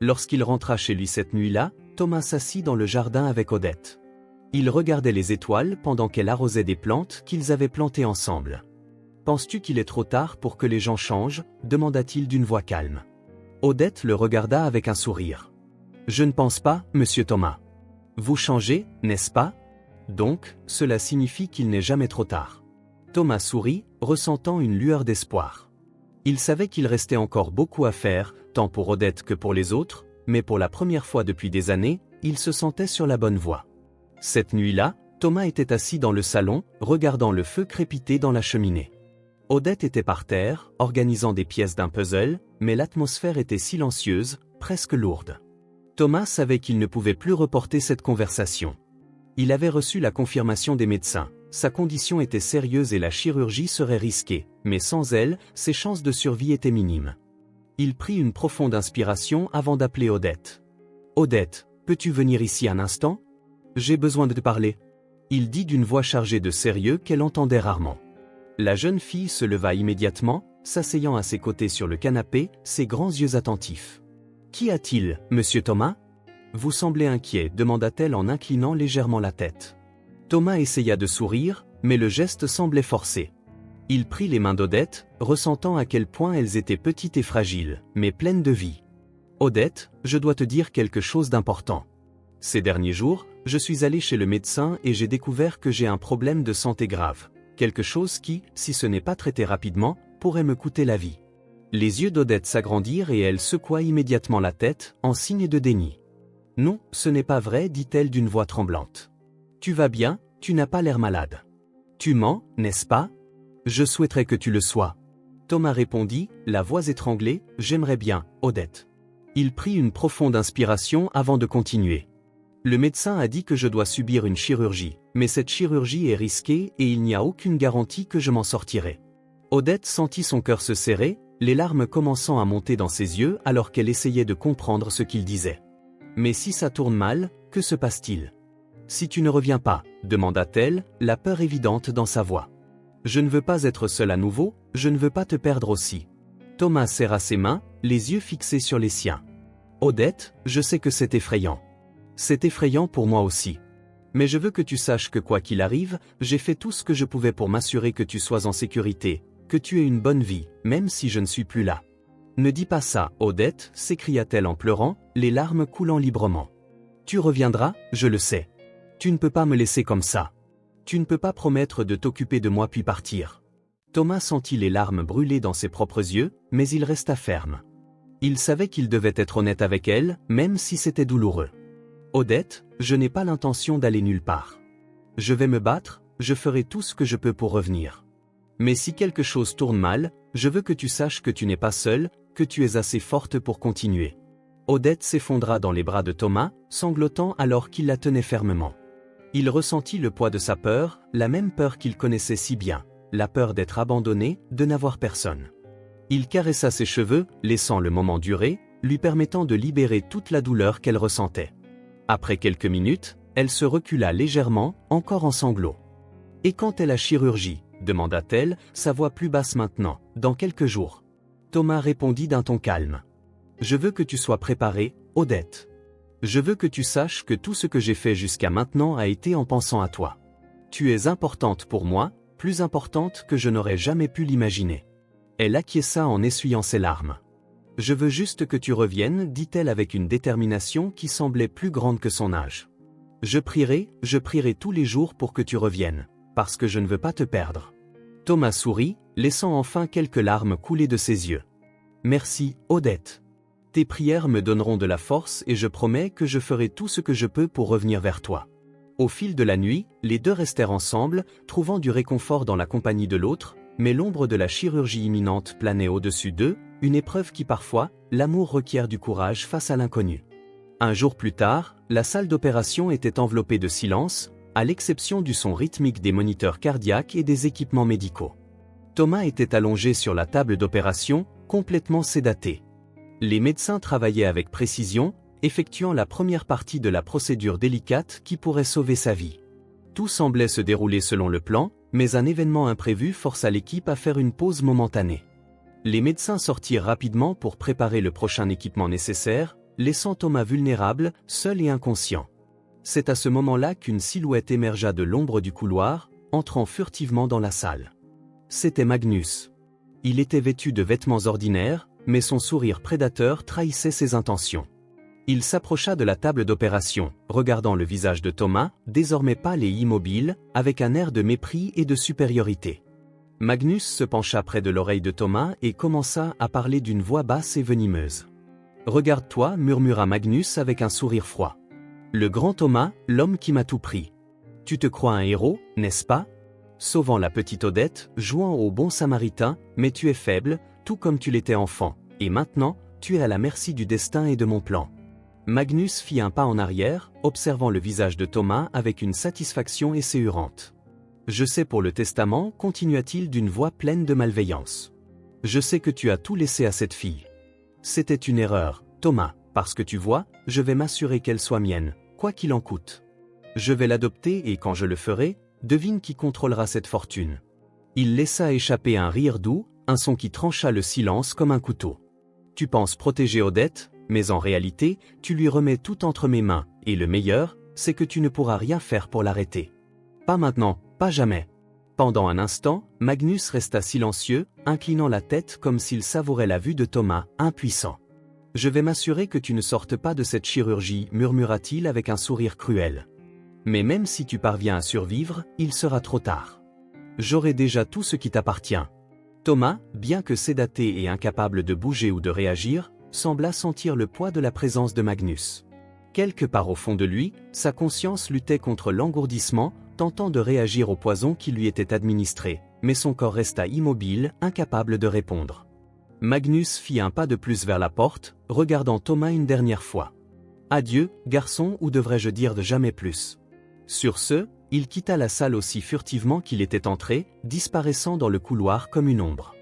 Lorsqu'il rentra chez lui cette nuit-là, Thomas s'assit dans le jardin avec Odette. Il regardait les étoiles pendant qu'elle arrosait des plantes qu'ils avaient plantées ensemble. « Penses-tu qu'il est trop tard pour que les gens changent » demanda-t-il d'une voix calme. Odette le regarda avec un sourire. « Je ne pense pas, monsieur Thomas. Vous changez, n'est-ce pas ? Donc, cela signifie qu'il n'est jamais trop tard. » Thomas sourit, ressentant une lueur d'espoir. Il savait qu'il restait encore beaucoup à faire, tant pour Odette que pour les autres, mais pour la première fois depuis des années, il se sentait sur la bonne voie. Cette nuit-là, Thomas était assis dans le salon, regardant le feu crépiter dans la cheminée. Odette était par terre, organisant des pièces d'un puzzle, mais l'atmosphère était silencieuse, presque lourde. Thomas savait qu'il ne pouvait plus reporter cette conversation. Il avait reçu la confirmation des médecins. Sa condition était sérieuse et la chirurgie serait risquée, mais sans elle, ses chances de survie étaient minimes. Il prit une profonde inspiration avant d'appeler Odette. « Odette, peux-tu venir ici un instant ? J'ai besoin de te parler. » Il dit d'une voix chargée de sérieux qu'elle entendait rarement. La jeune fille se leva immédiatement, s'asseyant à ses côtés sur le canapé, ses grands yeux attentifs. « Qu'y a-t-il, monsieur Thomas ? Vous semblez inquiet, demanda-t-elle en inclinant légèrement la tête. Thomas essaya de sourire, mais le geste semblait forcé. Il prit les mains d'Odette, ressentant à quel point elles étaient petites et fragiles, mais pleines de vie. « Odette, je dois te dire quelque chose d'important. Ces derniers jours, je suis allé chez le médecin et j'ai découvert que j'ai un problème de santé grave. Quelque chose qui, si ce n'est pas traité rapidement, pourrait me coûter la vie. » Les yeux d'Odette s'agrandirent et elle secoua immédiatement la tête, en signe de déni. « Non, ce n'est pas vrai, dit-elle d'une voix tremblante. Tu vas bien, tu n'as pas l'air malade. Tu mens, n'est-ce pas ? Je souhaiterais que tu le sois. » Thomas répondit, la voix étranglée, « J'aimerais bien, Odette. » Il prit une profonde inspiration avant de continuer. « Le médecin a dit que je dois subir une chirurgie, mais cette chirurgie est risquée et il n'y a aucune garantie que je m'en sortirai. » Odette sentit son cœur se serrer, les larmes commençant à monter dans ses yeux alors qu'elle essayait de comprendre ce qu'il disait. « Mais si ça tourne mal, que se passe-t-il ? Si tu ne reviens pas, demanda-t-elle, la peur évidente dans sa voix. Je ne veux pas être seule à nouveau, je ne veux pas te perdre aussi. Thomas serra ses mains, les yeux fixés sur les siens. Odette, je sais que c'est effrayant. C'est effrayant pour moi aussi. Mais je veux que tu saches que quoi qu'il arrive, j'ai fait tout ce que je pouvais pour m'assurer que tu sois en sécurité, que tu aies une bonne vie, même si je ne suis plus là. Ne dis pas ça, Odette, s'écria-t-elle en pleurant, les larmes coulant librement. Tu reviendras, je le sais. Tu ne peux pas me laisser comme ça. Tu ne peux pas promettre de t'occuper de moi puis partir. Thomas sentit les larmes brûler dans ses propres yeux, mais il resta ferme. Il savait qu'il devait être honnête avec elle, même si c'était douloureux. Odette, je n'ai pas l'intention d'aller nulle part. Je vais me battre, je ferai tout ce que je peux pour revenir. Mais si quelque chose tourne mal, je veux que tu saches que tu n'es pas seule, que tu es assez forte pour continuer. Odette s'effondra dans les bras de Thomas, sanglotant alors qu'il la tenait fermement. Il ressentit le poids de sa peur, la même peur qu'il connaissait si bien, la peur d'être abandonné, de n'avoir personne. Il caressa ses cheveux, laissant le moment durer, lui permettant de libérer toute la douleur qu'elle ressentait. Après quelques minutes, elle se recula légèrement, encore en sanglots. « Et quand est la chirurgie ?» demanda-t-elle, sa voix plus basse maintenant, « Dans quelques jours. » Thomas répondit d'un ton calme. « Je veux que tu sois préparée, Odette. Je veux que tu saches que tout ce que j'ai fait jusqu'à maintenant a été en pensant à toi. Tu es importante pour moi, plus importante que je n'aurais jamais pu l'imaginer. » Elle acquiesça en essuyant ses larmes. « Je veux juste que tu reviennes, dit-elle avec une détermination qui semblait plus grande que son âge. Je prierai tous les jours pour que tu reviennes, parce que je ne veux pas te perdre. » Thomas sourit, laissant enfin quelques larmes couler de ses yeux. « Merci, Odette. Tes prières me donneront de la force et je promets que je ferai tout ce que je peux pour revenir vers toi. » Au fil de la nuit, les deux restèrent ensemble, trouvant du réconfort dans la compagnie de l'autre, mais l'ombre de la chirurgie imminente planait au-dessus d'eux, une épreuve qui parfois, l'amour requiert du courage face à l'inconnu. Un jour plus tard, la salle d'opération était enveloppée de silence, à l'exception du son rythmique des moniteurs cardiaques et des équipements médicaux. Thomas était allongé sur la table d'opération, complètement sédaté. Les médecins travaillaient avec précision, effectuant la première partie de la procédure délicate qui pourrait sauver sa vie. Tout semblait se dérouler selon le plan, mais un événement imprévu força l'équipe à faire une pause momentanée. Les médecins sortirent rapidement pour préparer le prochain équipement nécessaire, laissant Thomas vulnérable, seul et inconscient. C'est à ce moment-là qu'une silhouette émergea de l'ombre du couloir, entrant furtivement dans la salle. C'était Magnus. Il était vêtu de vêtements ordinaires, mais son sourire prédateur trahissait ses intentions. Il s'approcha de la table d'opération, regardant le visage de Thomas, désormais pâle et immobile, avec un air de mépris et de supériorité. Magnus se pencha près de l'oreille de Thomas et commença à parler d'une voix basse et venimeuse. « Regarde-toi » murmura Magnus avec un sourire froid. « Le grand Thomas, l'homme qui m'a tout pris. Tu te crois un héros, n'est-ce pas ? Sauvant la petite Odette, jouant au bon samaritain, mais tu es faible, tout comme tu l'étais enfant, et maintenant, tu es à la merci du destin et de mon plan. » Magnus fit un pas en arrière, observant le visage de Thomas avec une satisfaction esséurante. « Je sais pour le testament » continua-t-il d'une voix pleine de malveillance. « Je sais que tu as tout laissé à cette fille. C'était une erreur, Thomas, parce que tu vois, je vais m'assurer qu'elle soit mienne, quoi qu'il en coûte. Je vais l'adopter et quand je le ferai, devine qui contrôlera cette fortune. » Il laissa échapper un rire doux, un son qui trancha le silence comme un couteau. « Tu penses protéger Odette, mais en réalité, tu lui remets tout entre mes mains, et le meilleur, c'est que tu ne pourras rien faire pour l'arrêter. Pas maintenant, pas jamais. » Pendant un instant, Magnus resta silencieux, inclinant la tête comme s'il savourait la vue de Thomas, impuissant. « Je vais m'assurer que tu ne sortes pas de cette chirurgie, murmura-t-il avec un sourire cruel. Mais même si tu parviens à survivre, il sera trop tard. J'aurai déjà tout ce qui t'appartient. » Thomas, bien que sédaté et incapable de bouger ou de réagir, sembla sentir le poids de la présence de Magnus. Quelque part au fond de lui, sa conscience luttait contre l'engourdissement, tentant de réagir au poison qui lui était administré, mais son corps resta immobile, incapable de répondre. Magnus fit un pas de plus vers la porte, regardant Thomas une dernière fois. « Adieu, garçon, ou devrais-je dire de jamais plus. » Sur ce, il quitta la salle aussi furtivement qu'il était entré, disparaissant dans le couloir comme une ombre.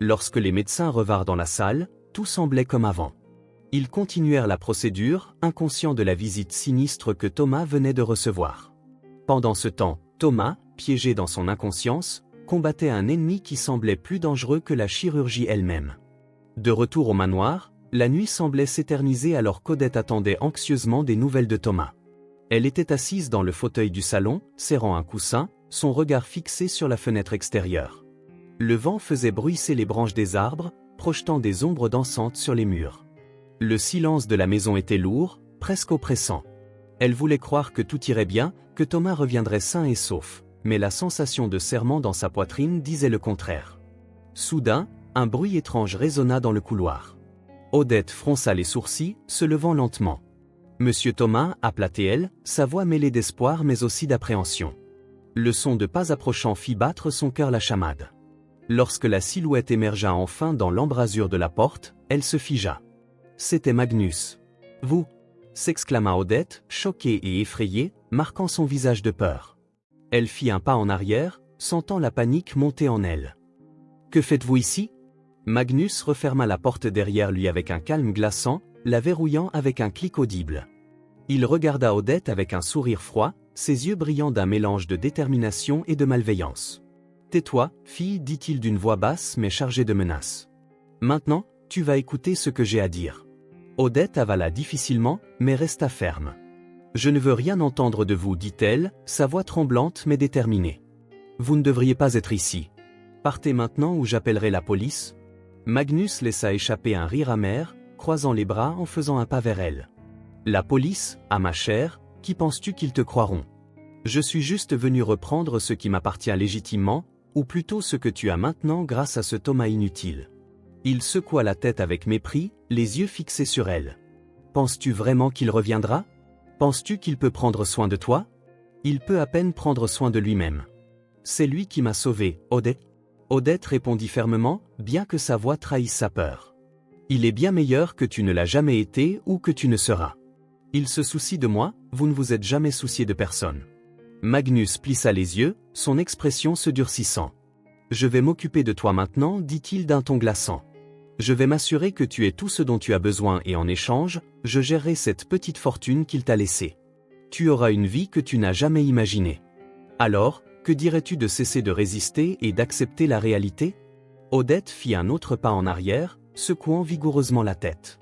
Lorsque les médecins revinrent dans la salle, tout semblait comme avant. Ils continuèrent la procédure, inconscients de la visite sinistre que Thomas venait de recevoir. Pendant ce temps, Thomas, piégé dans son inconscience, combattait un ennemi qui semblait plus dangereux que la chirurgie elle-même. De retour au manoir, la nuit semblait s'éterniser alors qu'Odette attendait anxieusement des nouvelles de Thomas. Elle était assise dans le fauteuil du salon, serrant un coussin, son regard fixé sur la fenêtre extérieure. Le vent faisait bruisser les branches des arbres, projetant des ombres dansantes sur les murs. Le silence de la maison était lourd, presque oppressant. Elle voulait croire que tout irait bien, que Thomas reviendrait sain et sauf, mais la sensation de serrement dans sa poitrine disait le contraire. Soudain, un bruit étrange résonna dans le couloir. Odette fronça les sourcils, se levant lentement. « Monsieur Thomas » appela-t-elle, sa voix mêlée d'espoir mais aussi d'appréhension. Le son de pas approchant fit battre son cœur la chamade. Lorsque la silhouette émergea enfin dans l'embrasure de la porte, elle se figea. C'était Magnus. « Vous » s'exclama Odette, choquée et effrayée, marquant son visage de peur. Elle fit un pas en arrière, sentant la panique monter en elle. « Que faites-vous ici » Magnus referma la porte derrière lui avec un calme glaçant, la verrouillant avec un clic audible. Il regarda Odette avec un sourire froid, ses yeux brillant d'un mélange de détermination et de malveillance. « Tais-toi, fille, dit-il d'une voix basse mais chargée de menaces. Maintenant, tu vas écouter ce que j'ai à dire. » Odette avala difficilement, mais resta ferme. « Je ne veux rien entendre de vous, dit-elle, sa voix tremblante mais déterminée. Vous ne devriez pas être ici. Partez maintenant ou j'appellerai la police. » Magnus laissa échapper un rire amer, croisant les bras en faisant un pas vers elle. « La police, ah ma chère, qui penses-tu qu'ils te croiront? Je suis juste venu reprendre ce qui m'appartient légitimement, ou plutôt ce que tu as maintenant grâce à ce Thomas inutile. » Il secoua la tête avec mépris, les yeux fixés sur elle. « Penses-tu vraiment qu'il reviendra? Penses-tu qu'il peut prendre soin de toi? Il peut à peine prendre soin de lui-même. C'est lui qui m'a sauvé, Odette. Odette répondit fermement, bien que sa voix trahisse sa peur. Il est bien meilleur que tu ne l'as jamais été ou que tu ne seras. Il se soucie de moi, vous ne vous êtes jamais soucié de personne. Magnus plissa les yeux, son expression se durcissant. Je vais m'occuper de toi maintenant, dit-il d'un ton glaçant. Je vais m'assurer que tu aies tout ce dont tu as besoin et en échange, je gérerai cette petite fortune qu'il t'a laissée. Tu auras une vie que tu n'as jamais imaginée. Alors, que dirais-tu de cesser de résister et d'accepter la réalité? Odette fit un autre pas en arrière, secouant vigoureusement la tête.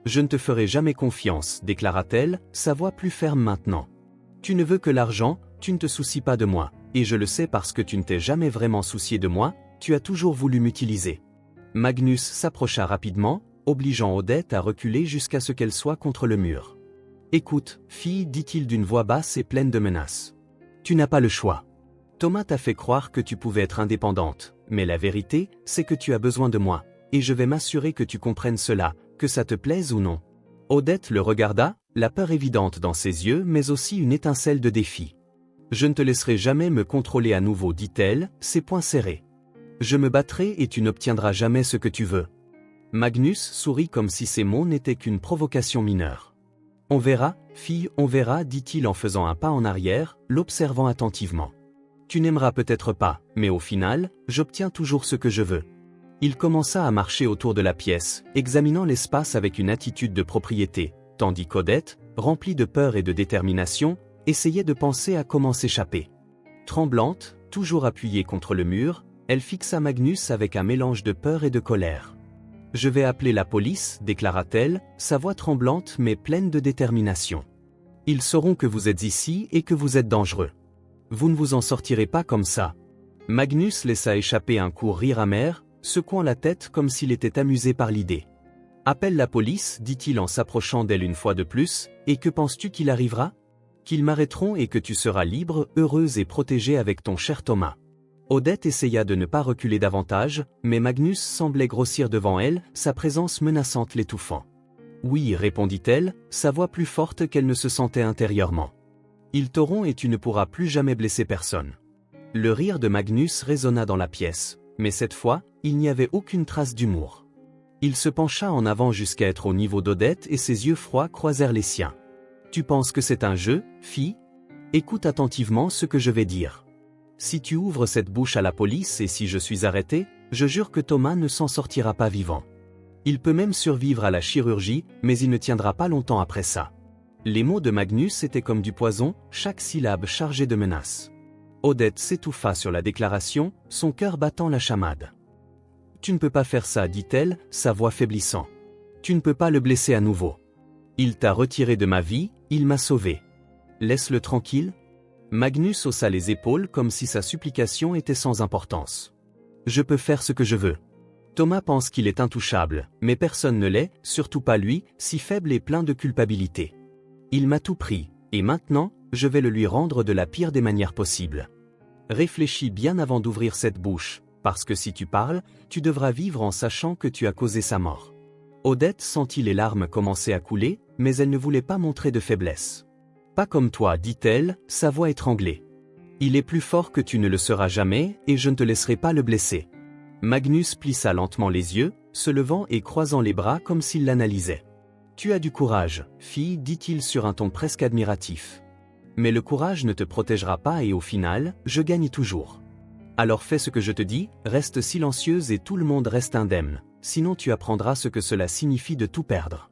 Je ne te ferai jamais confiance, déclara-t-elle, sa voix plus ferme maintenant. Tu ne veux que l'argent, tu ne te soucies pas de moi, et je le sais parce que tu ne t'es jamais vraiment soucié de moi, tu as toujours voulu m'utiliser. Magnus s'approcha rapidement, obligeant Odette à reculer jusqu'à ce qu'elle soit contre le mur. Écoute, fille, dit-il d'une voix basse et pleine de menaces. Tu n'as pas le choix. Thomas t'a fait croire que tu pouvais être indépendante, mais la vérité, c'est que tu as besoin de moi, et je vais m'assurer que tu comprennes cela, que ça te plaise ou non. Odette le regarda, la peur évidente dans ses yeux mais aussi une étincelle de défi. Je ne te laisserai jamais me contrôler à nouveau, dit-elle, ses poings serrés. Je me battrai et tu n'obtiendras jamais ce que tu veux. Magnus sourit comme si ces mots n'étaient qu'une provocation mineure. On verra, fille, on verra, dit-il en faisant un pas en arrière, l'observant attentivement. Tu n'aimeras peut-être pas, mais au final, j'obtiens toujours ce que je veux. Il commença à marcher autour de la pièce, examinant l'espace avec une attitude de propriété, tandis qu'Odette, remplie de peur et de détermination, essayait de penser à comment s'échapper. Tremblante, toujours appuyée contre le mur, elle fixa Magnus avec un mélange de peur et de colère. « Je vais appeler la police », déclara-t-elle, sa voix tremblante mais pleine de détermination. « Ils sauront que vous êtes ici et que vous êtes dangereux. Vous ne vous en sortirez pas comme ça. » Magnus laissa échapper un court rire amer, secouant la tête comme s'il était amusé par l'idée. « Appelle la police, dit-il en s'approchant d'elle une fois de plus, et que penses-tu qu'il arrivera? Qu'ils m'arrêteront et que tu seras libre, heureuse et protégée avec ton cher Thomas. » Odette essaya de ne pas reculer davantage, mais Magnus semblait grossir devant elle, sa présence menaçante l'étouffant. « Oui, répondit-elle, sa voix plus forte qu'elle ne se sentait intérieurement. Ils t'auront et tu ne pourras plus jamais blesser personne. » Le rire de Magnus résonna dans la pièce, mais cette fois, il n'y avait aucune trace d'humour. Il se pencha en avant jusqu'à être au niveau d'Odette et ses yeux froids croisèrent les siens. « Tu penses que c'est un jeu, fille? Écoute attentivement ce que je vais dire. Si tu ouvres cette bouche à la police et si je suis arrêté, je jure que Thomas ne s'en sortira pas vivant. Il peut même survivre à la chirurgie, mais il ne tiendra pas longtemps après ça. » Les mots de Magnus étaient comme du poison, chaque syllabe chargée de menaces. Odette s'étouffa sur la déclaration, son cœur battant la chamade. « Tu ne peux pas faire ça, dit-elle, sa voix faiblissant. Tu ne peux pas le blesser à nouveau. Il t'a retiré de ma vie, il m'a sauvé. Laisse-le tranquille. » Magnus haussa les épaules comme si sa supplication était sans importance. « Je peux faire ce que je veux. Thomas pense qu'il est intouchable, mais personne ne l'est, surtout pas lui, si faible et plein de culpabilité. Il m'a tout pris, et maintenant, je vais le lui rendre de la pire des manières possibles. Réfléchis bien avant d'ouvrir cette bouche, parce que si tu parles, tu devras vivre en sachant que tu as causé sa mort. » Odette sentit les larmes commencer à couler, mais elle ne voulait pas montrer de faiblesse. « Pas comme toi, dit-elle, sa voix étranglée. Il est plus fort que tu ne le seras jamais, et je ne te laisserai pas le blesser. » Magnus plissa lentement les yeux, se levant et croisant les bras comme s'il l'analysait. « Tu as du courage, fille, dit-il sur un ton presque admiratif. Mais le courage ne te protégera pas et au final, je gagne toujours. Alors fais ce que je te dis, reste silencieuse et tout le monde reste indemne, sinon tu apprendras ce que cela signifie de tout perdre. »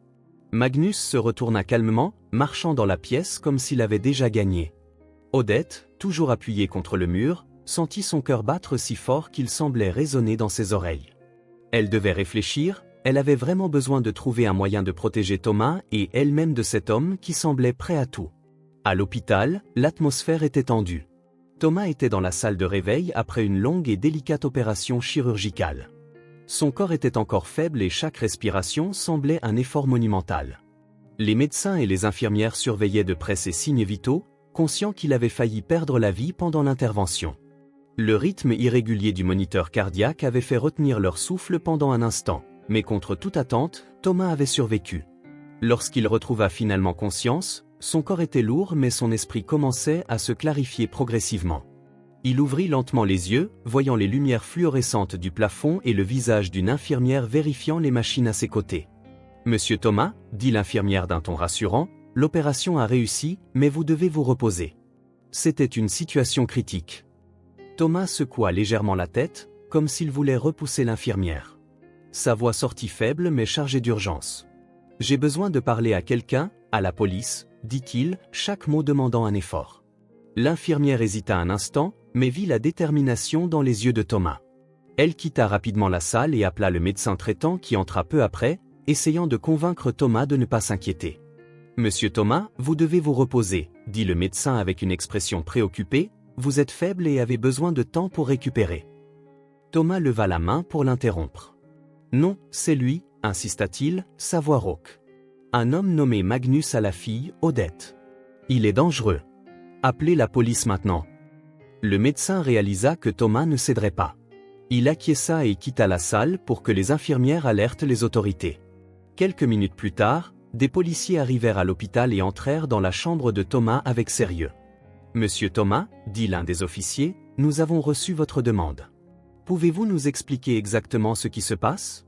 Magnus se retourna calmement, marchant dans la pièce comme s'il avait déjà gagné. Odette, toujours appuyée contre le mur, sentit son cœur battre si fort qu'il semblait résonner dans ses oreilles. Elle devait réfléchir, elle avait vraiment besoin de trouver un moyen de protéger Thomas et elle-même de cet homme qui semblait prêt à tout. À l'hôpital, l'atmosphère était tendue. Thomas était dans la salle de réveil après une longue et délicate opération chirurgicale. Son corps était encore faible et chaque respiration semblait un effort monumental. Les médecins et les infirmières surveillaient de près ses signes vitaux, conscients qu'il avait failli perdre la vie pendant l'intervention. Le rythme irrégulier du moniteur cardiaque avait fait retenir leur souffle pendant un instant, mais contre toute attente, Thomas avait survécu. Lorsqu'il retrouva finalement conscience, Son corps était lourd mais son esprit commençait à se clarifier progressivement. Il ouvrit lentement les yeux, voyant les lumières fluorescentes du plafond et le visage d'une infirmière vérifiant les machines à ses côtés. « Monsieur Thomas, dit l'infirmière d'un ton rassurant, l'opération a réussi, mais vous devez vous reposer. » C'était une situation critique. Thomas secoua légèrement la tête, comme s'il voulait repousser l'infirmière. Sa voix sortit faible mais chargée d'urgence. « J'ai besoin de parler à quelqu'un, à la police, dit-il, chaque mot demandant un effort. » L'infirmière hésita un instant, mais vit la détermination dans les yeux de Thomas. Elle quitta rapidement la salle et appela le médecin traitant qui entra peu après, essayant de convaincre Thomas de ne pas s'inquiéter. « Monsieur Thomas, vous devez vous reposer, » dit le médecin avec une expression préoccupée, « vous êtes faible et avez besoin de temps pour récupérer. » Thomas leva la main pour l'interrompre. « Non, c'est lui, » insista-t-il, sa voix rauque. « Un homme nommé Magnus a la fille, Odette. Il est dangereux. Appelez la police maintenant. » Le médecin réalisa que Thomas ne céderait pas. Il acquiesça et quitta la salle pour que les infirmières alertent les autorités. Quelques minutes plus tard, des policiers arrivèrent à l'hôpital et entrèrent dans la chambre de Thomas avec sérieux. « Monsieur Thomas, dit l'un des officiers, nous avons reçu votre demande. Pouvez-vous nous expliquer exactement ce qui se passe ?»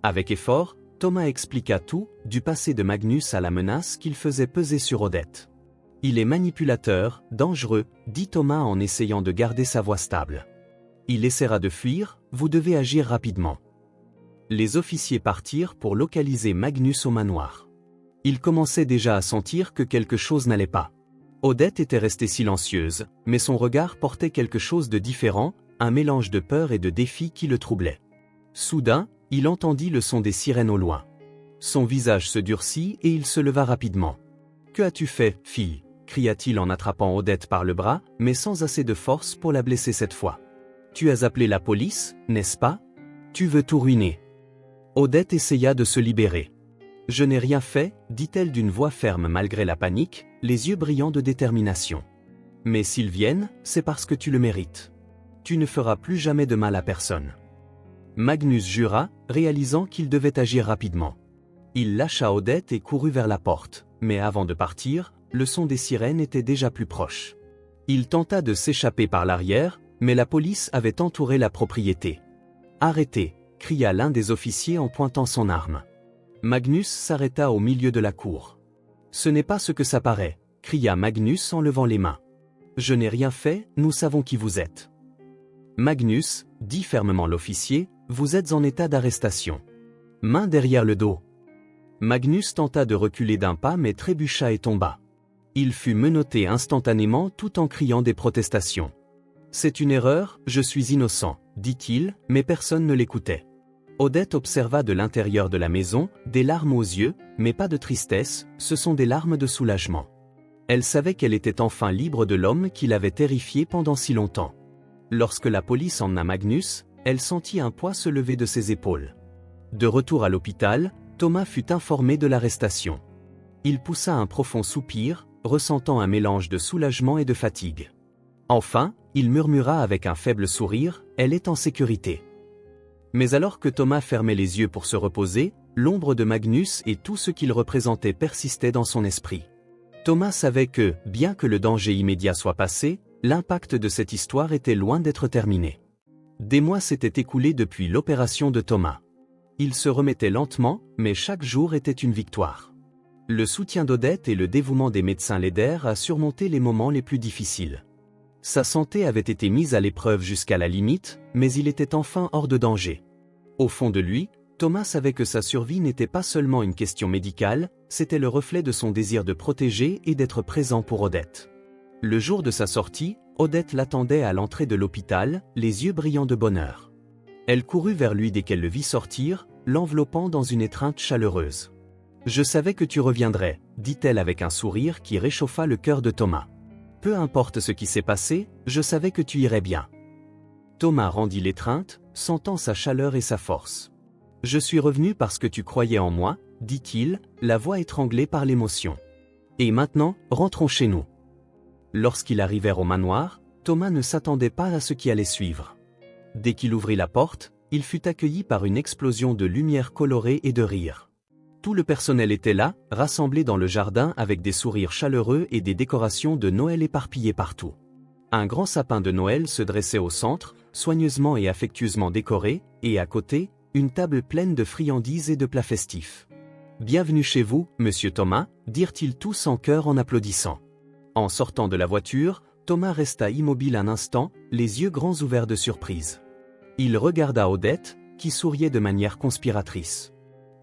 Avec effort, Thomas expliqua tout, du passé de Magnus à la menace qu'il faisait peser sur Odette. « Il est manipulateur, dangereux, dit Thomas en essayant de garder sa voix stable. Il essaiera de fuir, vous devez agir rapidement. » Les officiers partirent pour localiser Magnus au manoir. Ils commençaient déjà à sentir que quelque chose n'allait pas. Odette était restée silencieuse, mais son regard portait quelque chose de différent, un mélange de peur et de défi qui le troublait. Soudain, il entendit le son des sirènes au loin. Son visage se durcit et il se leva rapidement. « Que as-tu fait, fille ?» cria-t-il en attrapant Odette par le bras, mais sans assez de force pour la blesser cette fois. « Tu as appelé la police, n'est-ce pas? Tu veux tout ruiner. » Odette essaya de se libérer. « Je n'ai rien fait, dit-elle d'une voix ferme malgré la panique, les yeux brillants de détermination. Mais s'ils viennent, c'est parce que tu le mérites. Tu ne feras plus jamais de mal à personne. » Magnus jura, réalisant qu'il devait agir rapidement. Il lâcha Odette et courut vers la porte, mais avant de partir, le son des sirènes était déjà plus proche. Il tenta de s'échapper par l'arrière, mais la police avait entouré la propriété. « Arrêtez !» cria l'un des officiers en pointant son arme. Magnus s'arrêta au milieu de la cour. « Ce n'est pas ce que ça paraît !» cria Magnus en levant les mains. « Je n'ai rien fait, nous savons qui vous êtes. » Magnus, dit fermement l'officier, vous êtes en état d'arrestation. Main derrière le dos. Magnus tenta de reculer d'un pas mais trébucha et tomba. Il fut menotté instantanément tout en criant des protestations. C'est une erreur, je suis innocent, dit-il, mais personne ne l'écoutait. Odette observa de l'intérieur de la maison, des larmes aux yeux, mais pas de tristesse, ce sont des larmes de soulagement. Elle savait qu'elle était enfin libre de l'homme qui l'avait terrifiée pendant si longtemps. Lorsque la police emmena Magnus, elle sentit un poids se lever de ses épaules. De retour à l'hôpital, Thomas fut informé de l'arrestation. Il poussa un profond soupir, ressentant un mélange de soulagement et de fatigue. Enfin, il murmura avec un faible sourire, « Elle est en sécurité. » Mais alors que Thomas fermait les yeux pour se reposer, l'ombre de Magnus et tout ce qu'il représentait persistait dans son esprit. Thomas savait que, bien que le danger immédiat soit passé, l'impact de cette histoire était loin d'être terminé. Des mois s'étaient écoulés depuis l'opération de Thomas. Il se remettait lentement, mais chaque jour était une victoire. Le soutien d'Odette et le dévouement des médecins l'aidèrent à surmonter les moments les plus difficiles. Sa santé avait été mise à l'épreuve jusqu'à la limite, mais il était enfin hors de danger. Au fond de lui, Thomas savait que sa survie n'était pas seulement une question médicale, c'était le reflet de son désir de protéger et d'être présent pour Odette. Le jour de sa sortie, Odette l'attendait à l'entrée de l'hôpital, les yeux brillants de bonheur. Elle courut vers lui dès qu'elle le vit sortir, l'enveloppant dans une étreinte chaleureuse. « Je savais que tu reviendrais », dit-elle avec un sourire qui réchauffa le cœur de Thomas. « Peu importe ce qui s'est passé, je savais que tu irais bien. » Thomas rendit l'étreinte, sentant sa chaleur et sa force. « Je suis revenu parce que tu croyais en moi », dit-il, la voix étranglée par l'émotion. « Et maintenant, rentrons chez nous. » Lorsqu'ils arrivèrent au manoir, Thomas ne s'attendait pas à ce qui allait suivre. Dès qu'il ouvrit la porte, il fut accueilli par une explosion de lumière colorée et de rire. Tout le personnel était là, rassemblé dans le jardin avec des sourires chaleureux et des décorations de Noël éparpillées partout. Un grand sapin de Noël se dressait au centre, soigneusement et affectueusement décoré, et à côté, une table pleine de friandises et de plats festifs. « Bienvenue chez vous, monsieur Thomas », dirent-ils tous en chœur en applaudissant. En sortant de la voiture, Thomas resta immobile un instant, les yeux grands ouverts de surprise. Il regarda Odette, qui souriait de manière conspiratrice.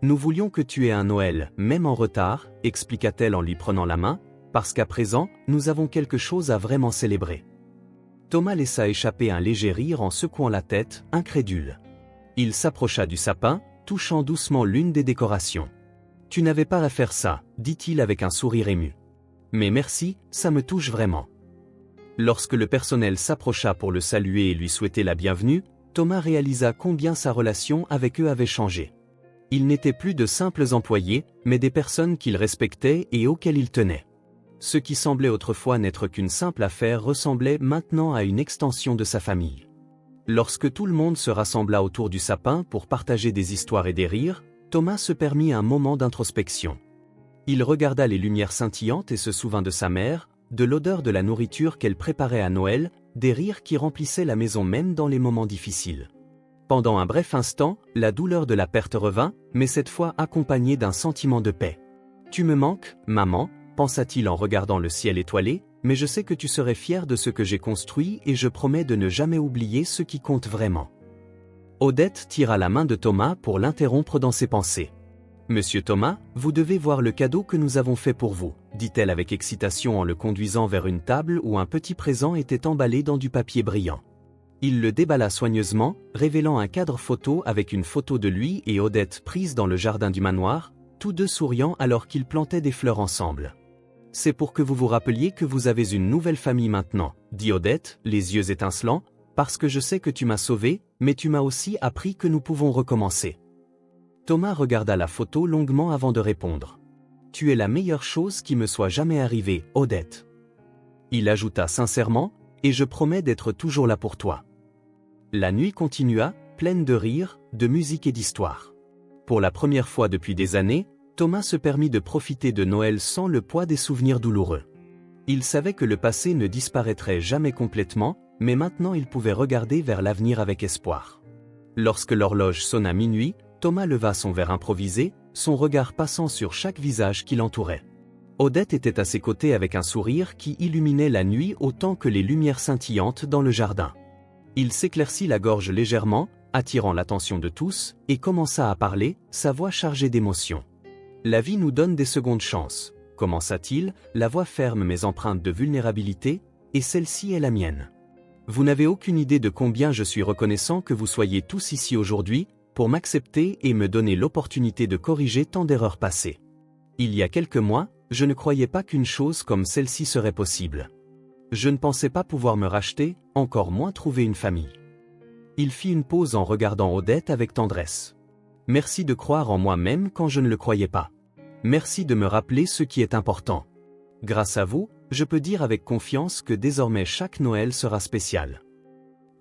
« Nous voulions que tu aies un Noël, même en retard, expliqua-t-elle en lui prenant la main, parce qu'à présent, nous avons quelque chose à vraiment célébrer. » Thomas laissa échapper un léger rire en secouant la tête, incrédule. Il s'approcha du sapin, touchant doucement l'une des décorations. « Tu n'avais pas à faire ça, dit-il avec un sourire ému. Mais merci, ça me touche vraiment. » Lorsque le personnel s'approcha pour le saluer et lui souhaiter la bienvenue, Thomas réalisa combien sa relation avec eux avait changé. Ils n'étaient plus de simples employés, mais des personnes qu'il respectait et auxquelles il tenait. Ce qui semblait autrefois n'être qu'une simple affaire ressemblait maintenant à une extension de sa famille. Lorsque tout le monde se rassembla autour du sapin pour partager des histoires et des rires, Thomas se permit un moment d'introspection. Il regarda les lumières scintillantes et se souvint de sa mère, de l'odeur de la nourriture qu'elle préparait à Noël, des rires qui remplissaient la maison même dans les moments difficiles. Pendant un bref instant, la douleur de la perte revint, mais cette fois accompagnée d'un sentiment de paix. « Tu me manques, maman », pensa-t-il en regardant le ciel étoilé, mais je sais que tu serais fier de ce que j'ai construit et je promets de ne jamais oublier ce qui compte vraiment. Odette tira la main de Thomas pour l'interrompre dans ses pensées. « Monsieur Thomas, vous devez voir le cadeau que nous avons fait pour vous, dit-elle avec excitation en le conduisant vers une table où un petit présent était emballé dans du papier brillant. Il le déballa soigneusement, révélant un cadre photo avec une photo de lui et Odette prise dans le jardin du manoir, tous deux souriant alors qu'ils plantaient des fleurs ensemble. « C'est pour que vous vous rappeliez que vous avez une nouvelle famille maintenant, dit Odette, les yeux étincelants, parce que je sais que tu m'as sauvé, mais tu m'as aussi appris que nous pouvons recommencer. » Thomas regarda la photo longuement avant de répondre. « Tu es la meilleure chose qui me soit jamais arrivée, Odette. » Il ajouta sincèrement, « Et je promets d'être toujours là pour toi. » La nuit continua, pleine de rires, de musique et d'histoires. Pour la première fois depuis des années, Thomas se permit de profiter de Noël sans le poids des souvenirs douloureux. Il savait que le passé ne disparaîtrait jamais complètement, mais maintenant il pouvait regarder vers l'avenir avec espoir. Lorsque l'horloge sonna minuit, Thomas leva son verre improvisé, son regard passant sur chaque visage qui l'entourait. Odette était à ses côtés avec un sourire qui illuminait la nuit autant que les lumières scintillantes dans le jardin. Il s'éclaircit la gorge légèrement, attirant l'attention de tous, et commença à parler, sa voix chargée d'émotion. « La vie nous donne des secondes chances, commença-t-il, la voix ferme mais empreinte de vulnérabilité, et celle-ci est la mienne. Vous n'avez aucune idée de combien je suis reconnaissant que vous soyez tous ici aujourd'hui, pour m'accepter et me donner l'opportunité de corriger tant d'erreurs passées. Il y a quelques mois, je ne croyais pas qu'une chose comme celle-ci serait possible. Je ne pensais pas pouvoir me racheter, encore moins trouver une famille. » Il fit une pause en regardant Odette avec tendresse. « Merci de croire en moi-même quand je ne le croyais pas. Merci de me rappeler ce qui est important. Grâce à vous, je peux dire avec confiance que désormais chaque Noël sera spécial. »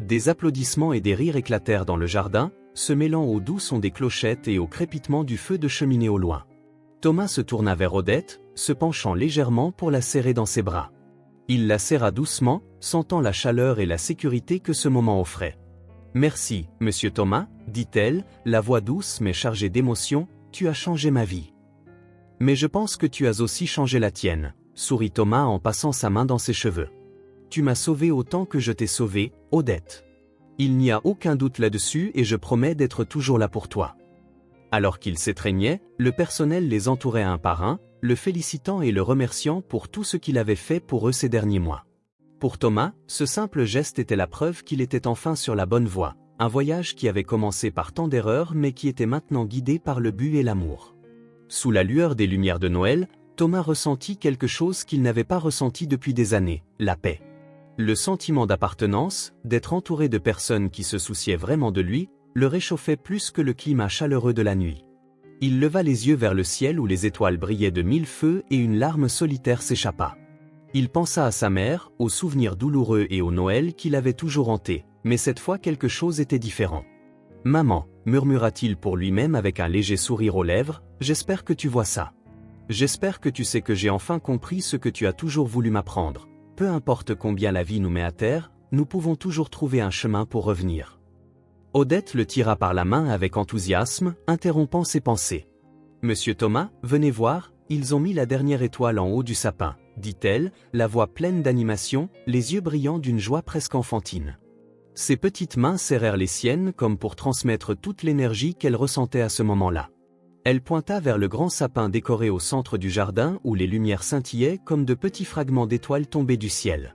Des applaudissements et des rires éclatèrent dans le jardin, se mêlant au doux son des clochettes et au crépitement du feu de cheminée au loin. Thomas se tourna vers Odette, se penchant légèrement pour la serrer dans ses bras. Il la serra doucement, sentant la chaleur et la sécurité que ce moment offrait. « Merci, monsieur Thomas, dit-elle, la voix douce mais chargée d'émotion, tu as changé ma vie. Mais je pense que tu as aussi changé la tienne, sourit Thomas en passant sa main dans ses cheveux. Tu m'as sauvé autant que je t'ai sauvé, Odette. Il n'y a aucun doute là-dessus et je promets d'être toujours là pour toi. » Alors qu'ils s'étreignaient, le personnel les entourait un par un, le félicitant et le remerciant pour tout ce qu'il avait fait pour eux ces derniers mois. Pour Thomas, ce simple geste était la preuve qu'il était enfin sur la bonne voie, un voyage qui avait commencé par tant d'erreurs mais qui était maintenant guidé par le but et l'amour. Sous la lueur des lumières de Noël, Thomas ressentit quelque chose qu'il n'avait pas ressenti depuis des années, la paix. Le sentiment d'appartenance, d'être entouré de personnes qui se souciaient vraiment de lui, le réchauffait plus que le climat chaleureux de la nuit. Il leva les yeux vers le ciel où les étoiles brillaient de mille feux et une larme solitaire s'échappa. Il pensa à sa mère, aux souvenirs douloureux et au Noël qui l'avaient toujours hanté, mais cette fois quelque chose était différent. Maman, murmura-t-il pour lui-même avec un léger sourire aux lèvres, j'espère que tu vois ça. J'espère que tu sais que j'ai enfin compris ce que tu as toujours voulu m'apprendre. Peu importe combien la vie nous met à terre, nous pouvons toujours trouver un chemin pour revenir. Odette le tira par la main avec enthousiasme, interrompant ses pensées. Monsieur Thomas, venez voir, ils ont mis la dernière étoile en haut du sapin, dit-elle, la voix pleine d'animation, les yeux brillants d'une joie presque enfantine. Ses petites mains serrèrent les siennes comme pour transmettre toute l'énergie qu'elle ressentait à ce moment-là. Elle pointa vers le grand sapin décoré au centre du jardin où les lumières scintillaient comme de petits fragments d'étoiles tombés du ciel.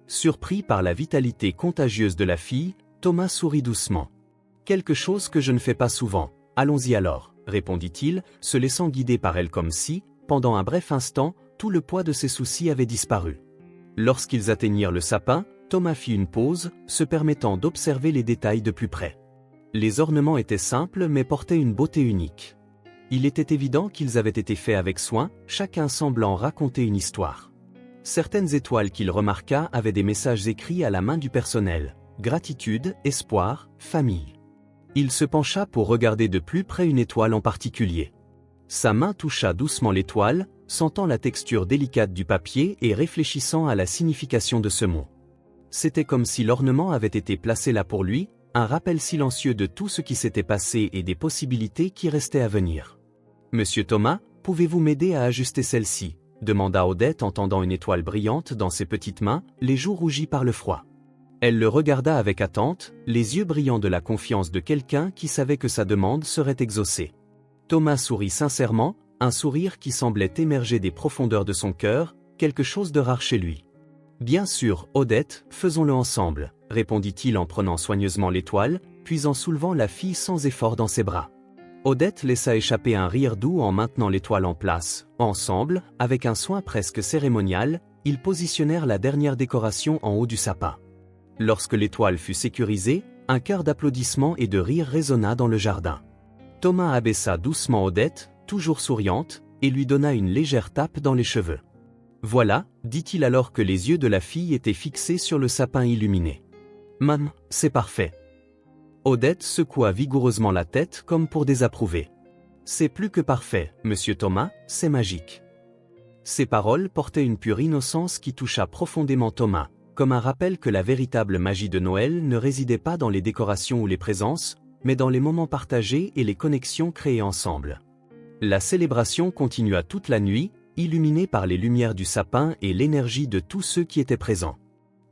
Surpris par la vitalité contagieuse de la fille, Thomas sourit doucement. « Quelque chose que je ne fais pas souvent, allons-y alors, » répondit-il, se laissant guider par elle comme si, pendant un bref instant, tout le poids de ses soucis avait disparu. Lorsqu'ils atteignirent le sapin, Thomas fit une pause, se permettant d'observer les détails de plus près. Les ornements étaient simples mais portaient une beauté unique. Il était évident qu'ils avaient été faits avec soin, chacun semblant raconter une histoire. Certaines étoiles qu'il remarqua avaient des messages écrits à la main du personnel, gratitude, espoir, famille. Il se pencha pour regarder de plus près une étoile en particulier. Sa main toucha doucement l'étoile, sentant la texture délicate du papier et réfléchissant à la signification de ce mot. C'était comme si l'ornement avait été placé là pour lui, un rappel silencieux de tout ce qui s'était passé et des possibilités qui restaient à venir. « Monsieur Thomas, pouvez-vous m'aider à ajuster celle-ci » demanda Odette en tendant une étoile brillante dans ses petites mains, les joues rougies par le froid. Elle le regarda avec attente, les yeux brillants de la confiance de quelqu'un qui savait que sa demande serait exaucée. Thomas sourit sincèrement, un sourire qui semblait émerger des profondeurs de son cœur, quelque chose de rare chez lui. « Bien sûr, Odette, faisons-le ensemble » répondit-il en prenant soigneusement l'étoile, puis en soulevant la fille sans effort dans ses bras. Odette laissa échapper un rire doux en maintenant l'étoile en place. Ensemble, avec un soin presque cérémonial, ils positionnèrent la dernière décoration en haut du sapin. Lorsque l'étoile fut sécurisée, un chœur d'applaudissements et de rires résonna dans le jardin. Thomas abaissa doucement Odette, toujours souriante, et lui donna une légère tape dans les cheveux. « Voilà, dit-il alors que les yeux de la fille étaient fixés sur le sapin illuminé. « Maman, c'est parfait. » Odette secoua vigoureusement la tête comme pour désapprouver. « C'est plus que parfait, monsieur Thomas, c'est magique. » Ces paroles portaient une pure innocence qui toucha profondément Thomas, comme un rappel que la véritable magie de Noël ne résidait pas dans les décorations ou les présences, mais dans les moments partagés et les connexions créées ensemble. La célébration continua toute la nuit, illuminée par les lumières du sapin et l'énergie de tous ceux qui étaient présents.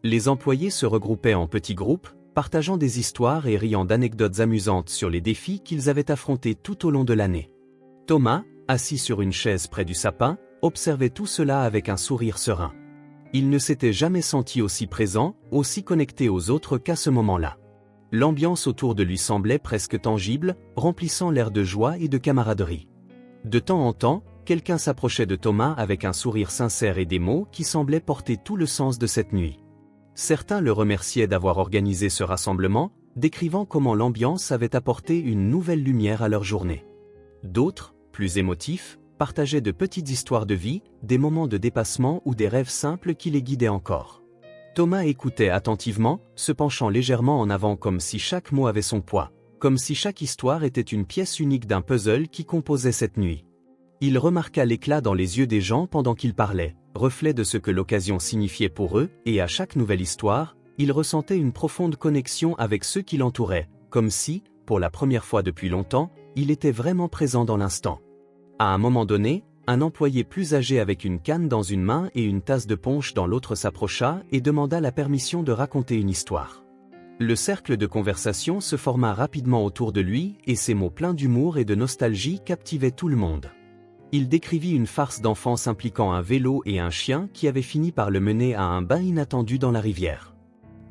Les employés se regroupaient en petits groupes, partageant des histoires et riant d'anecdotes amusantes sur les défis qu'ils avaient affrontés tout au long de l'année. Thomas, assis sur une chaise près du sapin, observait tout cela avec un sourire serein. Il ne s'était jamais senti aussi présent, aussi connecté aux autres qu'à ce moment-là. L'ambiance autour de lui semblait presque tangible, remplissant l'air de joie et de camaraderie. De temps en temps, quelqu'un s'approchait de Thomas avec un sourire sincère et des mots qui semblaient porter tout le sens de cette nuit. Certains le remerciaient d'avoir organisé ce rassemblement, décrivant comment l'ambiance avait apporté une nouvelle lumière à leur journée. D'autres, plus émotifs, partageaient de petites histoires de vie, des moments de dépassement ou des rêves simples qui les guidaient encore. Thomas écoutait attentivement, se penchant légèrement en avant comme si chaque mot avait son poids, comme si chaque histoire était une pièce unique d'un puzzle qui composait cette nuit. Il remarqua l'éclat dans les yeux des gens pendant qu'ils parlaient, reflet de ce que l'occasion signifiait pour eux, et à chaque nouvelle histoire, il ressentait une profonde connexion avec ceux qui l'entouraient, comme si, pour la première fois depuis longtemps, il était vraiment présent dans l'instant. À un moment donné, un employé plus âgé avec une canne dans une main et une tasse de punch dans l'autre s'approcha et demanda la permission de raconter une histoire. Le cercle de conversation se forma rapidement autour de lui et ses mots pleins d'humour et de nostalgie captivaient tout le monde. Il décrivit une farce d'enfance impliquant un vélo et un chien qui avait fini par le mener à un bain inattendu dans la rivière.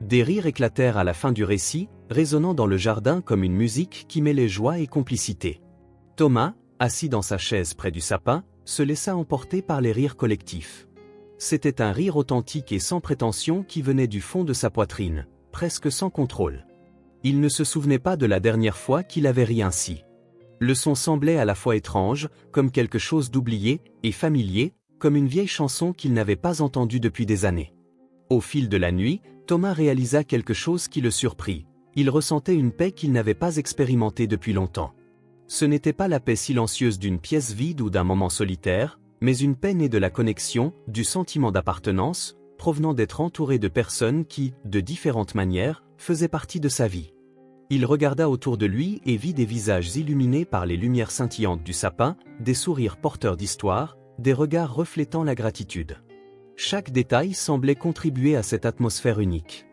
Des rires éclatèrent à la fin du récit, résonnant dans le jardin comme une musique qui mêlait joie et complicité. Thomas, assis dans sa chaise près du sapin, se laissa emporter par les rires collectifs. C'était un rire authentique et sans prétention qui venait du fond de sa poitrine, presque sans contrôle. Il ne se souvenait pas de la dernière fois qu'il avait ri ainsi. Le son semblait à la fois étrange, comme quelque chose d'oublié, et familier, comme une vieille chanson qu'il n'avait pas entendue depuis des années. Au fil de la nuit, Thomas réalisa quelque chose qui le surprit. Il ressentait une paix qu'il n'avait pas expérimentée depuis longtemps. Ce n'était pas la paix silencieuse d'une pièce vide ou d'un moment solitaire, mais une paix née de la connexion, du sentiment d'appartenance, provenant d'être entouré de personnes qui, de différentes manières, faisaient partie de sa vie. Il regarda autour de lui et vit des visages illuminés par les lumières scintillantes du sapin, des sourires porteurs d'histoire, des regards reflétant la gratitude. Chaque détail semblait contribuer à cette atmosphère unique.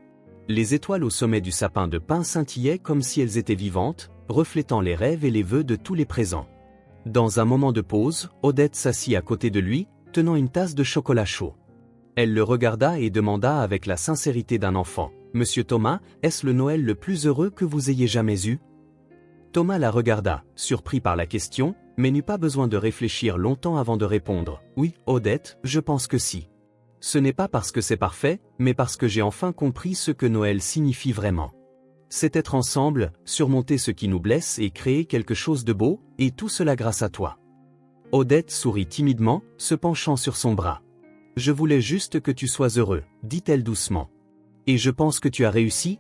Les étoiles au sommet du sapin de pin scintillaient comme si elles étaient vivantes, reflétant les rêves et les vœux de tous les présents. Dans un moment de pause, Odette s'assit à côté de lui, tenant une tasse de chocolat chaud. Elle le regarda et demanda avec la sincérité d'un enfant, « Monsieur Thomas, est-ce le Noël le plus heureux que vous ayez jamais eu ?» Thomas la regarda, surpris par la question, mais n'eut pas besoin de réfléchir longtemps avant de répondre, « Oui, Odette, je pense que si. Ce n'est pas parce que c'est parfait, mais parce que j'ai enfin compris ce que Noël signifie vraiment. C'est être ensemble, surmonter ce qui nous blesse et créer quelque chose de beau, et tout cela grâce à toi. » Odette sourit timidement, se penchant sur son bras. « Je voulais juste que tu sois heureux, dit-elle doucement. Et je pense que tu as réussi,